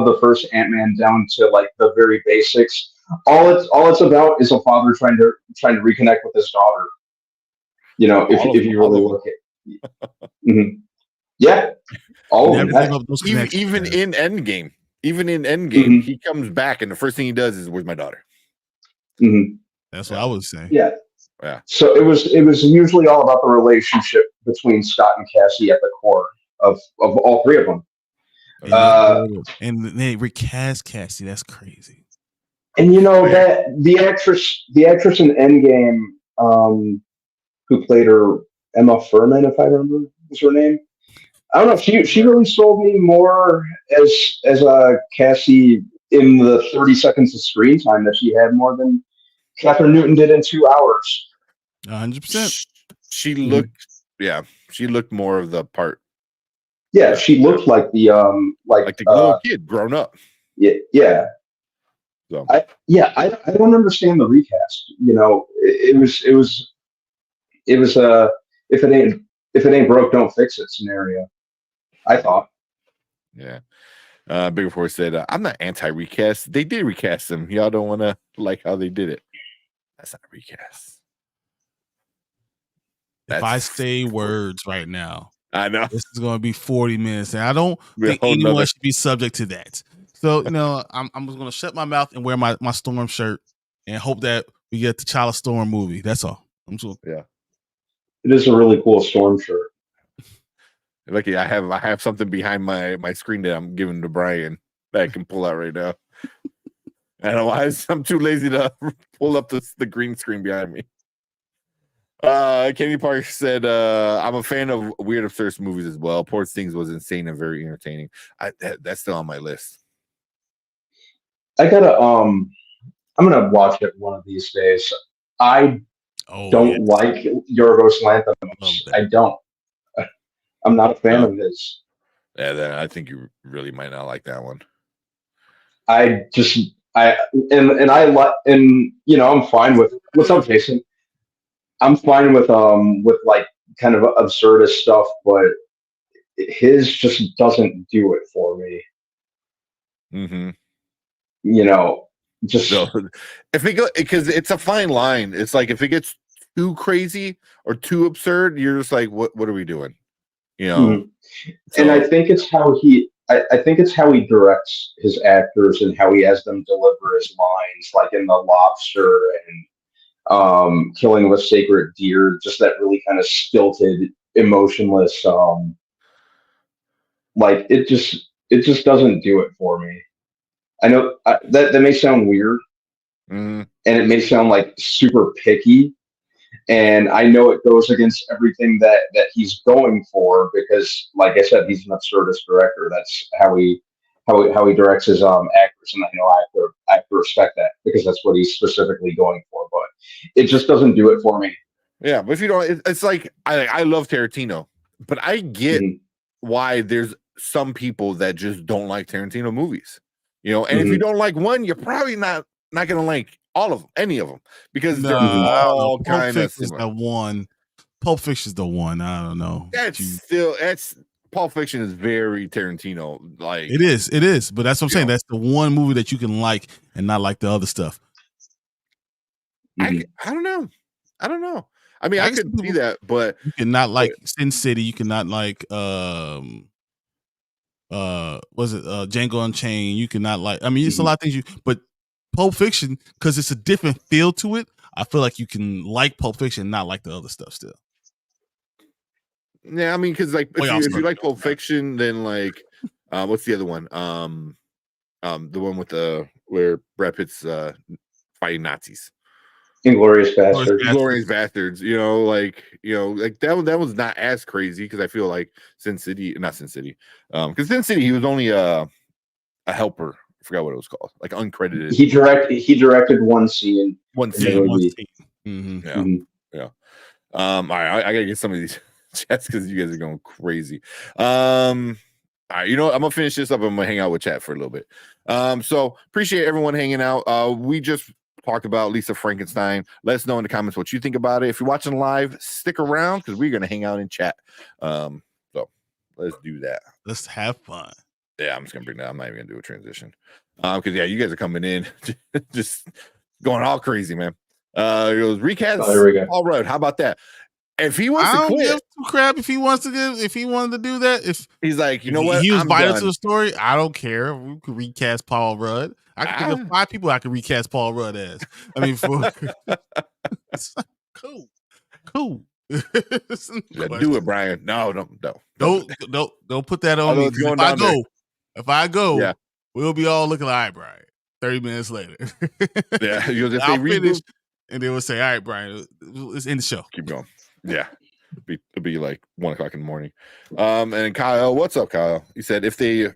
the first Ant-Man down to like the very basics, all it's about is a father trying to reconnect with his daughter. If you really look at it. Yeah, all of them. Even in Endgame, he comes back and the first thing he does is, "Where's my daughter?" That's what I was saying. Yeah. So it was usually all about the relationship between Scott and Cassie at the core of all three of them. And they recast Cassie. That's crazy. And that the actress in Endgame, who played her, Emma Furman, if I remember was her name. I don't know. She really sold me more as a Cassie in the 30 seconds of screen time that she had more than Catherine Newton did in 2 hours. 100%. She looked, she looked more of the part. Yeah, she looked like the like the little kid grown up. Yeah. So. I don't understand the recast. It was if it ain't broke, don't fix it scenario. I thought. Yeah. Bigger Force said, "I'm not anti-recast. They did recast them. Y'all don't want to like how they did it. That's not a recast." If I say words right now, I know this is going to be 40 minutes, and I don't think anyone should be subject to that. So I'm just going to shut my mouth and wear my Storm shirt and hope that we get the T'Challa Storm movie. That's all. Yeah. It is a really cool Storm shirt. Lucky I have something behind my screen that I'm giving to Brian that I can pull out right now. I don't know why I'm too lazy to pull up the green screen behind me. Kenny Park said, "I'm a fan of Weird Absurd movies as well. Poor Things was insane and very entertaining." That's still on my list. I gotta I'm gonna watch it one of these days. I don't like Yorgos Lanthimos. I don't. I'm not a fan of his. Yeah, then I think you really might not like that one. I'm fine with what's up, Jason. I'm fine with like kind of absurdist stuff, but his just doesn't do it for me. Just so if it go, because it's a fine line. It's like if it gets too crazy or too absurd, you're just like, what are we doing? So, and I think it's how he directs his actors and how he has them deliver his lines, like in The Lobster and Killing of a Sacred Deer, just that really kind of stilted, emotionless. Like it just doesn't do it for me. I know that may sound weird, and it may sound like super picky. And I know it goes against everything that he's going for because, like I said, he's an absurdist director. That's how he directs his actors, and I have to respect that because that's what he's specifically going for. But it just doesn't do it for me. Yeah, but if you don't, it's like I love Tarantino, but I get why there's some people that just don't like Tarantino movies. And if you don't like one, you're probably not gonna like all of them, any of them, because they're all kind of similar. Pulp Fiction is the one. I don't know. That's Pulp Fiction is very Tarantino. Like it is. But that's what I'm saying. That's the one movie that you can like and not like the other stuff. I don't know. I mean, I could see that, but you cannot like Sin City. You cannot like Django Unchained. You cannot like. I mean, it's a lot of things but Pulp Fiction, because it's a different feel to it. I feel like you can like Pulp Fiction and not like the other stuff still. Yeah, I mean, because like if you like Pulp Fiction, then like what's the other one? The one with where Brad Pitt's fighting Nazis. Inglorious Bastard. Glorious Bastards, like that was not as crazy because I feel like Sin City, because Sin City he was only a helper. I forgot what it was called, like uncredited. He directed one scene. One in the scene. movie. Mm-hmm. Yeah, Mhm. yeah. All right, I gotta get some of these chats because you guys are going crazy. All right, I'm gonna finish this up. I'm gonna hang out with chat for a little bit. So appreciate everyone hanging out. We just talked about Lisa Frankenstein. Let us know in the comments what you think about it. If you're watching live, stick around because we're gonna hang out in chat. So let's do that. Let's have fun. Yeah, I'm just gonna bring that. I'm not even gonna do a transition. Because you guys are coming in just going all crazy, man. It goes recast Paul Rudd. How about that? If he wants to I don't quit, give a crap if he wants to if he wanted to do that. If he's like, you know what, he was I'm vital done. to the story. I don't care. We could recast Paul Rudd. I can think of 5 people I could recast Paul Rudd as. I mean, cool. Yeah, do it, Brian. No, don't put that on me. If I go, yeah, we'll be all looking like, all right, Brian. 30 minutes later, yeah, you'll just I'll finish, and they will say, all right, Brian, let's end the show. Keep going. Yeah, it'll be like 1 o'clock in the morning. And Kyle, what's up, Kyle? He said if they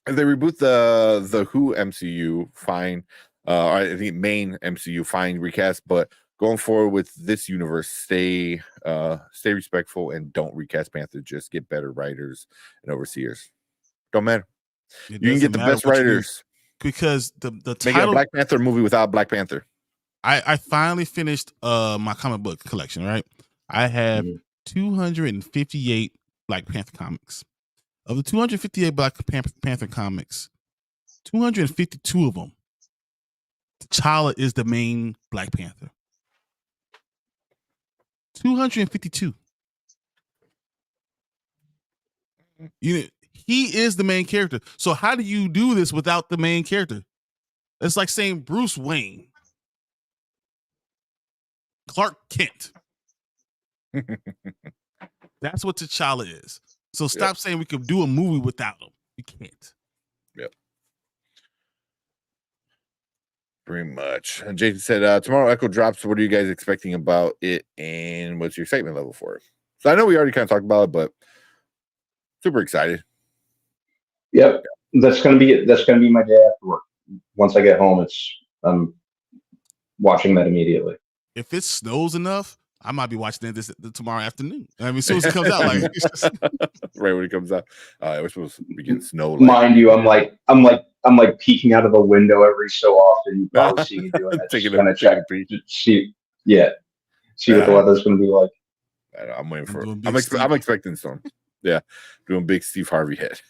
reboot the Who MCU, fine. I think main MCU, fine, recast, but going forward with this universe, stay respectful and don't recast Panther. Just get better writers and overseers. Don't matter. You can get the best writers because the title, make it a Black Panther movie without Black Panther. I finally finished my comic book collection. Right, I have 258 Black Panther comics. Of the 258 Black Panther comics, 252 of them, T'Challa is the main Black Panther. 252. He is the main character. So how do you do this without the main character? It's like saying Bruce Wayne, Clark Kent. That's what T'Challa is. So stop saying we could do a movie without him. We can't. Yep. Pretty much. And Jason said, tomorrow Echo drops. What are you guys expecting about it? And what's your excitement level for it? So I know we already kind of talked about it, but super excited. Yep. That's gonna be my day after work. Once I get home, I'm watching that immediately. If it snows enough, I might be watching it tomorrow afternoon. I mean, as soon as it comes out, like right when it comes out, we're supposed to begin snow. Like, mind you, I'm like peeking out of the window every so often. You probably see me doing that. Taking a check, see what the weather's going to be like. I'm waiting for it. I'm expecting some. Yeah, doing big Steve Harvey head.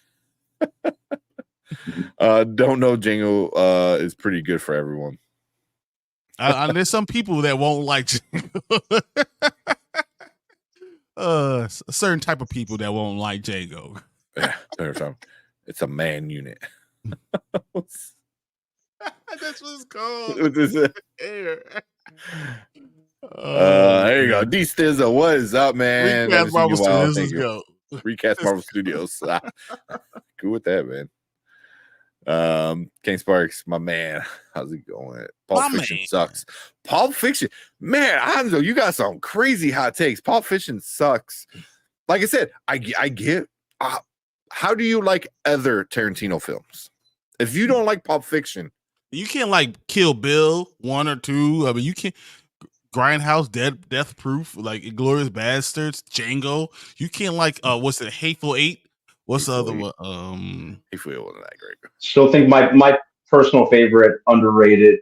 Don't know Django is pretty good for everyone. There's some people that won't like a certain type of people that won't like Django. Yeah, it's a man unit. That's what it's called. What is it? There you go. D Stizza, what is up, man? Recast Marvel Studios. Let's go. Recast Marvel Studios. Good with that, man. King Sparks, my man, how's it going? Pulp Fiction sucks. Pulp Fiction, man, Hanzo, you got some crazy hot takes. Pulp Fiction sucks. Like I said, I get. How do you like other Tarantino films? If you don't like Pulp Fiction, you can't like Kill Bill 1 or 2. I mean, you can't. Grindhouse, Death Proof, like Inglourious Bastards, Django. You can't like what's it? Hateful Eight. What's the other one? If we wasn't that great. Still think my personal favorite underrated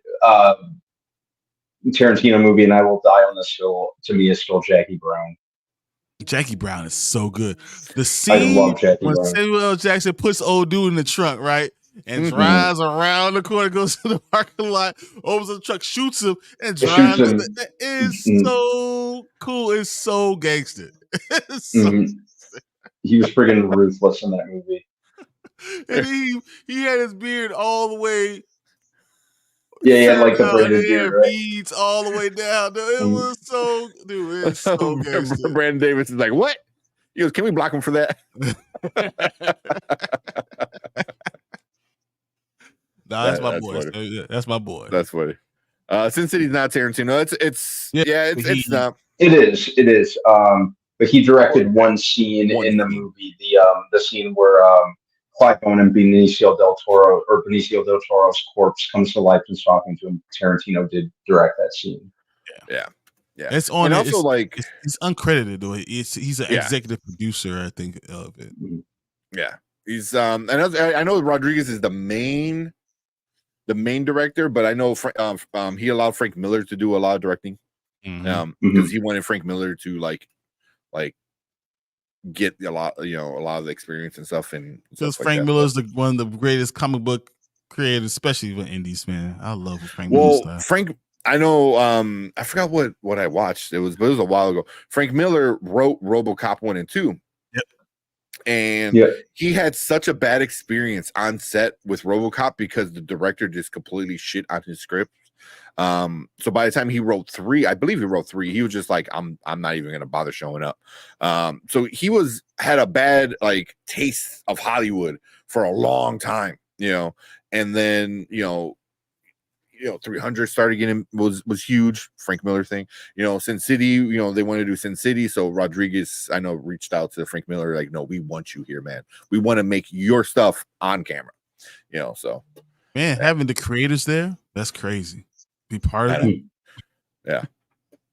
Tarantino movie, and I will die on this hill, to me, is still Jackie Brown. Jackie Brown is so good. The scene I love Jackie when Brown. Samuel L. Jackson puts old dude in the trunk, right? And drives around the corner, goes to the parking lot, opens the truck, shoots him, and drives. It is so cool. It's so gangster. It's so He was friggin' ruthless in that movie. And he had his beard all the way. Yeah, he had like the braided beard, right? Beads all the way down. It was so, dude. It's so gangster. Brandon Davis is like, what? He goes, can we block him for that? Nah, that's my boy. Funny. That's my boy. That's funny. Sin City's not Tarantino. It's not. It is. But he directed one scene in the movie, the scene where Clive Owen and Benicio del Toro's corpse comes to life and is talking to him. Tarantino did direct that scene. Yeah. It's on. And it. also, it's uncredited though. He's an executive producer, I think, of it. Yeah, he's I know Rodriguez is the main director, but I know he allowed Frank Miller to do a lot of directing, because he wanted Frank Miller to like get a lot of the experience and stuff. And because Frank Miller's one of the greatest comic book creators, especially for indies, man. I love Frank Miller's stuff. Frank, I know, I forgot what I watched. It was a while ago. Frank Miller wrote RoboCop 1 and 2. Yep. And he had such a bad experience on set with RoboCop because the director just completely shit on his script. So by the time he wrote 3, I believe he wrote 3, he was just like, I'm not even gonna bother showing up. So he had a bad taste of Hollywood for a long time, and then 300 started getting was huge. Frank Miller thing, Sin City, they want to do Sin City, so Rodriguez, I know, reached out to Frank Miller like, no, we want you here, man. We want to make your stuff on camera, so man, having the creators there, that's crazy. Be part of it. Yeah,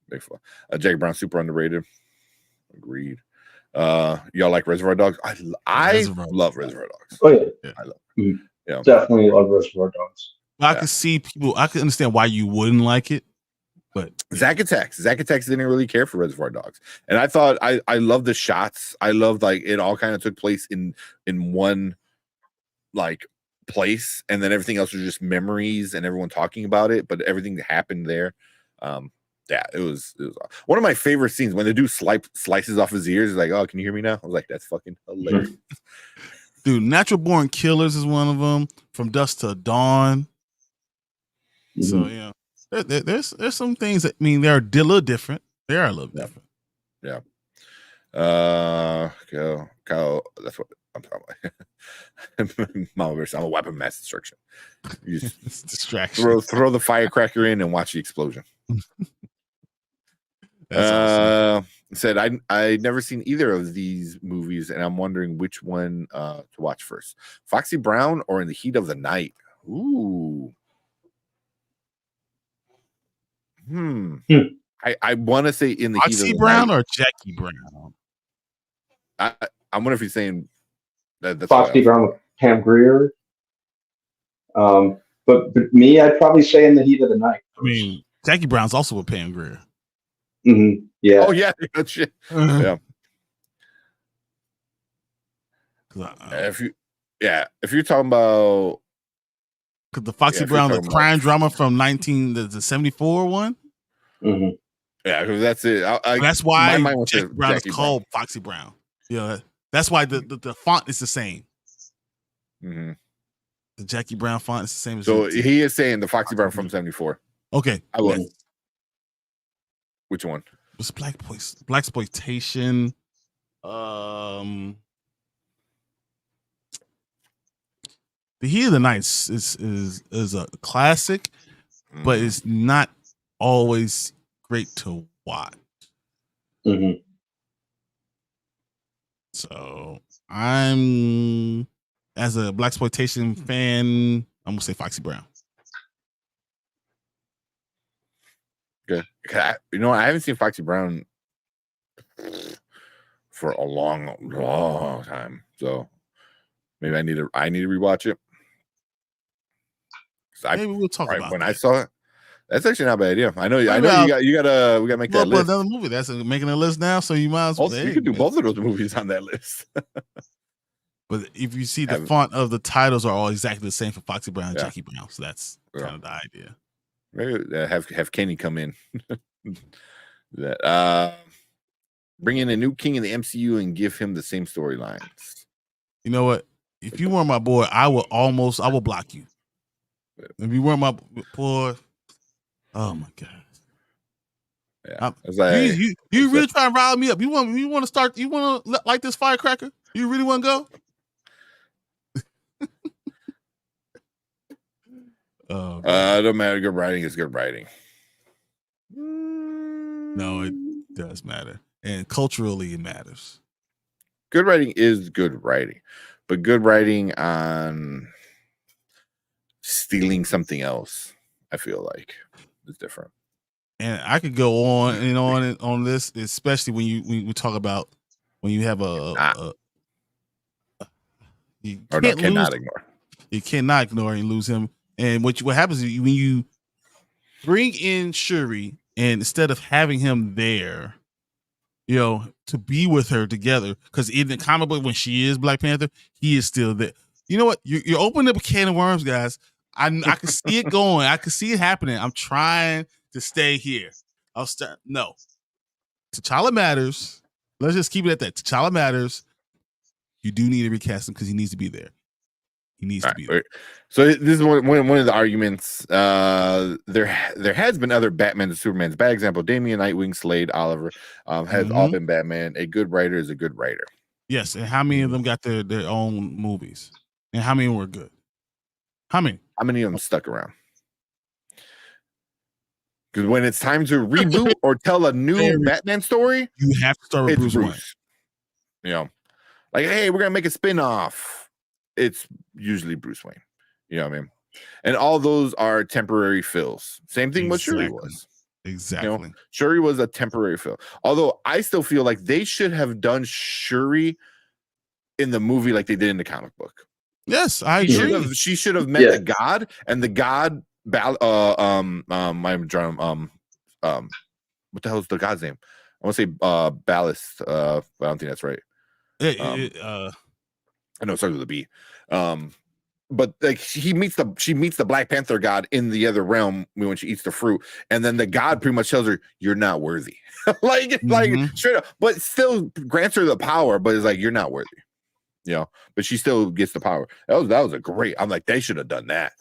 big fun. Jackie Brown, super underrated. Agreed. Y'all like Reservoir Dogs? I love Reservoir Dogs. Oh yeah, I love it. Yeah, definitely love Reservoir Dogs. I can see people. I can understand why you wouldn't like it, but Zack Attacks didn't really care for Reservoir Dogs, and I thought I love the shots. I loved it all kind of took place in one place, and then everything else was just memories and everyone talking about it. But everything that happened there, it was one of my favorite scenes when the dude slices off his ears. He's like, "Oh, can you hear me now?" I was like, "That's fucking hilarious." Dude, Natural Born Killers is one of them. From Dusk to Dawn. So there's some things that they're a little different. They are a little different. Yeah. Kyle, that's what I'm talking about. Mama versus I'm a weapon mass destruction. You just distraction. Throw the firecracker in and watch the explosion. That's awesome. Said I'd never seen either of these movies, and I'm wondering which one to watch first. Foxy Brown or In the Heat of the Night? Ooh. I want to say In the Heat of the Night. Foxy Brown or Jackie Brown? I wonder if he's saying that. Foxy Brown with Pam Grier. But me, I'd probably say In the Heat of the Night. I mean, Jackie Brown's also with Pam Grier. Yeah. Oh yeah. Shit. Yeah. If you're talking about, because the Foxy Brown, the crime drama from the 74 one. Yeah, because that's it. That's why Jackie Brown is called Foxy Brown. That's why the font is the same. The Jackie Brown font is the same. So he is saying the Foxy Brown from 74. Okay, I love it. Which one? It was Blaxploitation. The Heat of the Night is a classic, but it's not always great to watch. So I'm, as a Blaxploitation fan, I'm gonna say Foxy Brown. Good. I haven't seen Foxy Brown for a long time, so maybe I need to rewatch it. Maybe we'll talk about when that. I saw it. That's actually not a bad idea. I know we gotta make that list. Another movie that's making a list now, so you might as well. You could do both of those movies on that list. But if you see the font of the titles are all exactly the same for Foxy Brown and Jackie Brown, so that's kind of the idea. Maybe have Kenny come in. Bring in a new king in the MCU and give him the same storylines. You know what? If you weren't my boy, I will block you. If you weren't my boy, oh my god! Yeah, you really trying to rile me up? You want to start? You want to light this firecracker? You really want to go? Don't matter. Good writing is good writing. No, it does matter, and culturally it matters. Good writing is good writing, but good writing on stealing something else, I feel like, is different. And I could go on and on this, especially when we talk about when you have you cannot ignore. You cannot ignore and lose him. And what happens is when you bring in Shuri, and instead of having him there, to be with her together, because in the comic book when she is Black Panther, he is still there. You know what? You're opening up a can of worms, guys. I can see it going. I can see it happening. I'm trying to stay here. No. T'Challa matters. Let's just keep it at that. T'Challa matters. You do need to recast him because he needs to be there. He needs to be there. So this is one of the arguments. There has been other Batman and Supermans. Bad example: Damian, Nightwing, Slade, Oliver has all been Batman. A good writer is a good writer. Yes, and how many of them got their own movies? And how many were good? How many? How many of them stuck around? Because when it's time to reboot or tell a new Batman story, you have to start with Bruce Wayne. Like, hey, we're gonna make a spin-off. It's usually Bruce Wayne. You know what I mean? And all those are temporary fills. Same thing with Shuri was. Exactly. Shuri was a temporary fill. Although I still feel like they should have done Shuri in the movie like they did in the comic book. Yes, I agree. She should have met the God, and the God what the hell is the God's name? I want to say Ballast, but I don't think that's right. I know it starts with a B. But like she meets the Black Panther God in the other realm when she eats the fruit, and then the God pretty much tells her you're not worthy, like straight up, but still grants her the power, but it's like you're not worthy, But she still gets the power. That was a great. I'm like, they should have done that.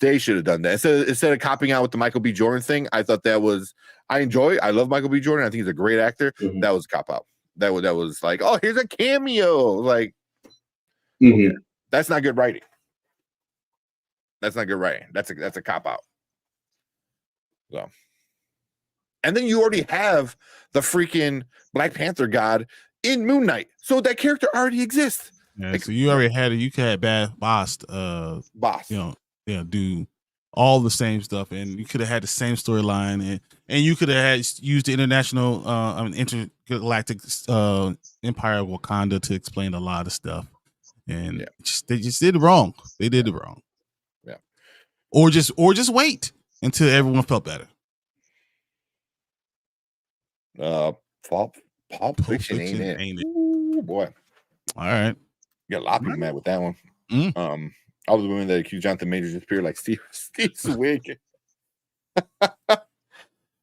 They should have done that instead of copying out with the Michael B. Jordan thing. I thought that was I love Michael B. Jordan. I think he's a great actor. Mm-hmm. That was a cop out. That was like, oh, here's a cameo. Like, okay. That's not good writing. That's not good writing. That's a cop out. So, and then you already have the freaking Black Panther God in Moon Knight, so that character already exists. Yeah, like, so you already had it. You could have Bad Boss, do all the same stuff, and you could have had the same storyline, and you could have used the international, intergalactic Empire of Wakanda to explain a lot of stuff, and they just did it wrong. They did it wrong. Yeah, or just wait until everyone felt better. Pulp Fiction, ain't it? Ooh, boy. All right, you got a lot of people mad with that one. All the women that accused Jonathan Majors disappeared like Steve Swig.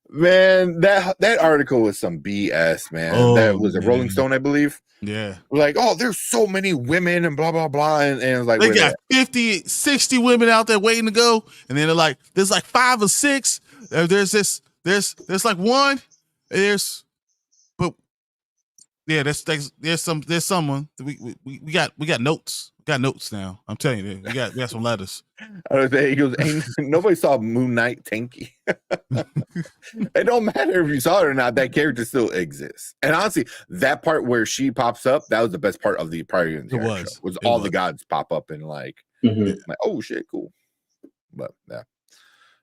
Man, that article was some BS, man. That was a Rolling Stone, I believe. Yeah. Like, oh, there's so many women and blah, blah, blah. And it's like, they got 50, 60 women out there waiting to go. And then they're like, there's like 5 or 6. There's like one. There's someone. We got notes. We got notes now. I'm telling you, we got some letters. He goes, nobody saw Moon Knight Tanky. It don't matter if you saw it or not. That character still exists. And honestly, that part where she pops up, that was the best part of the entire show. Was all the gods pop up and like, like, oh shit, cool. But yeah,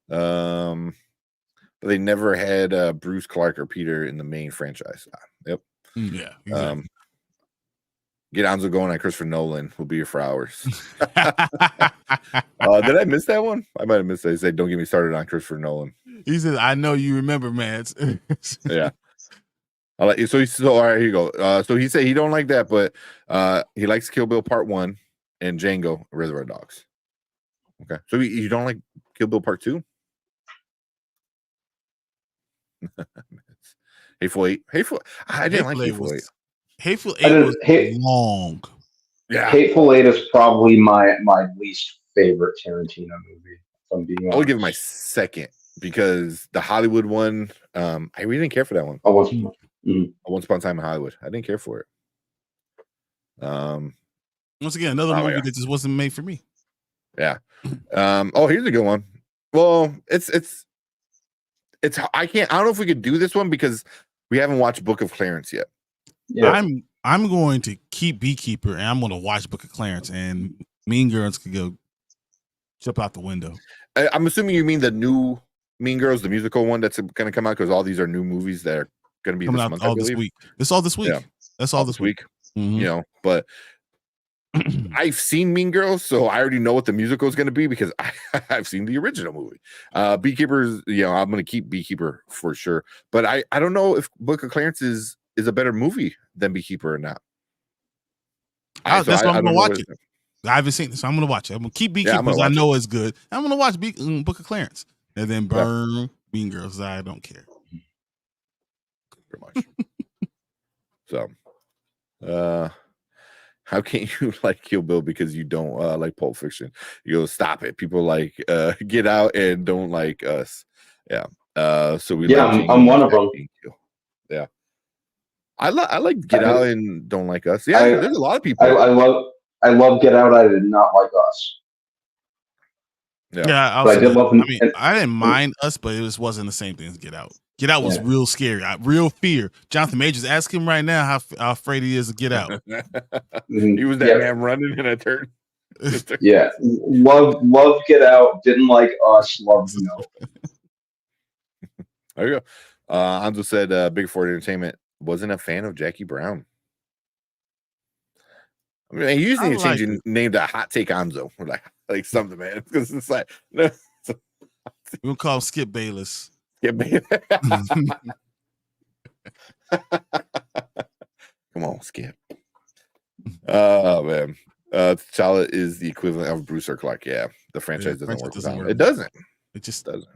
but they never had Bruce, Clark, or Peter in the main franchise. Yep. Yeah. Exactly. Get Anzo going on Christopher Nolan will be here for hours. Did I miss that one? I might have missed it. He said, don't get me started on Christopher Nolan. He said, I know you remember, man. Yeah. All right, so all right, here you go. So he said he don't like that, but he likes Kill Bill Part 1 and Django Reservoir Dogs. Okay. So you don't like Kill Bill Part 2? Hateful Eight. I didn't like Hateful Eight. Hateful Eight was long. Yeah. Hateful Eight is probably my least favorite Tarantino movie, if I'm being honest. I would give it my second because the Hollywood one, I really didn't care for that one. Once Upon a Time in Hollywood. I didn't care for it. Once again, another movie that just wasn't made for me. Yeah. Here's a good one. Well, it's I don't know if we could do this one because we haven't watched Book of Clarence yet. Yeah. I'm going to keep Beekeeper and I'm going to watch Book of Clarence, and Mean Girls could go jump out the window. I'm assuming you mean the new Mean Girls, the musical one that's going to come out, because all these are new movies that are going to be Coming this out month, all I this believe. week. It's all this week. Yeah. That's all this week. You know, but I've seen Mean Girls, so I already know what the musical is going to be because I've seen the original movie. Beekeeper's, you know, I'm going to keep Beekeeper for sure, but I don't know if Book of Clarence is a better movie than Beekeeper or not. That's why I'm going to watch it. It. I haven't seen it, so I'm going to watch it. I'm going to keep Beekeeper because I know it's good. I'm going to watch Book of Clarence and then burn Mean Girls. I don't care. Pretty much. So, how can you like Kill Bill because you don't like Pulp Fiction? You go, stop it. People like Get Out and don't like Us. Yeah. So we. Yeah, I'm one of them. Yeah. I like Get Out and don't like Us. Yeah, there's a lot of people. I love Get Out. I did not like Us. Yeah, I did love. I didn't mind Us, but it just wasn't the same thing as Get Out. Get Out was real scary, real fear. Jonathan Majors, ask him right now how afraid he is to Get Out. He was that man running in a turn. Yeah, love Get Out. Didn't like Us. Love No. There you go. Hanzo said Big Ford Entertainment wasn't a fan of Jackie Brown. I mean, you usually change your name to Hot Take Hanzo, like something, man, because it's like no. We'll call Skip Bayless. Come on, Skip. Oh man. T'Challa is the equivalent of Bruce or Clark. Yeah, the franchise doesn't work without him. It doesn't. It just doesn't.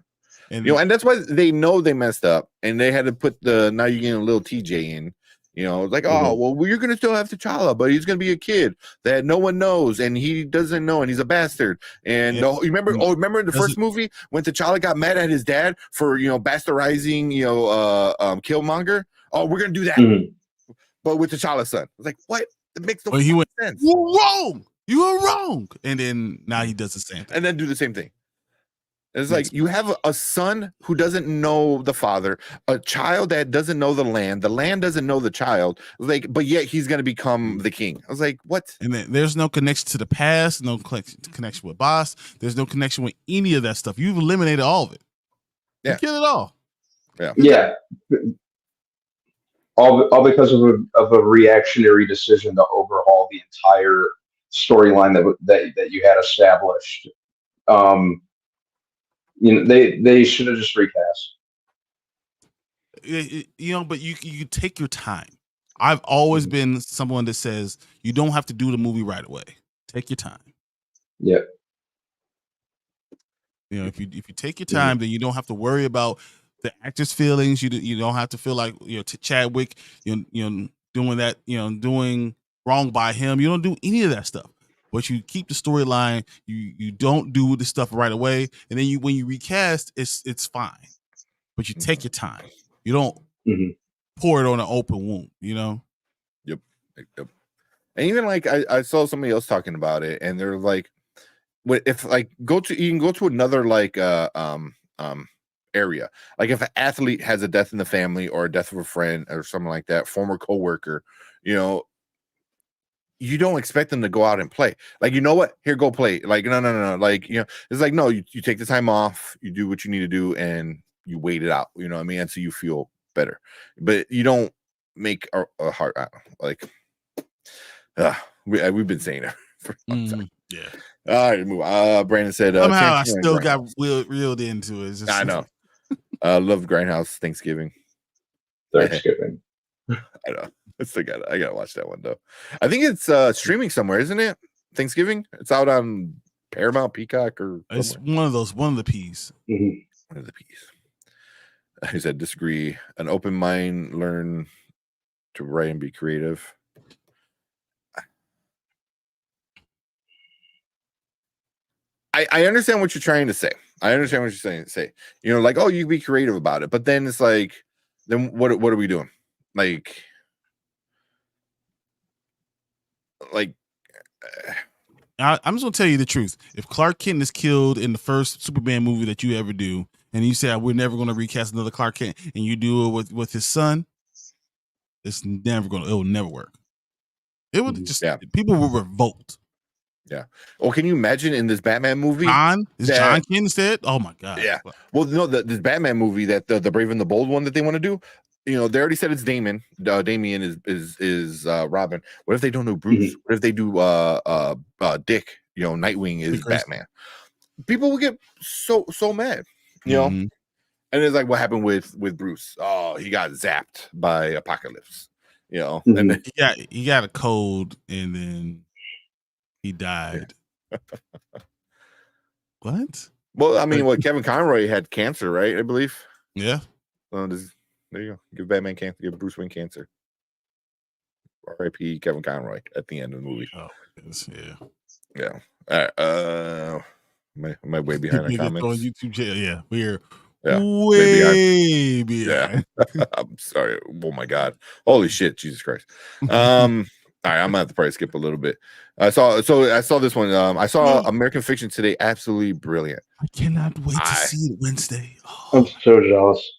And you know, and that's why they know they messed up, and they had to put now you're getting a little TJ in. You know, like, oh well, you're gonna still have T'Challa, but he's gonna be a kid that no one knows, and he doesn't know, and he's a bastard. And you remember in the first movie when T'Challa got mad at his dad for bastardizing Killmonger? Oh, we're gonna do that, but with T'Challa's son. I was like, what? It makes no sense. You're wrong. You are wrong. And then now he does the same thing. And then do the same thing. It's like you have a son who doesn't know the father, a child that doesn't know the land doesn't know the child, but yet he's going to become the king. I was like, what? And then there's no connection to the past, no connection with Boss. There's no connection with any of that stuff. You've eliminated all of it. Yeah. You killed it all. Yeah. Yeah. All because of a reactionary decision to overhaul the entire storyline that you had established. They should have just recast. But you take your time. I've always been someone that says you don't have to do the movie right away. Take your time. Yeah. If you take your time, then you don't have to worry about the actors' feelings. You don't have to feel like Chadwick, doing that, doing wrong by him. You don't do any of that stuff. But you keep the storyline. You don't do the stuff right away, and then when you recast, it's fine. But you take your time. You don't pour it on an open wound. Yep. And even I saw somebody else talking about it, and they're like, if you can go to another area, like if an athlete has a death in the family or a death of a friend or something like that, former coworker, you don't expect them to go out and play. Like, you know what? Here, go play. Like, no. Like, it's like, no, you take the time off, you do what you need to do, and you wait it out. You know what I mean? And so you feel better. But you don't make a heart like. We've been saying it for a long time. Yeah. All right, move on. Brandon said somehow I still got reeled into it. I know. Love Grindhouse Thanksgiving. Thanksgiving. I know. I gotta watch that one though. I think it's streaming somewhere, isn't it? Thanksgiving. It's out on Paramount, Peacock, or it's one of the P's. One of the P's. He said, disagree. An open mind, learn to write and be creative. I understand what you're trying to say. I understand what you're saying. Like, oh, you be creative about it, but then it's like, then what are we doing? I'm just gonna tell you the truth. If Clark Kent is killed in the first Superman movie that you ever do, and you say we're never gonna recast another Clark Kent, and you do it with his son, it will never work. It would just people will revolt. Yeah. Well, can you imagine in this Batman movie? John Kent instead? Oh my god. Yeah. Well, no, this Batman movie that the Brave and the Bold one that they want to do. They already said it's Damon. Damian is Robin. What if they don't do Bruce? What if they do Dick? Nightwing is Batman. People will get so mad. And it's like what happened with Bruce. Oh, he got zapped by Apocalypse. And then, he got a cold and then he died. What? Well, I mean, Kevin Conroy had cancer, right? I believe. Yeah. There you go. Give Batman cancer. Give Bruce Wayne cancer. R.I.P. Kevin Conroy at the end of the movie. Oh, yeah. Yeah. All right. Am I way behind the comments? On YouTube channel. Yeah, we're way behind. Yeah. I'm sorry. Oh my God. Holy shit. Jesus Christ. All right, I'm gonna have to probably skip a little bit. I saw this one. I saw American Fiction today. Absolutely brilliant. I cannot wait to see it Wednesday. Oh. I'm so jealous.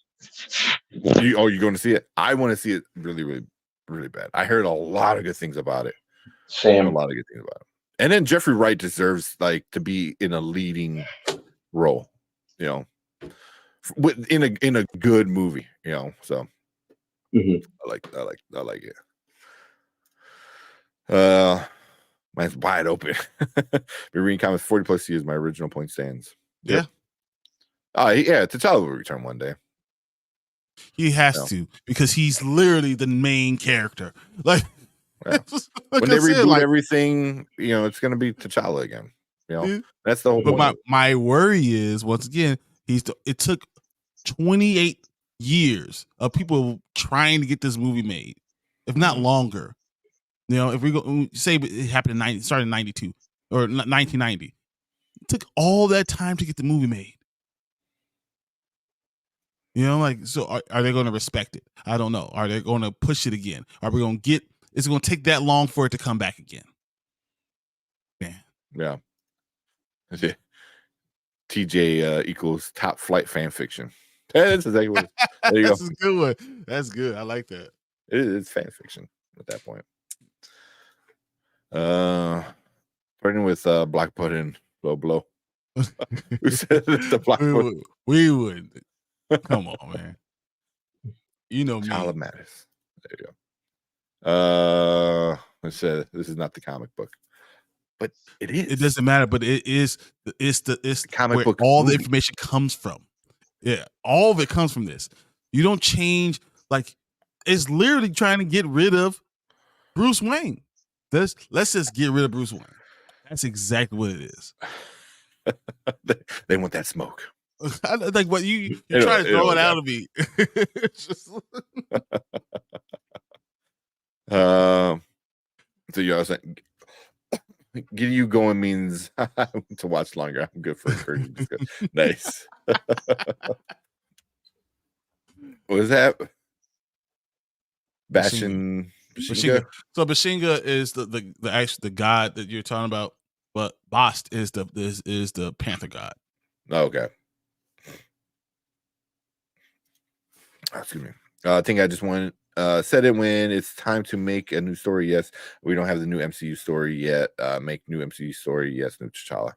You're going to see it? I want to see it really, really, really bad. I heard a lot of good things about it. Same. A lot of good things about it. And then Jeffrey Wright deserves to be in a leading role. In a good movie. So I like it. Mine's wide open. Been reading comics 40 plus years. My original point stands. Yep. Yeah. T'Challa will return one day. He has to, because he's literally the main character. When they reboot everything, it's gonna be T'Challa again. That's the whole point. But my worry is, once again, it took 28 years of people trying to get this movie made, if not longer. If we go say it happened started in 92 or 1990, it took all that time to get the movie made. So are they going to respect it? I don't know. Are they going to push it again? Are we going to get? Is it going to take that long for it to come back again? Yeah. TJ equals top flight fan fiction. That's exactly what. There you That's a good one. That's good. I like that. It's fan fiction at that point. Starting with Black Pudding, blow. Who said the Black Pudding? We would. Come on, man. Me. Child matters. There you go. It said this is not the comic book, but it is. It doesn't matter, but it's the comic where book. All movie. the information comes from. Yeah, all of it comes from this. You don't change. It's literally trying to get rid of Bruce Wayne. Let's just get rid of Bruce Wayne. That's exactly what it is. They want that smoke. Like what you try to throw it out of me. So you all saying getting you going means to watch longer. I'm good for encouraging. Nice. What is that? Bashinga. So Bashinga is the god that you're talking about, but Bast is the Panther god. Oh, okay. Excuse me. I think I just said it when it's time to make a new story. Yes, we don't have the new MCU story yet. Make new MCU story. Yes, new T'Challa.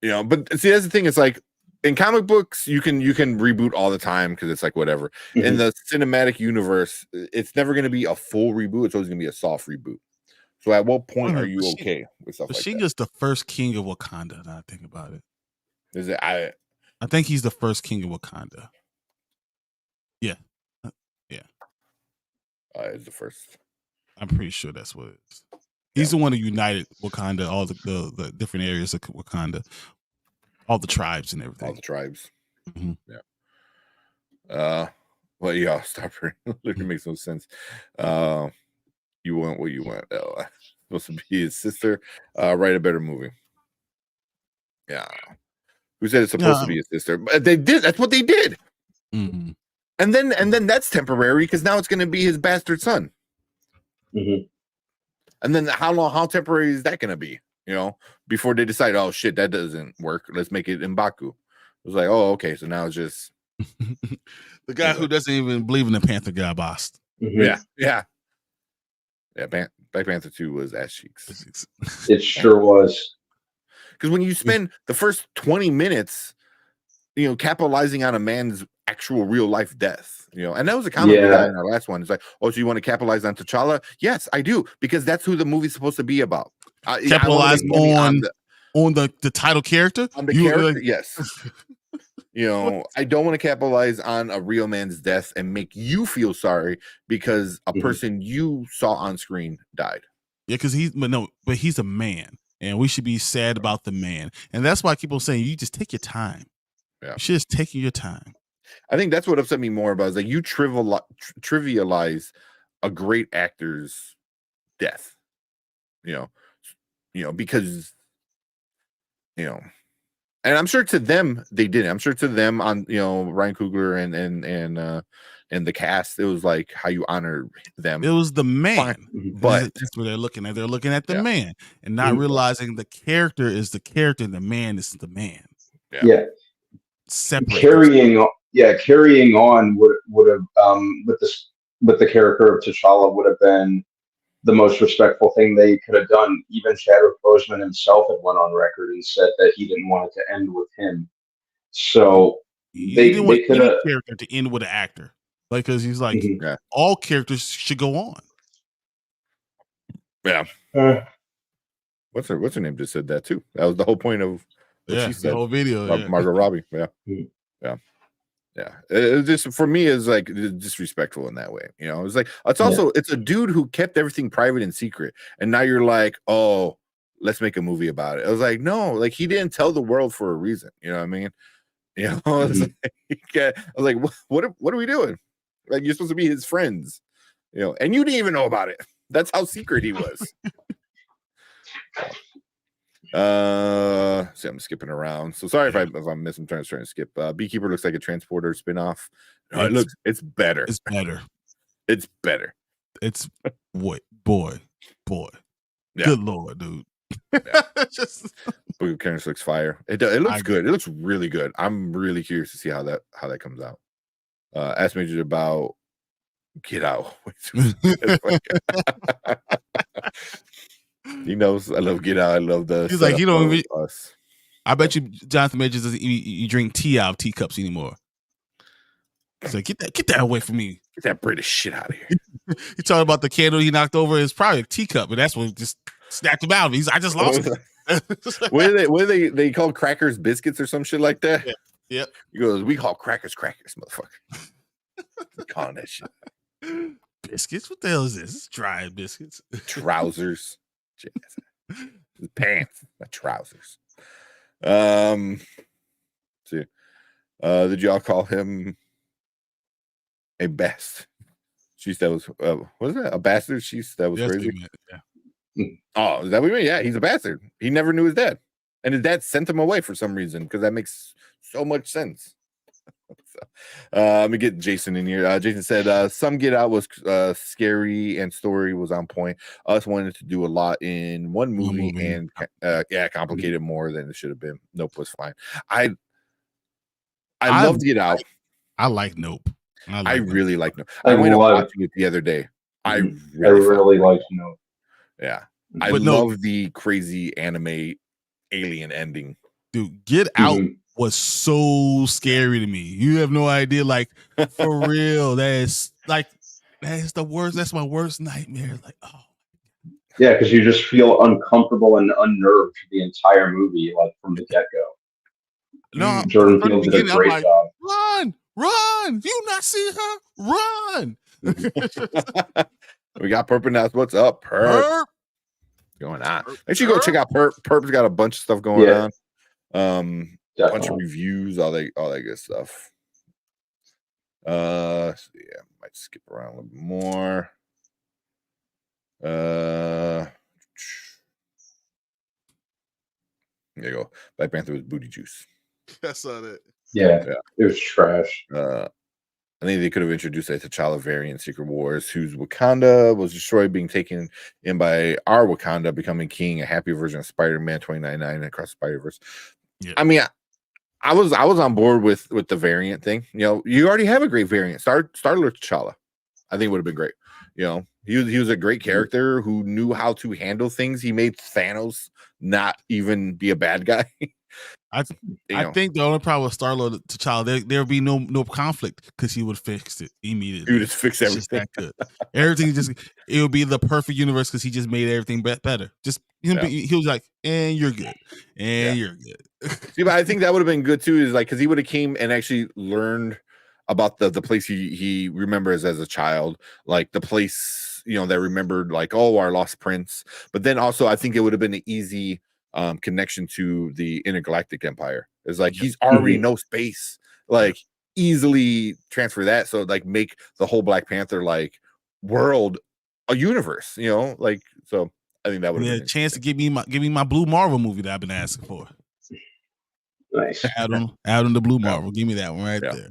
But see, that's the thing. It's like in comic books, you can reboot all the time because it's like whatever. Mm-hmm. In the cinematic universe, it's never going to be a full reboot. It's always going to be a soft reboot. So at what point are you okay with stuff like that? Bashinga's the first king of Wakanda. Now I think about it. Is it? I think he's the first king of Wakanda. Yeah. Is the first. I'm pretty sure that's what it is. He's the one who united Wakanda, all the different areas of Wakanda, all the tribes and everything. All the tribes. Mm-hmm. Yeah. Well, yeah. Stop her. It makes no sense. You want what you want. Supposed to be his sister. Write a better movie. Yeah. Who said it's supposed to be his sister? But they did. That's what they did. Mm-hmm. And then that's temporary because now it's going to be his bastard son. Mm-hmm. And then how temporary is that going to be? You know, before they decide, oh shit, that doesn't work. Let's make it M'Baku. It was like, oh, okay, so now it's just the guy who doesn't even believe in the Panther got bossed. Mhm. yeah. Black Panther 2 was ass cheeks. It sure was. Because when you spend the first 20 minutes, you know, capitalizing on a man's actual real life death, you know, and that was a comment we got in our last one. It's like, oh, so you want to capitalize on T'Challa? Yes, I do, because that's who the movie's supposed to be about. Capitalize on the title character? On the character, yes. You know, I don't want to capitalize on a real man's death and make you feel sorry because a person you saw on screen died. Yeah, because he's a man, and we should be sad about the man, and that's why I keep on saying you just take your time. Yeah, you should just take your time. I think that's what upset me more about is like you trivialize a great actor's death. You know, because you know. And I'm sure to them they didn't. I'm sure to them on Ryan Coogler and the cast, it was like how you honor them. It was the man, but that's what they're looking at. They're looking at the man and not realizing the character is the character and the man is the man. Yeah. Separate. Carrying on would have with the character of T'Challa would have been the most respectful thing they could have done. Even Chadwick Boseman himself had went on record and said that he didn't want it to end with him. So they could have character to end with an actor, like, because he's like all characters should go on. Yeah. What's her name just said that too. That was the whole point of what she said. The whole video. Margot Robbie. Yeah. It just for me is like disrespectful in that way. You know, it's like it's also it's a dude who kept everything private and secret, and now you're like, oh, let's make a movie about it. I was like, no, like he didn't tell the world for a reason. You know what I mean? You know, I was like, what are we doing? Like you're supposed to be his friends, you know, and you didn't even know about it. That's how secret he was. See, I'm skipping around. So sorry if I'm missing. I'm trying to skip. Beekeeper looks like a transporter spinoff. It's better. It's better. It's better. It's boy. Yeah. Good Lord, dude. Book of Karen looks fire. It looks good. It looks really good. I'm really curious to see how that comes out. Ask Major about Get Out. He knows I love Get Out. I love the. He's like, you don't even. I bet you Jonathan Majors doesn't you drink tea out of teacups anymore. He's like, get that away from me. Get that British shit out of here. He talking about the candle he knocked over is probably a teacup, and that's what just snapped him out. I just lost it. What are they call crackers biscuits or some shit like that? Yeah. Yep. He goes, we call crackers, motherfucker. We're calling that shit. Biscuits? What the hell is this? It's dry biscuits. Trousers. Pants, not trousers. See. Did y'all call him a best? That was what was that? A bastard? That was crazy. Oh, is that what you mean? Yeah, he's a bastard. He never knew his dad. And his dad sent him away for some reason, because that makes so much sense. Let me get Jason in here. Jason said some Get Out was scary and story was on point. Us wanted to do a lot in one movie and complicated more than it should have been. Nope was fine. I loved Get Out. I like Nope. I really like Nope. I went up watching it the other day. I really liked Nope. Yeah. I love the crazy anime alien ending. Dude, Get Out was so scary to me. You have no idea, like, for real. That's the worst. That's my worst nightmare. Like, oh. Yeah, because you just feel uncomfortable and unnerved the entire movie, like from the get-go. No, Jordan Peele did a great job. Run! You not see her? Run! We got Perp and that's what's up, Perp. Going on. Make sure you go check out Perp. Perp's got a bunch of stuff going on. A bunch of reviews, all that good stuff. So yeah, might skip around a little bit more. There you go. Black Panther was booty juice. I saw that. Yeah, it was trash. I think they could have introduced a T'Challa variant, Secret Wars, whose Wakanda was destroyed, being taken in by our Wakanda, becoming king, a happy version of Spider-Man 2099 across Spider-Verse. Yeah. I mean, I was on board with the variant thing. You know, you already have a great variant. Star-Lord T'Challa. I think would have been great. You know, he was a great character who knew how to handle things. He made Thanos not even be a bad guy. I think the only problem with Star-Lord T'Challa, there would be no conflict because he would fix it immediately. He would just fix It's just everything. that good. Everything it would be the perfect universe because he just made everything better. Just he was like, and you're good, and you're good. See, but I think that would have been good too. Is like because he would have came and actually learned about the place he remembers as a child, like the place that remembered like our lost prince. But then also I think it would have been an easy connection to the intergalactic empire. It's like he's already no space, like easily transfer that. So like make the whole Black Panther like world a universe, like so. I think that would have been a chance to give me my Blue Marvel movie that I've been asking for. Nice. Add on the Blue Marvel. Give me that one right there.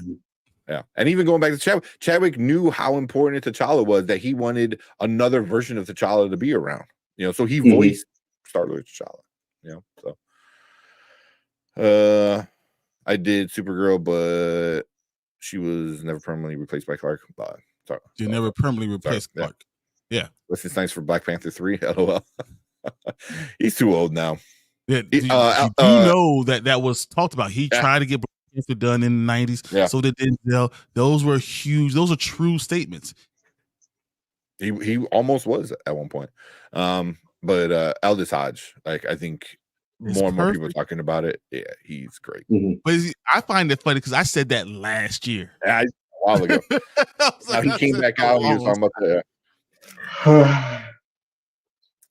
Yeah, and even going back to Chadwick knew how important T'Challa was, that he wanted another version of T'Challa to be around. So he voiced Star-Lord T'Challa. So I did Supergirl, but she was never permanently replaced by Clark. You never permanently replaced Clark. Yeah. What's this nice for Black Panther 3? LOL. He's too old now. Yeah, do you know that was talked about? He tried to get Black Panther done in the 90s. Yeah. So that those were huge. Those are true statements. He almost was at one point. But Aldous Hodge, like I think more and more people are talking about it. Yeah, he's great. But I find it funny because I said that last year. A while ago. Now he came back out and he was talking about that.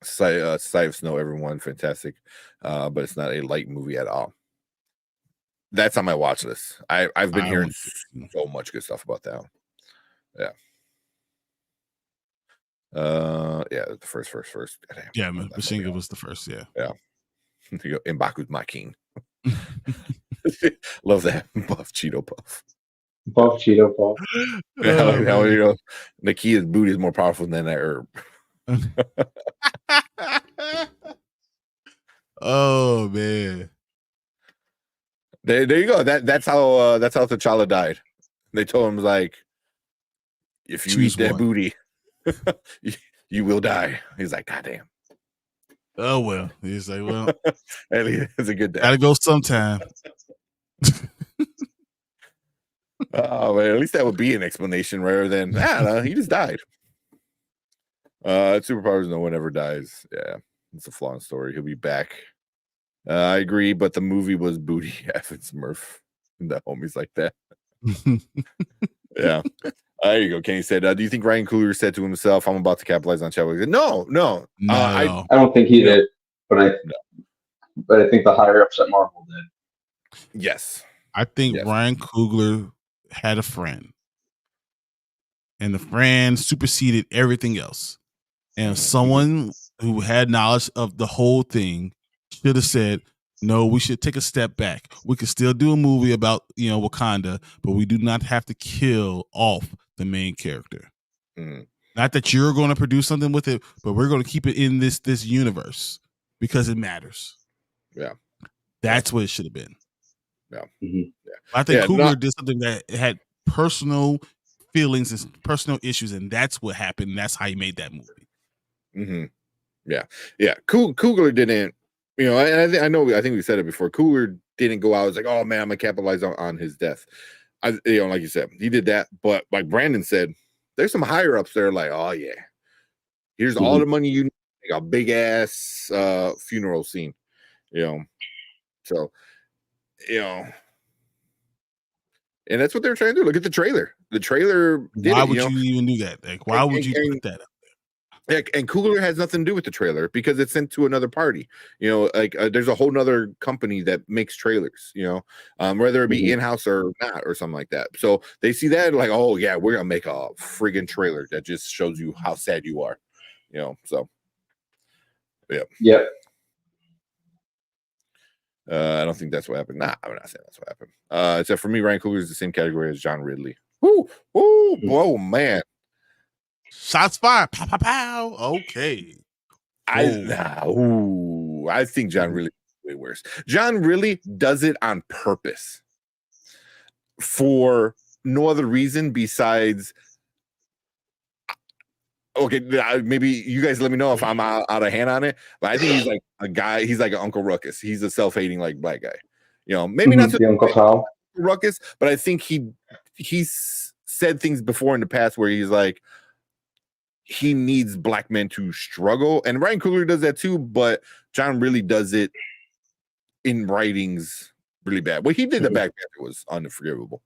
Sight of Snow, everyone, fantastic. But it's not a light movie at all. That's on my watch list. I've been hearing so much good stuff about that one. Yeah. The first. Goddamn. Yeah, man. Bashinga was the first. Yeah. M'Baku's my king. Love that buff Cheeto puff. Buff Cheeto puff. Yeah, like how Nakia's booty is more powerful than that herb. Oh man. There you go. That's how T'Challa died. They told him like, if you eat that booty, you will die. He's like, God damn. Oh well. He's like, well, it's a good day. Gotta go sometime. Oh man, at least that would be an explanation rather than I don't know, he just died. Superpowers, no one ever dies. Yeah, it's a flawed story. He'll be back. I agree, but the movie was booty. Evans Murph and the homies like that. Yeah. There you go. Kenny said, do you think Ryan Coogler said to himself, I'm about to capitalize on Chadwick? No. I don't think he did, but I think the higher ups at Marvel did. Yes. I think Ryan Coogler had a friend, and the friend superseded everything else. And someone who had knowledge of the whole thing should have said, no, we should take a step back. We could still do a movie about, Wakanda, but we do not have to kill off the main character. Not that you're going to produce something with it, but we're going to keep it in this universe because it matters. Yeah. That's what it should have been. Yeah. Yeah. I think Coogler did something that had personal feelings and personal issues, and that's what happened. And that's how he made that movie. Yeah. Coogler didn't, and I think we said it before. Coogler didn't go out. It's like, oh man, I'm gonna capitalize on his death. Like you said, he did that. But like Brandon said, there's some higher ups there. Like, oh yeah, here's all the money you need. Like a big ass funeral scene. So and that's what they're trying to do. Look at the trailer. The trailer. Why would you even do that? Like, why would you put that up? And Coogler has nothing to do with the trailer because it's sent to another party. There's a whole nother company that makes trailers, whether it be in-house or not or something like that. So they see that like, oh yeah, we're gonna make a friggin' trailer that just shows you how sad you are, so yeah. I don't think that's what happened. Nah, I'm not saying that's what happened. Except for me, Ryan Coogler is the same category as John Ridley Ooh, whoa, man. Shots fired. Pow, pow, pow. Okay. I think John really way worse. John really does it on purpose for no other reason besides. Okay, maybe you guys let me know if I'm out of hand on it, but I think he's like a guy. He's like an Uncle Ruckus. He's a self-hating like black guy. Maybe not the Uncle Tom Ruckus, but I think he's said things before in the past where he's like he needs black men to struggle, and Ryan Coogler does that too. But John really does it in writings really bad. What he did to Black Panther was unforgivable.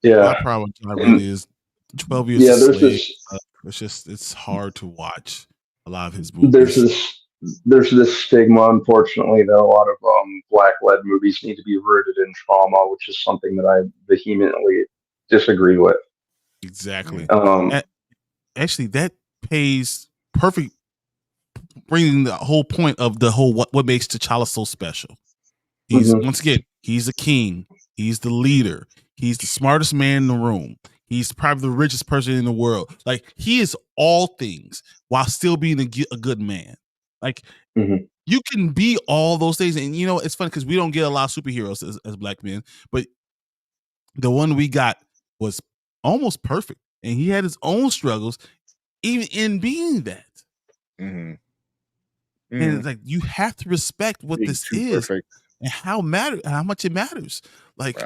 Yeah, my problem with John really is 12 years. Yeah, of slave. It's hard to watch a lot of his movies. There's this stigma, unfortunately, that a lot of black-led movies need to be rooted in trauma, which is something that I vehemently disagree with. Exactly. Actually, that pays perfect, bringing the whole point of the whole what makes T'Challa so special. He's once again, he's a king. He's the leader. He's the smartest man in the room. He's probably the richest person in the world. Like, he is all things while still being a good man. Like, you can be all those things. And, it's funny because we don't get a lot of superheroes as black men, but the one we got was almost perfect. And he had his own struggles, even in being that. And it's like, you have to respect what this is and how much it matters. Like,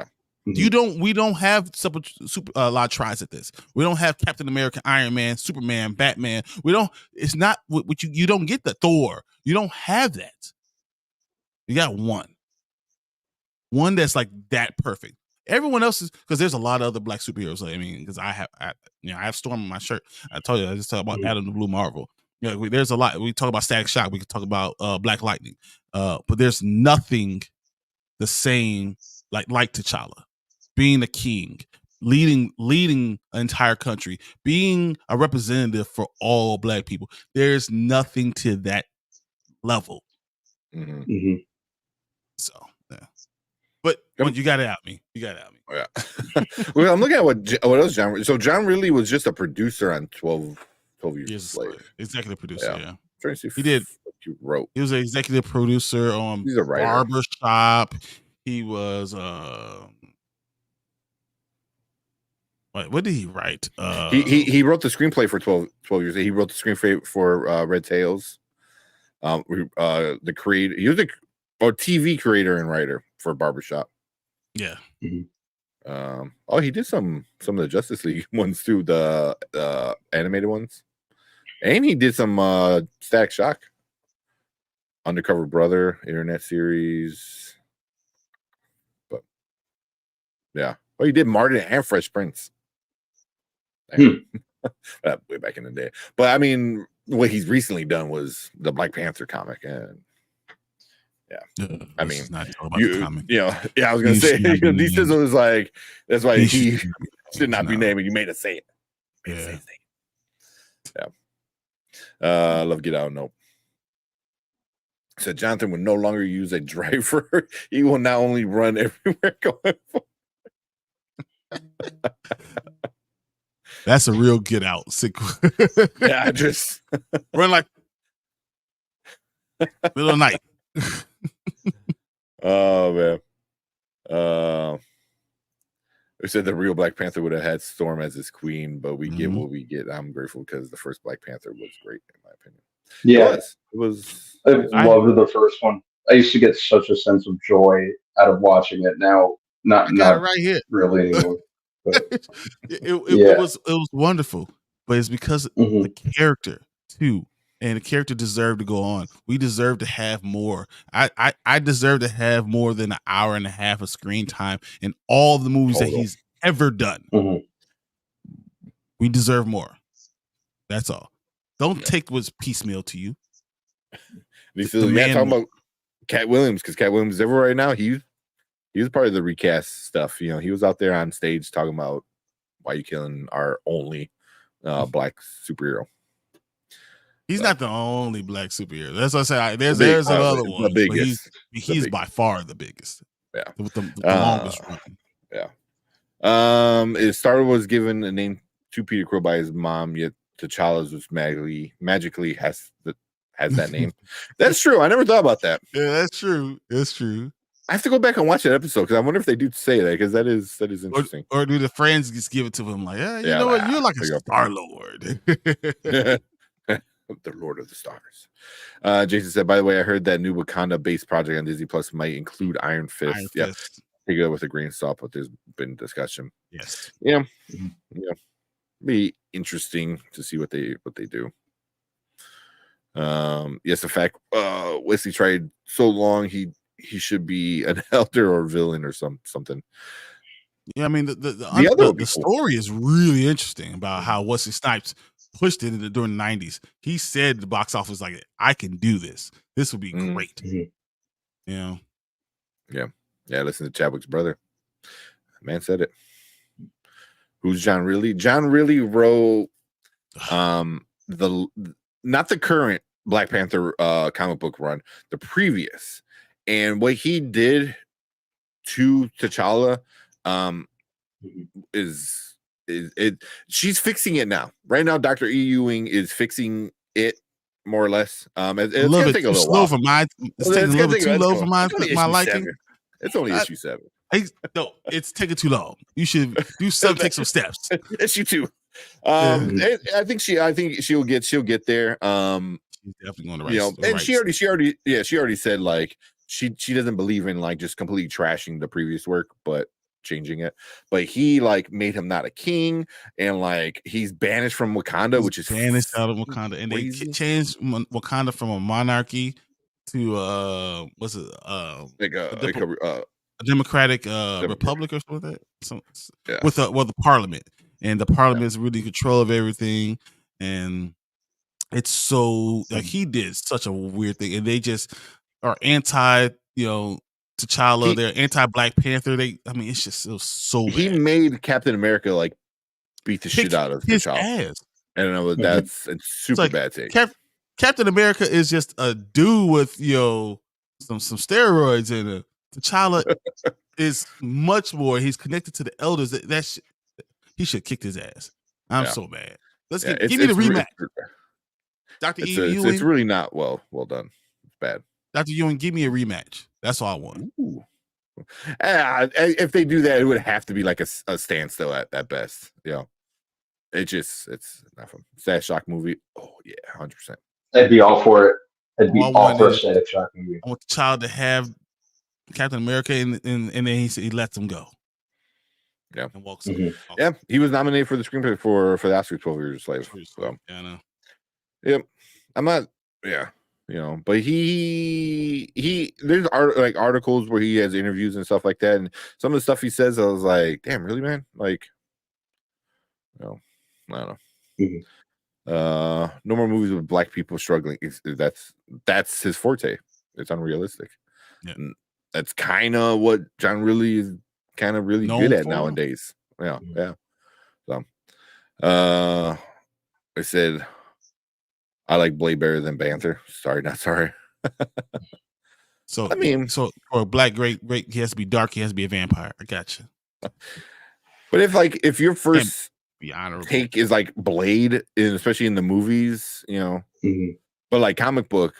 we don't have a lot of tries at this. We don't have Captain America, Iron Man, Superman, Batman. It's not what you don't get the Thor. You don't have that. You got one that's like that perfect. Everyone else is, because there's a lot of other black superheroes. I mean, because I have Storm on my shirt. I told you, I just talked about Adam the Blue Marvel. There's a lot. We talk about Static Shock. We can talk about Black Lightning. But there's nothing the same like T'Challa. Being a king, leading an entire country, being a representative for all black people. There's nothing to that level. So, yeah. But you got it out me. Oh, yeah. Well, I'm looking at what else John. So John really was just a producer on 12 Years a Slave. Executive producer, yeah. Trying to see he did. What you wrote. He was an executive producer on He's a writer. Barbershop. He was what did he write? He wrote the screenplay for 12 Years. He wrote the screenplay for Red Tails. The creator. He was a TV creator and writer for Barbershop. Yeah. He did some of the Justice League ones too, the animated ones, and he did some Static Shock, Undercover Brother internet series. But yeah, he did Martin and Fresh Prince. Way back in the day. But I mean, what he's recently done was the Black Panther comic, and I mean, not about the comic. I was gonna say these was like that's why he should not be named. You made us say it. Yeah. Love Get Out. Nope. So Jonathan would no longer use a driver. He will now only run everywhere going forward. That's a real Get Out sequence. Yeah, just run like middle of the night. Oh man. We said the real Black Panther would have had Storm as his queen, but we get what we get. I'm grateful because the first Black Panther was great, in my opinion. Yeah, it was. I loved the first one. I used to get such a sense of joy out of watching it. Now, not right here. Really anymore. But, it was wonderful, but it's because the character too, and the character deserved to go on. We deserve to have more. I deserve to have more than an hour and a half of screen time in all the movies that he's ever done. We deserve more. That's all. Don't take what's piecemeal to you. Talking about Cat Williams, because Cat Williams is everywhere right now. He was part of the recast stuff. He was out there on stage talking about why you killing our only black superhero. He's not the only black superhero. That's what I say. There's another one. The biggest. He's by far the biggest. Yeah. With the longest run. Yeah. Star was given a name to Peter Quill by his mom, yet T'Challa's was magically has that name. That's true. I never thought about that. Yeah, that's true. That's true. I have to go back and watch that episode because I wonder if they do say that, because that is interesting. Or do the friends just give it to him like, yeah, you Yeah, know like, what? You're like a figure out- Star Lord. The Lord of the Stars. Jason said, by the way, I heard that new Wakanda-based project on Disney Plus might include Iron Fist. Iron Yeah, Fist. take it with a grain of salt, but there's been discussion. Yes. Yeah, be interesting to see what they do. Yes, in fact, Wesley tried so long he should be an elder or villain or something. Yeah, I mean other the people. story is really interesting about how Wesley Snipes pushed it during the 90s. He said the box office like, I can do this. This would be great. Mhm. You know? Yeah, listen to Chadwick's brother. Man said it. Who's John Ridley? John Ridley wrote not the current Black Panther comic book run, the previous. And what he did to T'Challa is she's fixing it now. Right now, Dr. E. Ewing is fixing it more or less. It's a little gonna bit take a too little slow while. for my it's Well, taking a little gonna bit take- too low for it's only my issue liking. 7. It's only issue 7. No, it's taking too long. You should do some take some steps. Issue 2. I think she'll get there. She's definitely going to You know, the and right she already said like she doesn't believe in like just completely trashing the previous work, but changing it. But he like made him not a king, and like he's banished from Wakanda, He's which is banished out of Wakanda, and they crazy. changed Wakanda from a monarchy to what's it a democratic republic or something like that. So, with the parliament, and the parliament is really in control of everything, and it's so like he did such a weird thing, and they just are anti, T'Challa. They're anti Black Panther. It's just so bad. He made Captain America like beat the shit out of his T'Challa. ass. I don't know. It's super like, bad take. Captain America is just a dude with some steroids in it. T'Challa is much more. He's connected to the elders. He should have kicked his ass. I'm so mad. Give me the rematch. Dr. Ewing. It's really not well done. It's bad. Dr. Ewing, give me a rematch. That's all I want. If they do that, it would have to be like a standstill at best. It's not from Static Shock movie. Oh yeah, 100%. I'd be all for it. I'd be all for a Static Shock movie. I want the child to have Captain America, and then he lets him go. Yeah, and walks. Yeah, he was nominated for the screenplay for the Oscar 12 Years a Slave. So. Yeah, I know. Yep, I'm not. Yeah, but he there's articles where he has interviews and stuff like that, and some of the stuff he says, I was like, damn, really, man? Like, I don't know. No more movies with Black people struggling. That's his forte. It's unrealistic. Yeah. And that's kind of what John really is kind of really good at nowadays. Yeah. So, I said I like Blade better than Panther. Sorry, not sorry. So for a black great, he has to be dark. He has to be a vampire. I got you. But if your first be honorable take is like Blade, especially in the movies, but like comic book,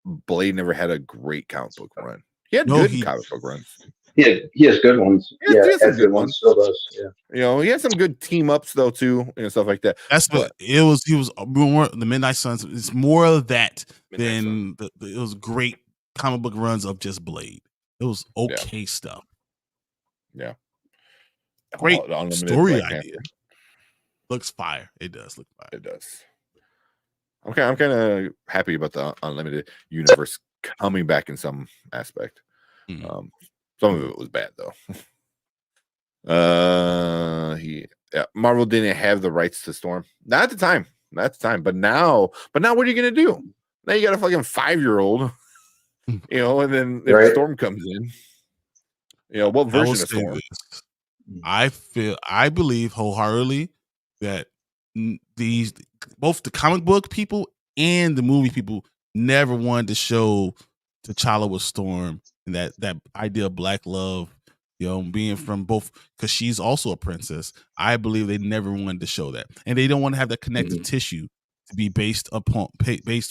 Blade never had a great comic book run. He had good comic book runs. He has good ones. He has good ones. Still does. Yeah. He has some good team ups though too, and stuff like that. That's what it was. He was more the Midnight Suns. It's more of that than it was great comic book runs of just Blade. It was okay stuff. Yeah. Great story idea. Looks fire. It does look fire. It does. I'm kind of happy about the Unlimited universe coming back in some aspect. Some of it was bad though. Marvel didn't have the rights to Storm. Not at the time. But now what are you gonna do? Now you got a fucking 5-year-old, and then if Storm comes in, what version of Storm? I believe wholeheartedly that both the comic book people and the movie people never wanted to show T'Challa with Storm, and that idea of black love, being from both, because she's also a princess. I believe they never wanted to show that, and they don't want to have that connective tissue to be based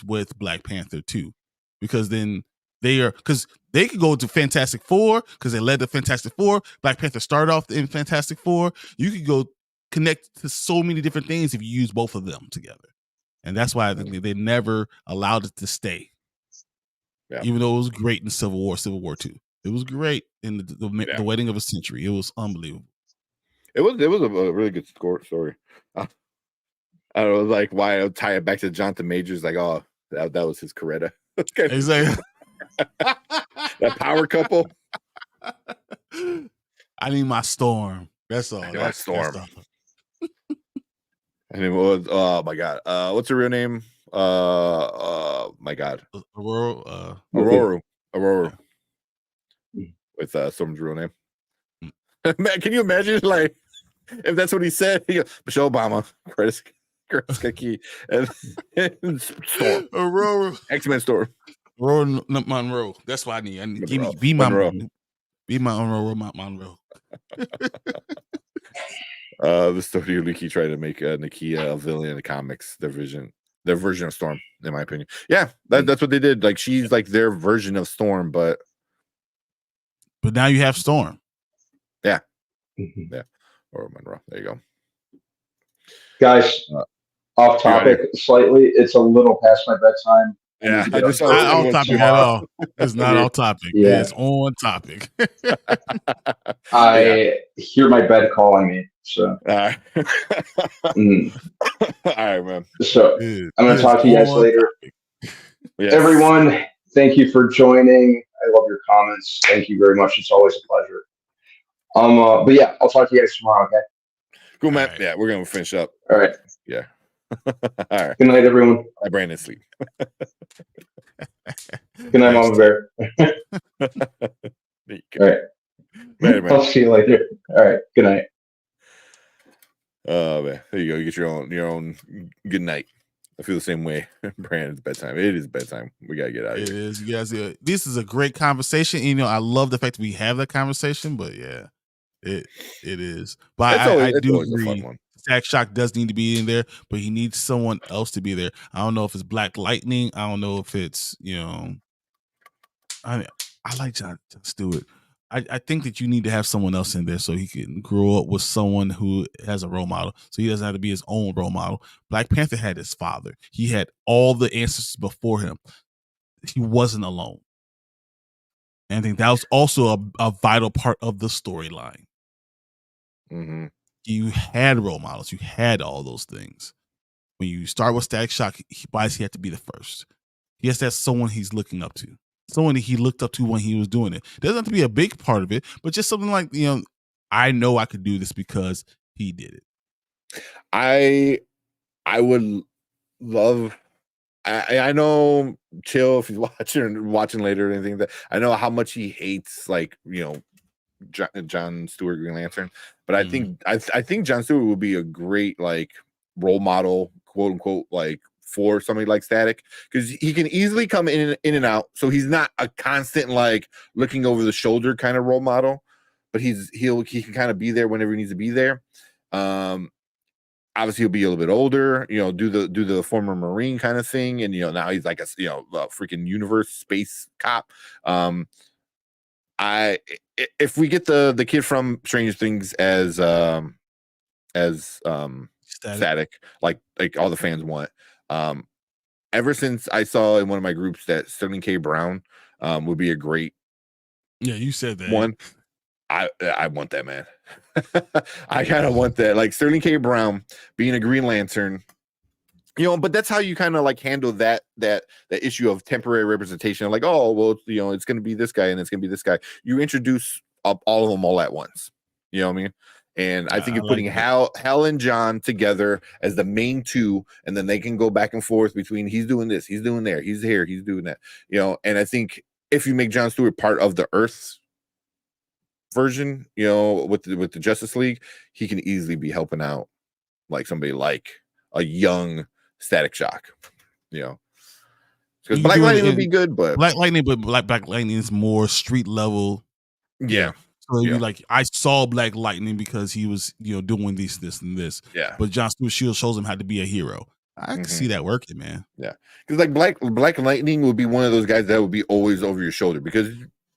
with Black Panther too, because then because they could go to Fantastic Four because they led the Fantastic Four. Black Panther started off in Fantastic Four. You could go connect to so many different things if you use both of them together, and that's why I think they never allowed it to stay. Yeah. Even though it was great in Civil War 2. It was great in the Wedding of a Century. It was unbelievable. It was a really good story. I don't know, like why I would tie it back to Jonathan Majors, like, oh, that was his Coretta. Exactly. That power couple. I need my Storm. That's all. My Storm. And it was, oh my God. What's her real name? My God. Aurora. With Storm's real name. Man, can you imagine, like, if that's what he said? He goes, Michelle Obama, Kreska Key, and Storm. Aurora. X-Men Storm. Aurora Monroe. That's what I need. Be my Aurora Monroe. The Studio Leaky tried to make Nakia a villain in the comics. Their version of Storm, in my opinion. Yeah, that's what they did. Like, she's like their version of Storm, but now you have Storm. Yeah. Yeah. Or Monroe. There you go. Guys, off topic slightly. It's a little past my bedtime. Yeah, it's not off topic at all. It's not off topic. Yeah. It's on topic. I hear my bed calling me. So, all right, man. So, I'm going to talk to you guys later. Yes. Everyone, thank you for joining. I love your comments. Thank you very much. It's always a pleasure. But yeah, I'll talk to you guys tomorrow. Okay. Cool, man. Right. Yeah, we're gonna finish up. All right. Yeah. All right. Good night, everyone. Bye, Brandon. Sleep. Good night, Mama Bear. All right. Later, man. I'll see you later. All right. Good night. Man. There you go. You get your own good night. I feel the same way. Brandon's bedtime. It is bedtime. We gotta get out of here. It is. You guys, this is a great conversation. You know, I love the fact that we have that conversation. But yeah, it is. But I do agree. Static Shock does need to be in there, but he needs someone else to be there. I don't know if it's Black Lightning. I don't know if it's I like John Stewart. I think that you need to have someone else in there so he can grow up with someone who has a role model, so he doesn't have to be his own role model. Black Panther had his father. He had all the ancestors before him. He wasn't alone. And I think that was also a vital part of the storyline. Mm-hmm. You had role models. You had all those things. When you start with Static Shock, why does he have to be the first? He has to have someone he's looking up to. Someone that he looked up to when he was doing it. Doesn't have to be a big part of it, but just something like, I know I could do this because he did it. I would love. I know Chill, if he's watching later or anything, that I know how much he hates, like, John Stewart Green Lantern, but I think I think John Stewart would be a great, like, role model, quote unquote, like, for somebody like Static, because he can easily come in and out, so he's not a constant, like, looking over the shoulder kind of role model, but he can kind of be there whenever he needs to be there. Obviously he'll be a little bit older, do the former Marine kind of thing, and now he's like a freaking universe space cop. If we get the kid from Stranger Things as Static, like all the fans want. Ever since I saw in one of my groups that Sterling K. Brown would be a great you said that one. I want that, man. I kind of want that, like Sterling K. Brown being a Green Lantern, but that's how you kind of like handle that issue of temporary representation. Like, oh, well, it's going to be this guy and it's going to be this guy. You introduce up all of them all at once. You know what I mean? And I think you're putting Hal and John together as the main two, and then they can go back and forth between he's doing this, he's doing there, he's here, he's doing that. And I think if you make John Stewart part of the Earth version, with the Justice League, he can easily be helping out like somebody like a young Static Shock. Because Black Lightning would be good, but Black Lightning is more street level. Yeah. So Yeah. you like, I saw Black Lightning because he was, doing this, and this. Yeah. But John Stewart Shields shows him how to be a hero. I can see that working, man. Yeah, because like Black Lightning would be one of those guys that would be always over your shoulder because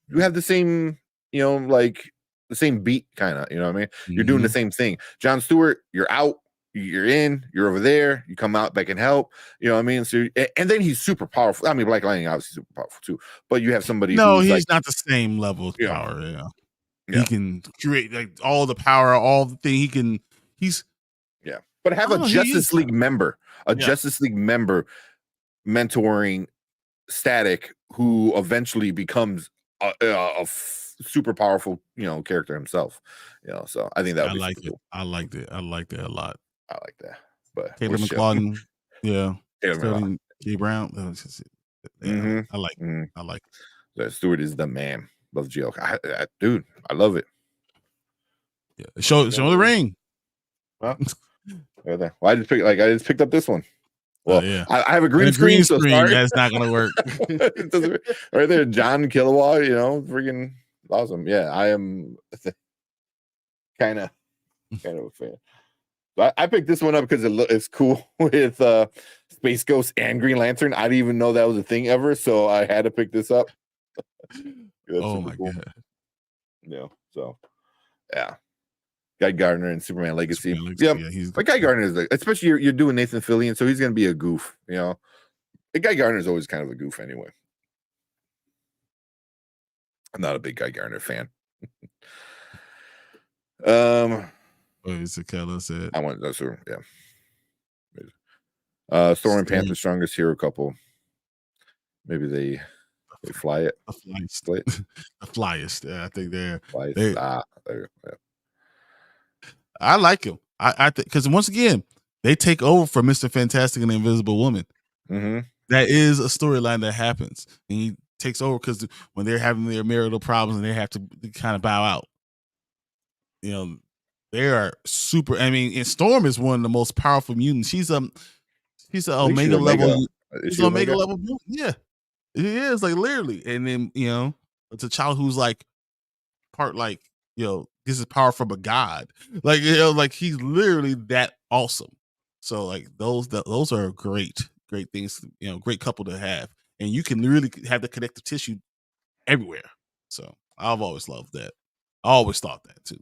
you have the same, like the same beat, kind of. You know what I mean? You're doing the same thing. John Stewart, you're out, you're in, you're over there, you come out back and help. You know what I mean? So and then he's super powerful. I mean, Black Lightning obviously super powerful too, but you have somebody. No, who's he's like, not the same level of Yeah. power. Yeah. He can create like all the power, all the thing. He can. He's but have a Justice League member, Justice League member mentoring Static, who eventually becomes a super powerful, character himself. So I think that would be like super it. cool. I liked it. I like that a lot. I like that. But Taylor McLaughlin, Sterling K. Brown. I like it. I like it. That Stewart is the man. Love Geo. Dude, I love it. Yeah. Show the ring. Well, I just picked up this one. Well, I have a green screen. So sorry. That's not gonna work. Right there, John Kilowatt. Freaking awesome. Yeah, I am kind of a fan. But I picked this one up because it's cool with Space Ghost and Green Lantern. I didn't even know that was a thing ever, so I had to pick this up. Oh my god! So yeah. Guy Gardner and Superman Legacy. Yeah, but Guy Gardner is especially you're doing Nathan Fillion, so he's gonna be a goof. Guy Gardner is always kind of a goof anyway. I'm not a big Guy Gardner fan. What is it? Keller said. I want those. Yeah. Storm and Panther, strongest hero couple. Maybe they fly it. The flyest. Yeah, I think they're. I like him. I think because once again they take over for Mr. Fantastic and the Invisible Woman. That is a storyline that happens, and he takes over because when they're having their marital problems and they have to kind of bow out. They are super. I mean, and Storm is one of the most powerful mutants. She's an Omega level. She's an Omega level mutant. Yeah, it is like literally. And then it's a child who's like part like this is power from a god. Like like he's literally that awesome. So like those are great things. Great couple to have, and you can really have the connective tissue everywhere. So I've always loved that. I always thought that too.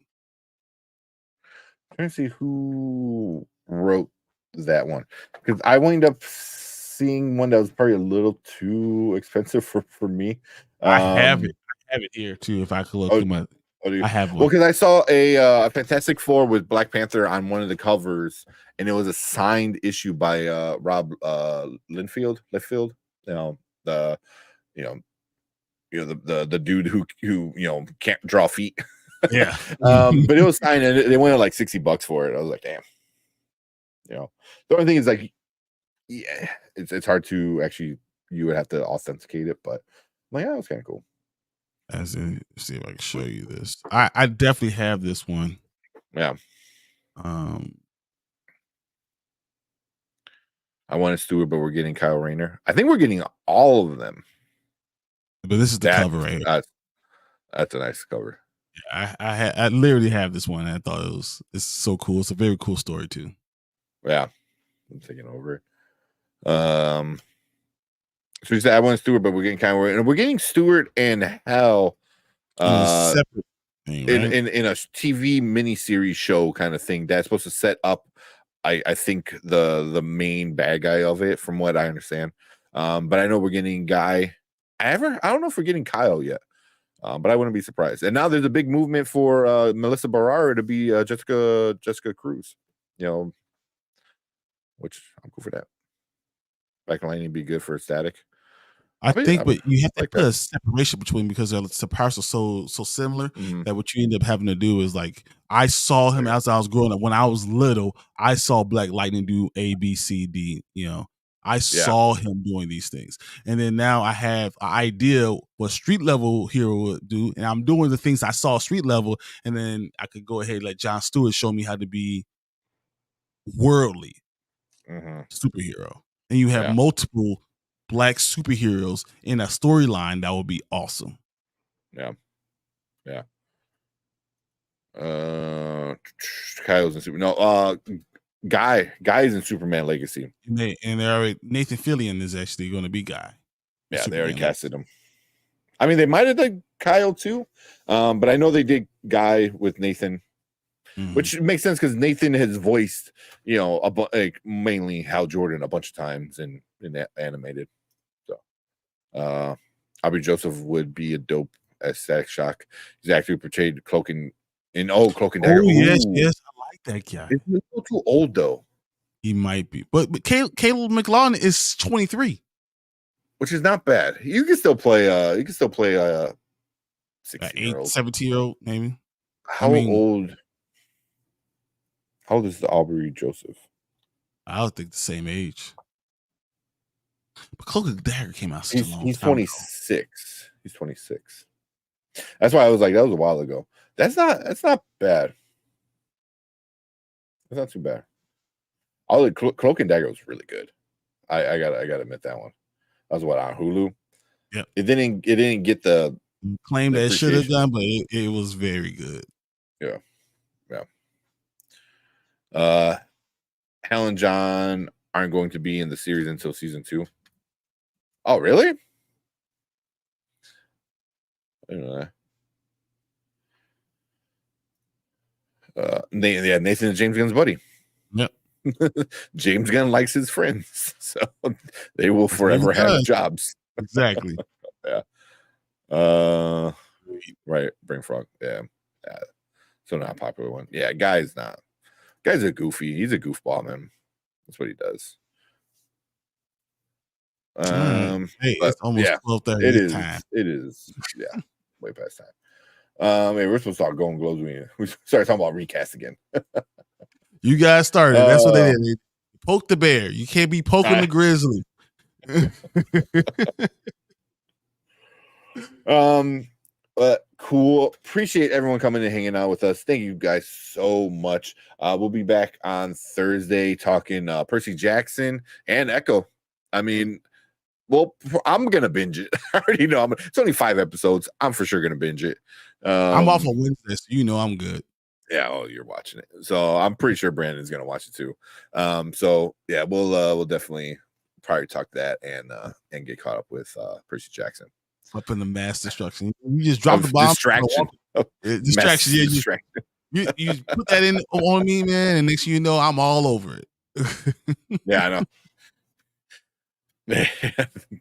I'm trying to see who wrote that one because I wound up seeing one that was probably a little too expensive for me. I have it here too. If I could look through my. I have one. Well, because I saw a Fantastic Four with Black Panther on one of the covers, and it was a signed issue by Rob Liefeld. The dude who can't draw feet. Yeah. But it was signed, and they went like $60 for it. I was like, damn. The only thing is like, yeah, it's hard to actually. You would have to authenticate it, but like, yeah, it was kind of cool. See if I can show you this. I definitely have this one. Yeah. I wanted Stewart, but we're getting Kyle Rayner. I think we're getting all of them. But this is the cover, right? That's a nice cover. Yeah, I literally have this one. I thought it's so cool. It's a very cool story too. Yeah. I'm taking over. So you said I want Stewart, but we're getting Kyle Rayner. And we're getting Stewart and Hal separate thing, right? in a TV miniseries show kind of thing that's supposed to set up I think the main bad guy of it, from what I understand. But I know we're getting Guy. I don't know if we're getting Kyle yet. But I wouldn't be surprised. And now there's a big movement for Melissa Barrera to be Jessica Cruz. Which I'm cool for that. Black Lightning be good for Static. But you have to put a separation between, because the powers are so similar that what you end up having to do is like, I saw him as I was growing up. When I was little, I saw Black Lightning do A, B, C, D. I saw him doing these things, and then now I have an idea what street level hero would do, and I'm doing the things I saw street level, and then I could go ahead and let John Stewart show me how to be worldly superhero, and you have multiple Black superheroes in a storyline that would be awesome. Yeah. Kyle's in Super. No, Guy's in Superman Legacy. And they already Nathan Fillion is actually going to be Guy. Yeah, they already Superman casted him. I mean, they might have done Kyle too, but I know they did Guy with Nathan, which makes sense because Nathan has voiced, like mainly Hal Jordan a bunch of times in that animated. So, Aubrey Joseph would be a dope as Static Shock. He's actually portrayed Cloak and Dagger. Oh yes, I like that guy. He's a little too old though. He might be, but Caleb McLaughlin is 23, which is not bad. You can still play. 16-year-old, 17-year-old, maybe. How old is the Aubrey Joseph? I would think the same age. But Cloak and Dagger came out such a long He's time 26. Ago. He's 26. That's why I was like, that was a while ago. That's not bad. That's not too bad. Cloak and Dagger was really good. I gotta admit that one. That was on Hulu. Yeah. It didn't get the claim that it should have done, but it was very good. Yeah. Hal and John aren't going to be in the series until season 2. Oh, really? I don't know that. Nathan and James Gunn's buddy. Yep. James Gunn likes his friends, so they will forever have jobs. Exactly. Yeah. Right. Bring Frog. Yeah. So not a popular one. Yeah. Guy's a goofy. He's a goofball, man. That's what he does. Hey, it's almost 12:30. It is. Time. It is. Yeah. Way past time. Hey, we're supposed to start going globes. We started talking about recast again. You guys started. That's what they did. They poked the bear. You can't be poking the grizzly. But cool. Appreciate everyone coming and hanging out with us. Thank you guys so much. We'll be back on Thursday talking Percy Jackson and Echo. I mean, well, I'm gonna binge it. I already know. It's only 5 episodes. I'm for sure gonna binge it. I'm off on Wednesday, so I'm good. Yeah, you're watching it, so I'm pretty sure Brandon's gonna watch it too. So yeah, we'll definitely probably talk that and get caught up with Percy Jackson. Up in the mass destruction. You just drop the bomb. Distraction. Distraction. Yeah, you put that in on me, man, and next thing you know, I'm all over it. Yeah, I know.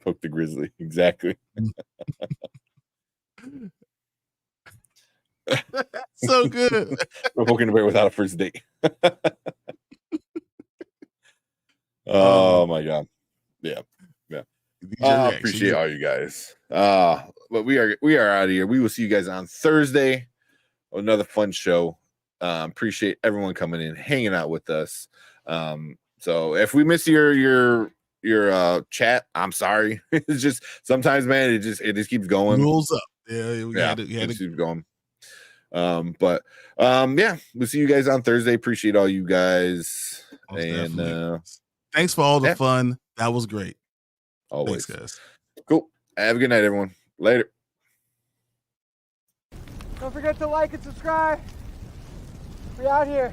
Poke the grizzly. Exactly. So good. We're poking the bear without a first date. Oh my god. Yeah. I appreciate all you guys. But we are out of here. We will see you guys on Thursday. Another fun show. Appreciate everyone coming in, hanging out with us. So if we miss your chat, I'm sorry. It's just sometimes, man, it just keeps going. Rolls up. Yeah, it keeps going. But yeah, we'll see you guys on Thursday. Appreciate all you guys. And thanks for all the fun. That was great. Always. Thanks, guys. Cool. Have a good night, everyone. Later. Don't forget to like and subscribe. We out here.